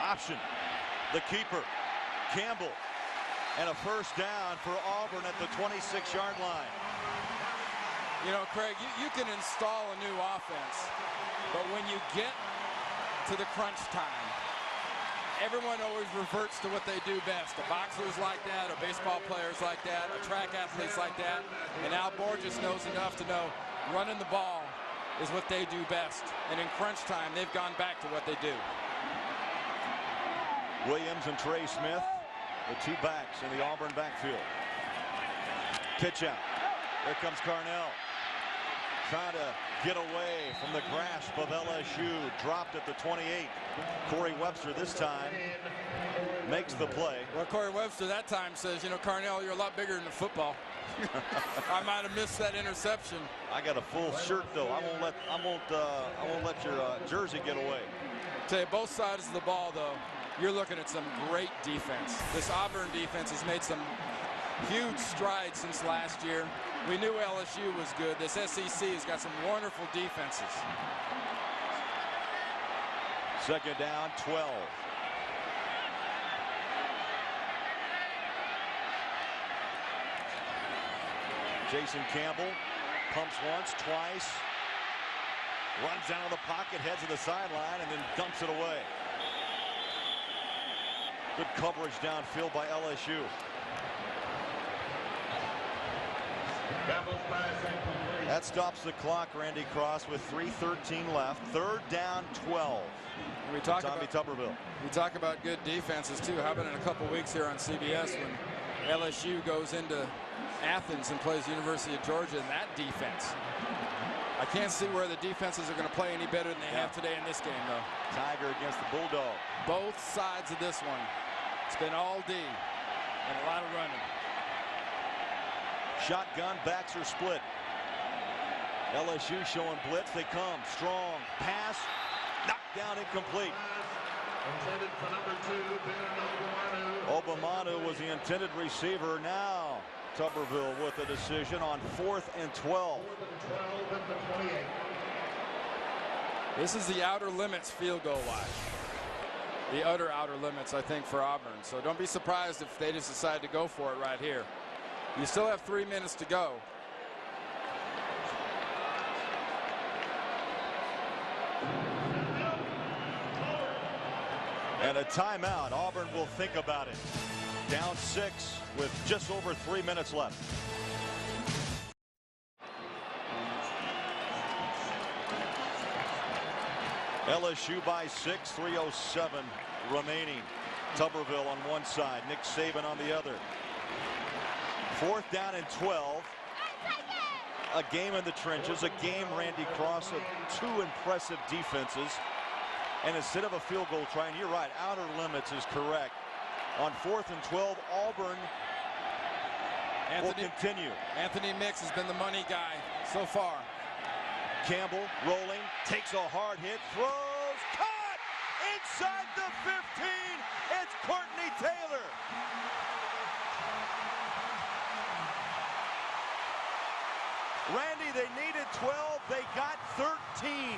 Option, the keeper, Campbell, and a 1st down for Auburn at the 26-yard line. You know, Craig, you can install a new offense, but when you get to the crunch time, everyone always reverts to what they do best. The boxers like that, or baseball players like that, or track athletes like that. And Al Borges knows enough to know running the ball is what they do best. And in crunch time, they've gone back to what they do. Williams and Trey Smith, the 2 backs in the Auburn backfield. Pitch out. Here comes Carnell. Trying to get away from the grasp of LSU. Dropped at the 28. Corey Webster this time makes the play. Well, Corey Webster that time says, you know, Carnell, you're a lot bigger than the football. I might have missed that interception. I got a full shirt though. I won't let your jersey get away. Tell you, both sides of the ball though, you're looking at some great defense. This Auburn defense has made some huge strides since last year. We knew LSU was good. This SEC has got some wonderful defenses. 2nd down, 12. Jason Campbell pumps once, twice. Runs out of the pocket, heads to the sideline, and then dumps it away. Good coverage downfield by LSU. That stops the clock, Randy Cross, with 3:13 left. 3rd down, 12. We talk Tommy Tuberville. We talk about good defenses too. How about in a couple weeks here on CBS when LSU goes into Athens and plays University of Georgia, and that defense. I can't see where the defenses are going to play any better than they have today in this game, though. Tiger against the Bulldog. Both sides of this one. It's been all D and a lot of running. Shotgun backs are split. LSU showing blitz. They come strong. Pass knocked down, incomplete. Intended for number 2, Obamanu was the intended receiver. Now Tuberville with a decision on 4th and 12. This is the outer limits field goal line. The utter outer limits, I think, for Auburn. So don't be surprised if they just decide to go for it right here. You still have 3 minutes to go. And a timeout. Auburn will think about it. Down 6 with just over 3 minutes left. LSU by 6, 3:07 remaining. Tuberville on one side, Nick Saban on the other. 4th down and 12. A game in the trenches, a game, Randy Cross, of 2 impressive defenses. And instead of a field goal try, and you're right, outer limits is correct. On 4th and 12, Auburn will continue. Anthony Mix has been the money guy so far. Campbell rolling, takes a hard hit, throws, caught inside the 15. It's Courtney Taylor. Randy, they needed 12. They got 13.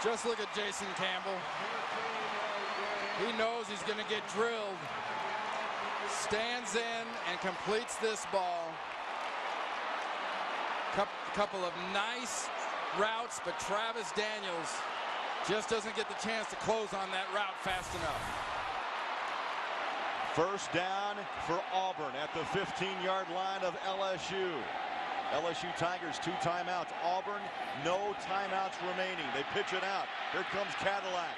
Just look at Jason Campbell. He knows he's going to get drilled. Stands in and completes this ball. Couple of nice routes, but Travis Daniels just doesn't get the chance to close on that route fast enough. First down for Auburn at the 15-yard line of LSU. LSU Tigers 2 timeouts. Auburn no timeouts remaining. They pitch it out. Here comes Cadillac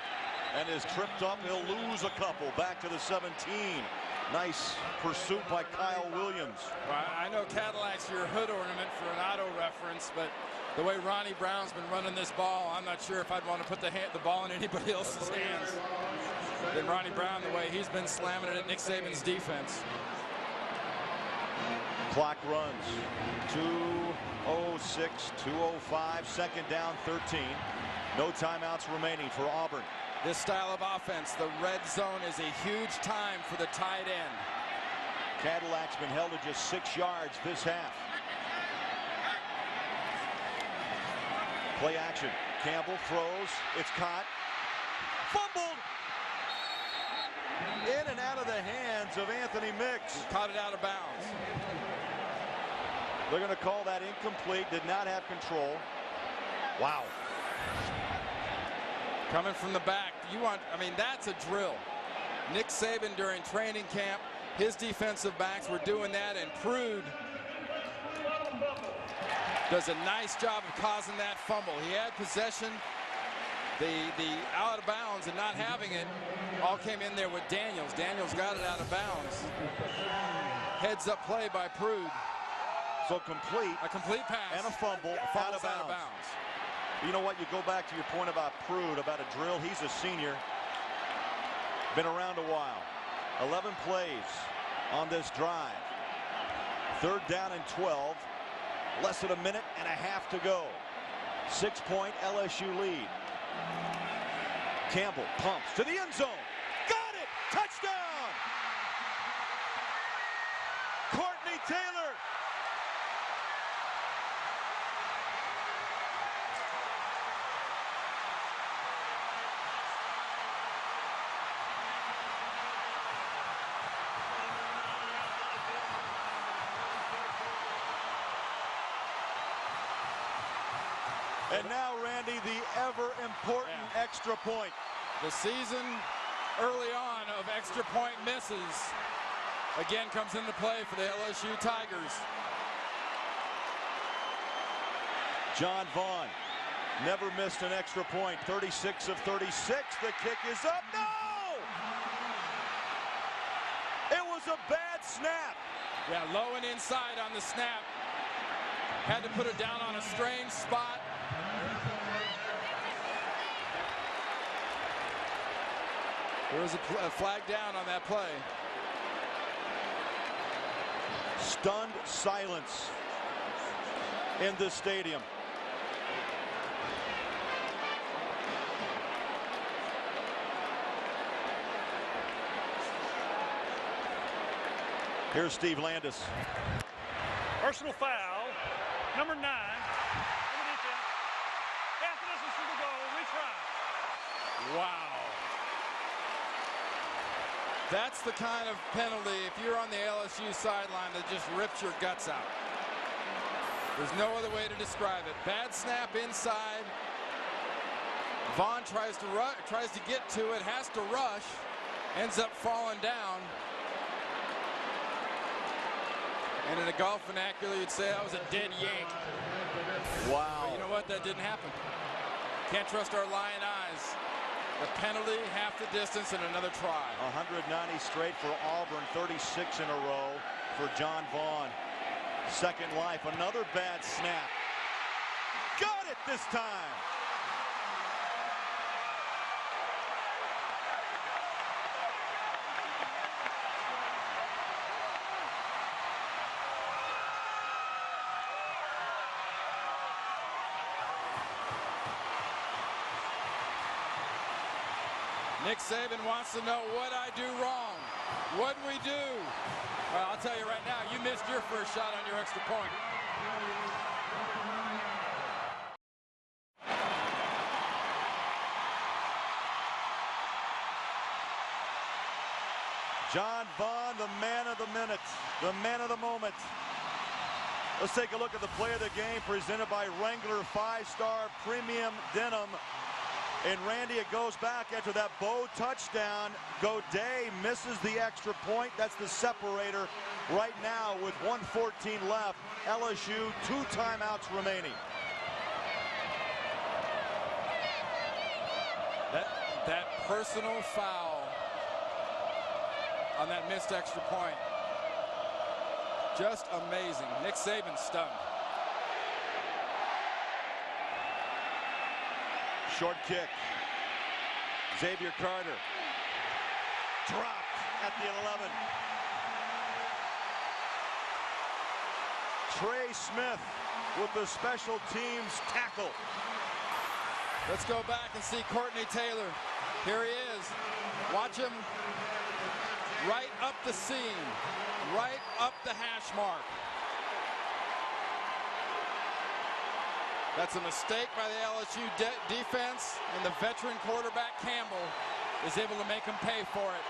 and is tripped up. He'll lose a couple back to the 17. Nice pursuit by Kyle Williams. Well, I know Cadillac's your hood ornament for an auto reference, but the way Ronnie Brown's been running this ball, I'm not sure if I'd want to put the ball in anybody else's hands than Ronnie Brown, the way he's been slamming it at Nick Saban's defense. Clock runs. 2:06, 2:05, second down, 13. No timeouts remaining for Auburn. This style of offense, the red zone, is a huge time for the tight end. Cadillac's been held to just 6 yards this half. Play action. Campbell throws. It's caught. Fumbled. In and out of the hands of Anthony Mix. He caught it out of bounds. They're going to call that incomplete. Did not have control. Wow. Coming from the back. I mean, that's a drill. Nick Saban during training camp, his defensive backs were doing that, and Prude does a nice job of causing that fumble. He had possession. The out of bounds and not having it all came in there with Daniels. Daniels got it out of bounds. Heads up play by Prude. So complete. A complete pass. And a fumble. Out of bounds. You know what? You go back to your point about Prude, about a drill. He's a senior. Been around a while. 11 plays on this drive. Third down and 12. Less than a minute and a half to go. 6-point LSU lead. Campbell pumps to the end zone. Got it! Touchdown! Courtney Taylor. And now, Randy, the ever-important extra point. The season early on of extra point misses again comes into play for the LSU Tigers. John Vaughn never missed an extra point. 36 of 36. The kick is up. No! It was a bad snap. Yeah, low and inside on the snap. Had to put it down on a strange spot. There was a flag down on that play. Stunned silence in the stadium. Here's Steve Landis. Personal foul, number 9. After this is from the goal, retry. Wow. That's the kind of penalty, if you're on the LSU sideline, that just rips your guts out. There's no other way to describe it. Bad snap inside. Vaughn tries to get to it, has to rush, ends up falling down. And in a golf vernacular, you'd say that was a dead yank. Wow. But you know what? That didn't happen. Can't trust our lion eyes. The penalty, half the distance, and another try. 190 straight for Auburn, 36 in a row for John Vaughn. Second life, another bad snap. Got it this time. Nick Saban wants to know what I do wrong. What'd we do? Well, I'll tell you right now, you missed your first shot on your extra point. John Vaughn, the man of the minute, the man of the moment. Let's take a look at the play of the game presented by Wrangler 5-Star Premium Denim. And Randy, it goes back after that Bo touchdown. Godet misses the extra point. That's the separator right now with 1:14 left. LSU, 2 timeouts remaining. That personal foul on that missed extra point. Just amazing. Nick Saban stunned. Short kick. Xavier Carter. Dropped at the 11. Trey Smith with the special teams tackle. Let's go back and see Courtney Taylor. Here he is. Watch him right up the seam, right up the hash mark. That's a mistake by the LSU defense, and the veteran quarterback Campbell is able to make him pay for it.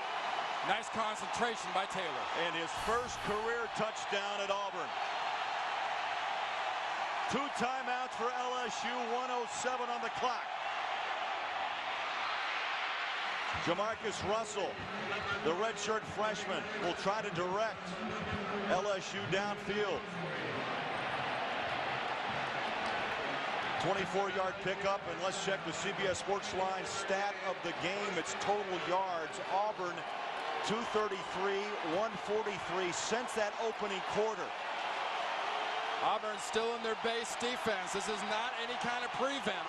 Nice concentration by Taylor. And his first career touchdown at Auburn. 2 timeouts for LSU, 1:07 on the clock. Jamarcus Russell, the redshirt freshman, will try to direct LSU downfield. 24-yard pickup, and let's check the CBS Sports Line stat of the game. It's total yards. Auburn 233, 143 since that opening quarter. Auburn's still in their base defense. This is not any kind of prevent.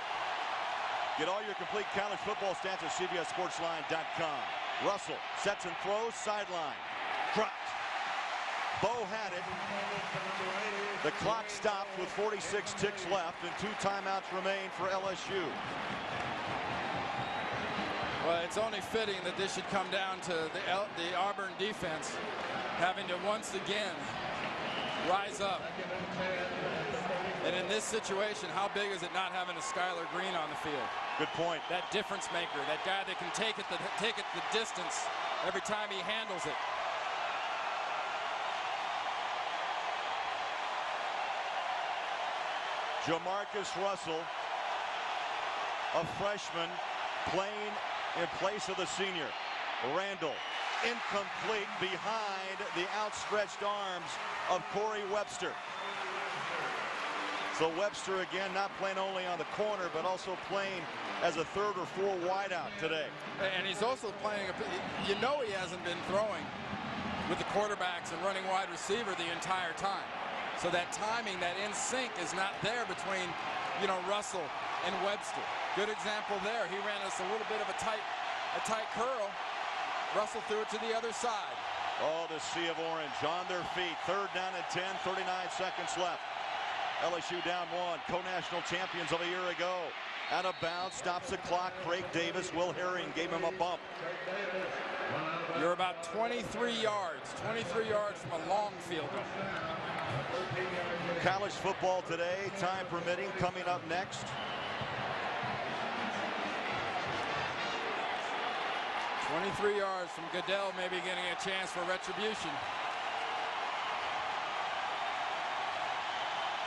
Get all your complete college football stats at CBSSportsLine.com. Russell sets and throws, sideline. Dropped. Bo had it. The clock stopped with 46 ticks left and 2 timeouts remain for LSU. Well, it's only fitting that this should come down to the Auburn defense having to once again rise up. And in this situation, how big is it not having a Skylar Green on the field? Good point. That difference maker, that guy that can take it the distance every time he handles it. Jamarcus Russell, a freshman, playing in place of the senior. Randall, incomplete behind the outstretched arms of Corey Webster. So Webster again not playing only on the corner, but also playing as a 3rd or 4th wideout today. And he's also playing, you know, he hasn't been throwing with the quarterbacks and running wide receiver the entire time. So that timing, that in sync is not there between, you know, Russell and Webster. Good example there. He ran us a little bit of a tight curl. Russell threw it to the other side. Oh, the sea of orange on their feet. 3rd down and 10, 39 seconds left. LSU down 1, co-national champions of a year ago. Out of bounds, stops the clock. Craig Davis, Will Herring gave him a bump. You're about 23 yards from a long field goal. College football today, time permitting, coming up next. "23 yards from Goodell, maybe getting a chance for retribution."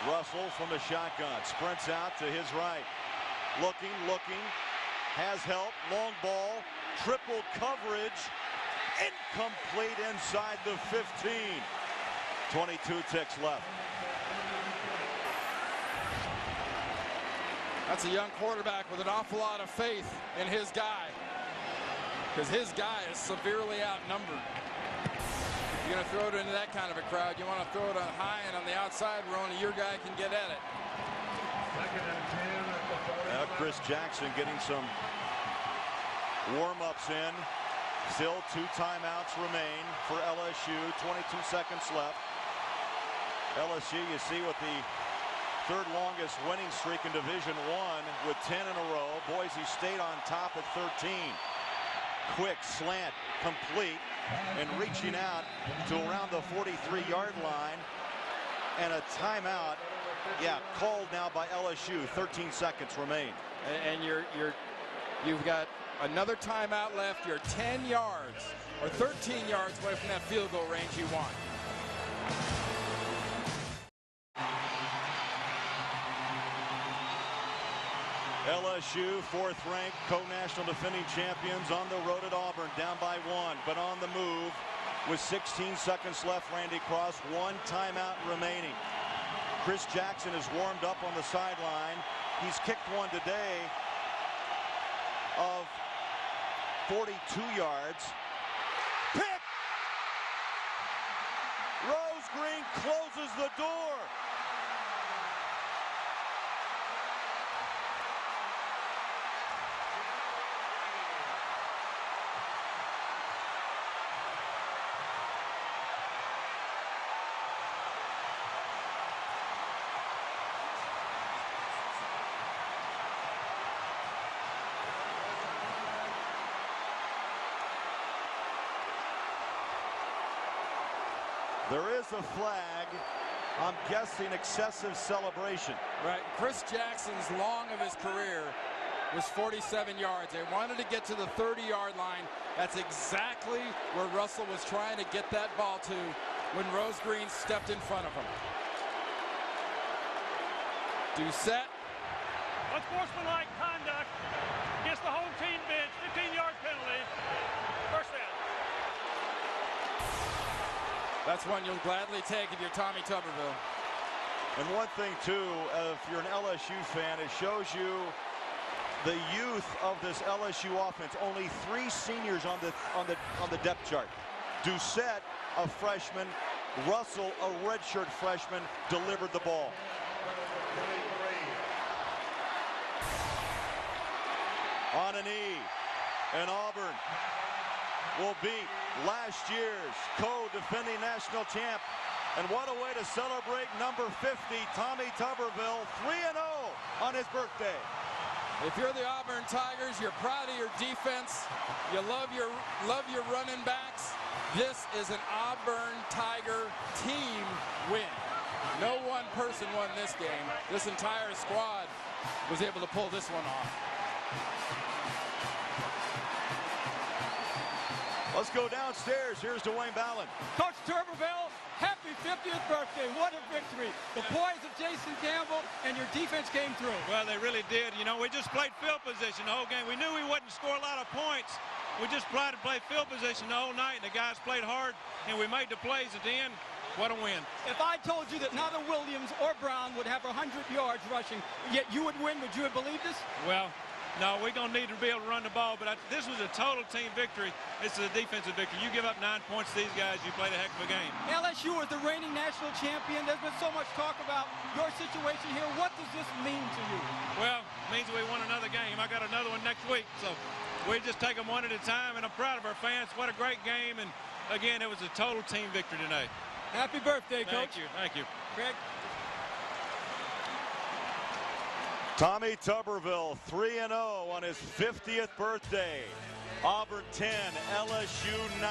Russell from the shotgun, sprints out to his right. Looking, has help, long ball, triple coverage, incomplete inside the 15. 22 ticks left. That's a young quarterback with an awful lot of faith in his guy, because his guy is severely outnumbered. If you're going to throw it into that kind of a crowd, you want to throw it on high and on the outside where only your guy can get at it. Now Chris Jackson getting some warm-ups in. Still 2 timeouts remain for LSU. 22 seconds left. LSU, you see, with the 3rd longest winning streak in Division I with 10 in a row. Boise State on top at 13. Quick slant, complete, and reaching out to around the 43-yard line. And a timeout, called now by LSU. 13 seconds remain. And you've got another timeout left. You're 10 yards or 13 yards away from that field goal range you want. LSU, fourth-ranked, co-national defending champions, on the road at Auburn, down by 1, but on the move with 16 seconds left. Randy Cross, 1 timeout remaining. Chris Jackson is warmed up on the sideline. He's kicked one today of 42 yards. Pick! Rose Green closes the door. There is a flag. I'm guessing excessive celebration. Right. Chris Jackson's long of his career was 47 yards. They wanted to get to the 30-yard line. That's exactly where Russell was trying to get that ball to when Rose Green stepped in front of him. Doucette. Unsportsmanlike conduct against the home team bench. 15-yard penalty. First down. That's one you'll gladly take if you're Tommy Tuberville. And one thing too, if you're an LSU fan, it shows you the youth of this LSU offense. Only 3 seniors on the depth chart. Doucette, a freshman. Russell, a redshirt freshman, delivered the ball. On a knee, and Auburn will beat last year's co-defending national champ. And what a way to celebrate number 50, Tommy Tuberville, 3-0 on his birthday. If you're the Auburn Tigers, you're proud of your defense. You love your running backs. This is an Auburn Tiger team win. No one person won this game. This entire squad was able to pull this one off. Let's go downstairs. Here's Dwayne Ballin. Coach Tuberville, happy 50th birthday. What a victory. The poise of Jason Campbell and your defense came through. Well, they really did. You know, we just played field position the whole game. We knew we wouldn't score a lot of points. We just tried to play field position the whole night, and the guys played hard, and we made the plays at the end. What a win. If I told you that neither Williams or Brown would have 100 yards rushing, yet you would win, would you have believed this? Well, no, we're going to need to be able to run the ball, but this was a total team victory. This is a defensive victory. You give up 9 points to these guys, you played a heck of a game. LSU is the reigning national champion. There's been so much talk about your situation here. What does this mean to you? Well, it means we won another game. I got another one next week, so we just take them one at a time, and I'm proud of our fans. What a great game, and again, it was a total team victory today. Happy birthday, Coach. Thank you. Thank you. Craig. Tommy Tuberville, 3-0 on his 50th birthday. Auburn 10, LSU 9.